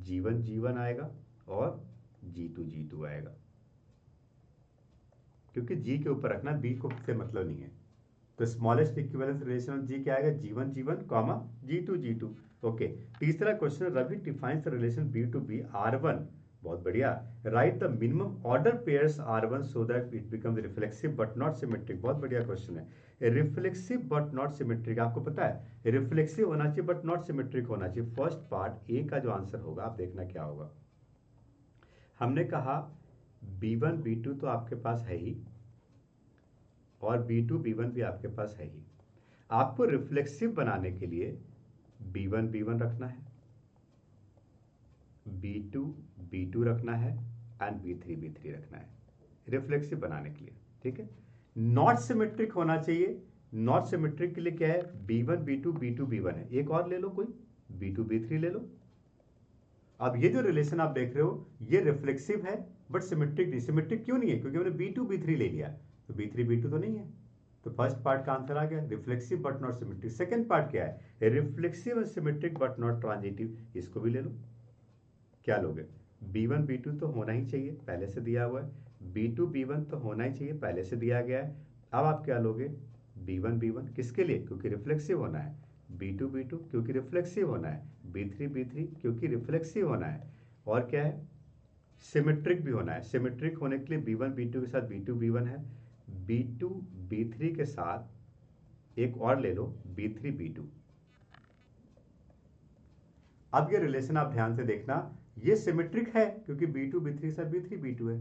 G1 G1 आएगा और G2 G2 आएगा, क्योंकि जी के ऊपर रखना, बी को से मतलब नहीं है। तो smallest equivalence relation of G क्या आएगा, G1 G1 comma G2 G2। ओके, तीसरा क्वेश्चन, Ravi defines the relation B to B R1। बहुत बढ़िया। Write the minimum order pairs R1 so that it becomes reflexive but not symmetric. बहुत बढ़िया question है। रिफ्लेक्सिव बट नॉट सिमेट्रिक, आपको पता है रिफ्लेक्सिव होना चाहिए बट नॉट सिमेट्रिक होना चाहिए। फर्स्ट पार्ट ए का जो आंसर होगा, आप देखना क्या होगा। हमने कहा B1 B2 तो आपके पास है ही, और B2 B1 भी आपके पास है ही। आपको रिफ्लेक्सिव बनाने के लिए B1 B1 रखना है, B2 B2 रखना है एंड B3 B3 रखना है, रिफ्लेक्सिव बनाने के लिए, ठीक है। नॉट सिमेट्रिक होना चाहिए। नॉट सिमेट्रिक के लिए क्या है, B1 B2 B2 B1 है, एक और ले लो कोई, B2 B3 ले लो। अब ये जो रिलेशन आप देख रहे हो, ये रिफ्लेक्सिव है बट सिमेट्रिक नहीं। सिमेट्रिक क्यों नहीं है, क्योंकि मैंने B2 B3 ले लिया, तो B3 B2 तो नहीं है। तो फर्स्ट पार्ट का आंसर आ गया, reflexive but not symmetric. Second part क्या है, reflexive and symmetric but not transitive, इसको भी ले लो। क्या लोगे, B1 B2 तो होना ही चाहिए, पहले से दिया हुआ है। B2 B1 तो होना ही चाहिए, पहले से दिया गया है। अब आप क्या लोगे, B1 B1 किसके लिए, क्योंकि रिफ्लेक्सिव होना है, B2 B2 क्योंकि रिफ्लेक्सिव होना है, B3 B3 क्योंकि रिफ्लेक्सिव होना है, और क्या है सिमेट्रिक भी होना है। सिमेट्रिक होने के लिए B1 B2 के साथ B2 B1 है, B2 B3 के साथ एक और ले लो B3 B2। अब ये रिलेशन आप ध्यान से देखना, ये सिमेट्रिक है क्योंकि B2 B3 के साथ B3 B2 है,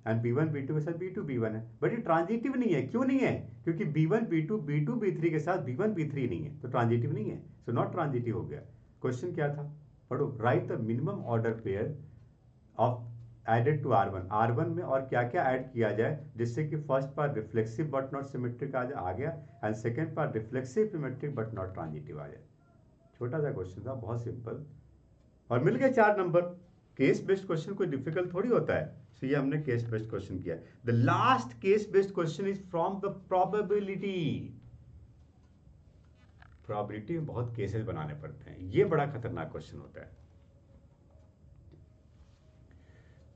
एंड B1 B2 के साथ B2 B1 है, बट ये ट्रांजिटिव नहीं है। क्यों नहीं है? क्योंकि B1 B2 B2 B3 के साथ B1 B3 नहीं है, तो ट्रांजिटिव नहीं है, सो नॉट ट्रांजिटिव हो गया। क्वेश्चन क्या था, पढ़ो। Write the minimum order pair of added to R1। R1 में और क्या क्या ऐड किया जाए जिससे कि first part reflexive but not symmetric आ गया, and second part reflexive symmetric but not transitive आ जाए। छोटा सा क्वेश्चन था, बहुत सिंपल, और मिल गए 4 नंबर। केस बेस्ड क्वेश्चन कोई डिफिकल्ट थोड़ी होता है, तो ये हमने केस बेस्ड क्वेश्चन किया। The last case based question is from the probability. Probability में बहुत केसेस बनाने पड़ते हैं, ये बड़ा खतरनाक क्वेश्चन होता है।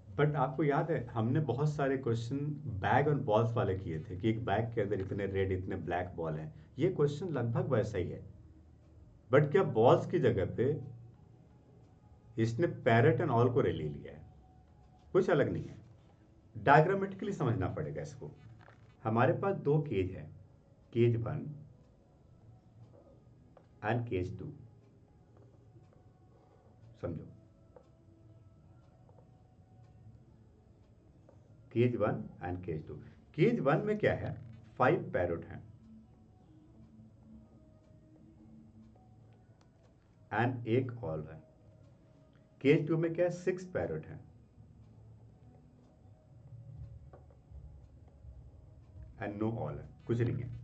बट आपको याद है हमने बहुत सारे क्वेश्चन बैग और बॉल्स वाले किए थे कि एक बैग के अंदर इतने रेड इतने ब्लैक बॉल हैं। ये क्वेश्चन लगभग वैसा ही है, बट क्या बॉल्स की जगह पे इसने पैरेट एंड ऑल को ले लिया है, कुछ अलग नहीं है। डायग्रामेटिकली समझना पड़ेगा इसको। हमारे पास 2 केज है, केज 1 एंड केज 2। समझो, केज 1 एंड केज 2। केज 1 में क्या है, 5 पैरोट हैं एंड एक ऑल है। केज 2 में क्या है, 6 पैरोट हैं एंड नो ऑल है, कुछ नहीं है।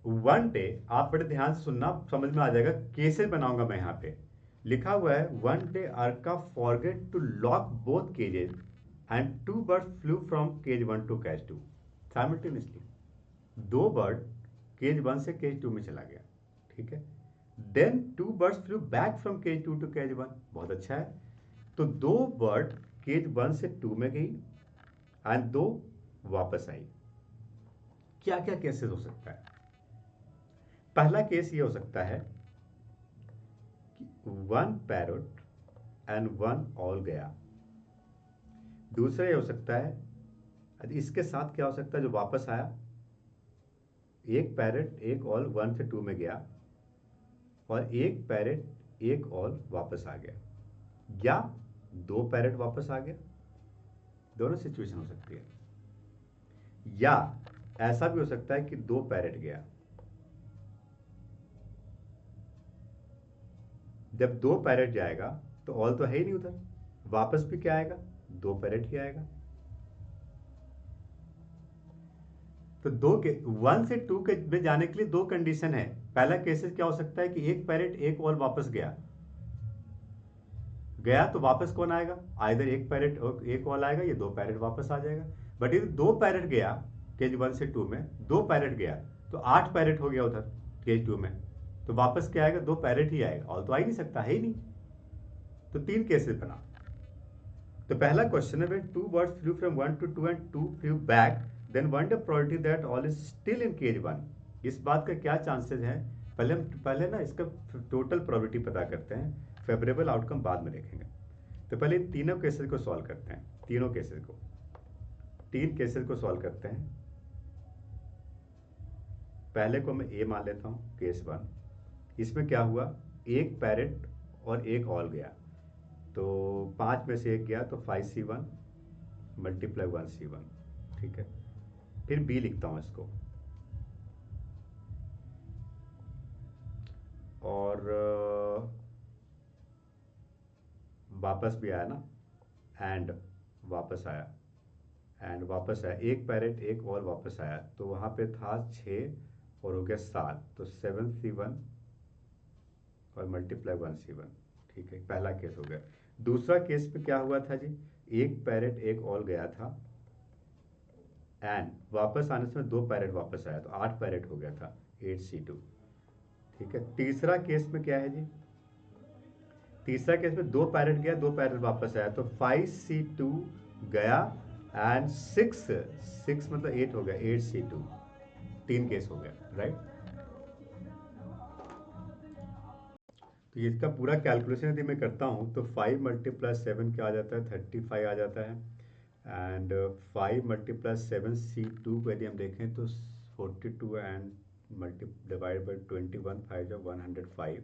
वन डे, आप बड़े ध्यान से सुनना, समझ में आ जाएगा, केसेस बनाऊंगा मैं। यहां पे लिखा हुआ है, one day Arka forget to lock both cages and 2 birds flew from cage 1 to cage 2 simultaneously. 2 bird cage 1 से केज 2 में चला गया, ठीक है। Then 2 birds flew back from cage 2 to cage 1, बहुत अच्छा है। तो 2 बर्ड केज 1 से 2 में गई एंड 2 वापस आई। क्या क्या केसेस हो सकता है? पहला केस ये हो सकता है कि 1 पैरोट एंड 1 ऑल गया। दूसरा ये हो सकता है, इसके साथ क्या हो सकता है जो वापस आया, एक पैरेट एक ऑल 1 से 2 में गया और एक पैरेट एक ऑल वापस आ गया, या 2 पैरेट वापस आ गया। दोनों सिचुएशन हो सकती है। या ऐसा भी हो सकता है कि 2 पैरेट गया, जब 2 पैरेट जाएगा तो ऑल तो है ही नहीं उधर, वापस भी क्या आएगा, 2 पैरेट ही आएगा। तो 2 के 1 से 2 के में जाने के लिए 2 कंडीशन है। पहला केसेस क्या हो सकता है कि एक पैरेट एक ऑल वापस गया, तो वापस कौन आएगा, आइदर एक पैरेट और एक ऑल आएगा या 2 पैरेट वापस आ जाएगा। बट यदि 2 पैरेट गया केज 1 से 2 में, 2 पैरेट गया तो 8 पैरेट हो गया उधर केज 2 में, तो वापस क्या आएगा, 2 पैरेट ही आएगा, ऑल तो आ ही नहीं सकता, है ही नहीं। तो 3 केसेस बना। तो पहला क्वेश्चन है, 2 birds flew from 1 to 2 and 2 flew back, then one the probability that all is still in cage 1। इस बात का क्या चांसेस है, पहले ना इसका टोटल प्रोबेबिलिटी पता करते हैं, फेवरेबल आउटकम बाद में देखेंगे। तो पहले तीनों केसेस को सॉल्व करते हैं, तीन केसेस को सॉल्व करते हैं। पहले को मैं ए मान लेता हूं, केस 1। इसमें क्या हुआ, एक पैरेट और एक ऑल गया, तो 5 में से एक गया तो 5C1 मल्टीप्लाई 1C1, ठीक है। फिर बी लिखता हूं इसको, और वापस भी आया ना, एंड वापस आया, एक पैरेट एक और वापस आया, तो वहां पे था 6 और हो गया 7, तो 7C1 और मल्टीप्लाई 1C1, ठीक है। पहला केस हो गया। दूसरा केस में क्या हुआ था जी, एक पैरेट एक ऑल गया था एंड वापस आने से 2 पैरेट वापस आया, तो 8 पैरेट हो गया था, 8C2, ठीक है। तीसरा केस में क्या है जी, तीसरा केस में 2 पैरेट गया 2 पैरेट वापस आया, तो 5C2 गया एंड 6 मतलब 8 हो गया, 8C2। 3 केस हो गया, राइट। तो इसका पूरा कैलकुलेशन यदि मैं करता हूँ तो 5 मल्टीप्लाई 7 क्या आ जाता है, 35 आ जाता है। एंड 5 मल्टीप्लाई 7 C2 को यदि हम देखें तो 42 एंड मल्टी डिवाइड बाई 21, 5 जो 105।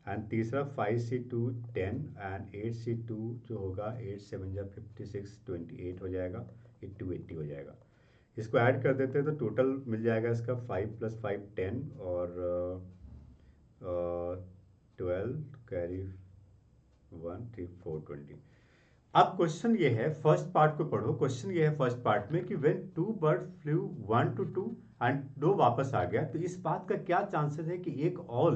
एंड तीसरा 5C2 10 एंड 8C2 जो होगा 8 7 जा 56, 28 हो जाएगा, ये 280 हो जाएगा। इसको ऐड कर देते हैं तो टोटल मिल जाएगा इसका 5 + 5 10 और 12 कैरी 1 3 4 20। अब क्वेश्चन ये है, फर्स्ट पार्ट को पढ़ो। क्वेश्चन ये है फर्स्ट पार्ट में कि when 2 bird flu 1 to 2 and 2 वापस आ गया, तो इस बात का क्या चांसेस है कि एक ऑल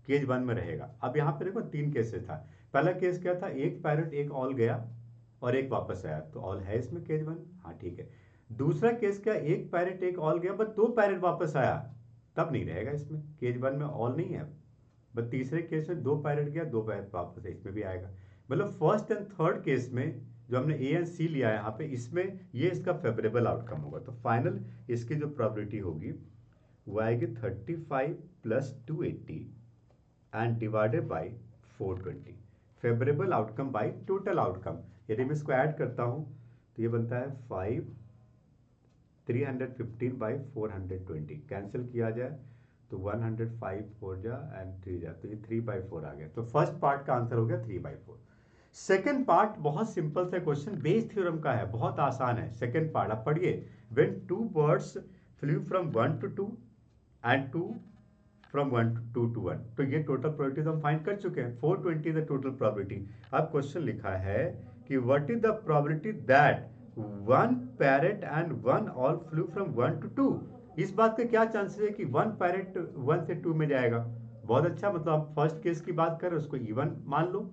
केज 1 में रहेगा। अब यहाँ पे देखो 3 केसेस था। पहला केस क्या था, एक पैरेट एक ऑल गया और एक वापस आया, तो ऑल है इसमें केज 1, हाँ ठीक है। दूसरा केस क्या, एक पैरेट एक ऑल गया बट 2 पैरेट वापस आया, तब नहीं रहेगा इसमें, केज 1 में ऑल नहीं है। बट तीसरे केस में 2 पैरेट गया 2 पैरेट वापस है, इसमें भी आएगा। मतलब फर्स्ट एंड थर्ड केस में जो हमने ए एंड सी लिया है यहाँ पे, इसमें ये इसका फेवरेबल आउटकम होगा। तो फाइनल इसकी जो प्रोबेबिलिटी होगी वो आएगी 35 + 280 and divided by 420, favourable outcome by total outcome. यदि मैं इसको ऐड करता हूँ तो ये बनता है 5 315 बाई 420, कैंसिल किया जाए तो 105 4 जा एंड 3 जा, तो ये 3/4 आ गया। तो फर्स्ट पार्ट का आंसर हो गया 3/4। सेकेंड पार्ट बहुत सिंपल सा क्वेश्चन, बेस थ्योरम का है, बहुत आसान है। सेकेंड पार्ट आप पढ़िए, when 2 birds flew from 1 to 2 and 2 from 1 to 2 to 1, तो ये टोटल प्रोबेबिलिटी हम फाइंड कर चुके हैं, 420 द टोटल प्रोबेबिलिटी। अब क्वेश्चन लिखा है कि what is the probability that 1 parrot and 1 all flu from 1 to 2। इस बात का क्या चांसेस है कि 1 पैरेट 1 से 2 में जाएगा। बहुत अच्छा, मतलब आप फर्स्ट केस की बात कर रहे हो, उसको इवन मान लो।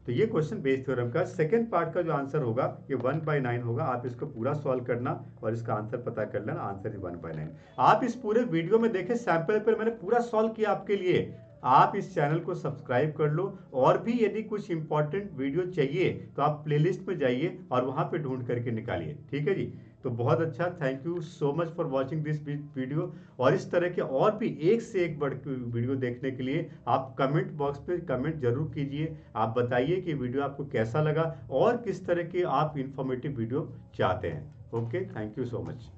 तो ये क्वेश्चन बेस थ्योरम का सेकंड पार्ट का जो आंसर होगा ये 1/9 होगा। आप इसको पूरा सॉल्व करना और इसका आंसर पता कर लेना, आंसर इज 1/9। आप इस पूरे वीडियो में देखें, सैंपल पर मैंने पूरा सॉल्व किया आपके लिए। आप इस चैनल को सब्सक्राइब कर लो, और भी यदि कुछ इंपॉर्टेंट वीडियो चाहिए तो आप प्लेलिस्ट में जाइए और वहां पे ढूंढ करके निकालिए, ठीक है जी। तो बहुत अच्छा, thank you so much for watching this video. और इस तरह के और भी एक से एक बढ़ वीडियो देखने के लिए आप कमेंट बॉक्स पे कमेंट जरूर कीजिए। आप बताइए कि वीडियो आपको कैसा लगा और किस तरह के आप इंफॉर्मेटिव वीडियो चाहते हैं। Okay, thank you so much.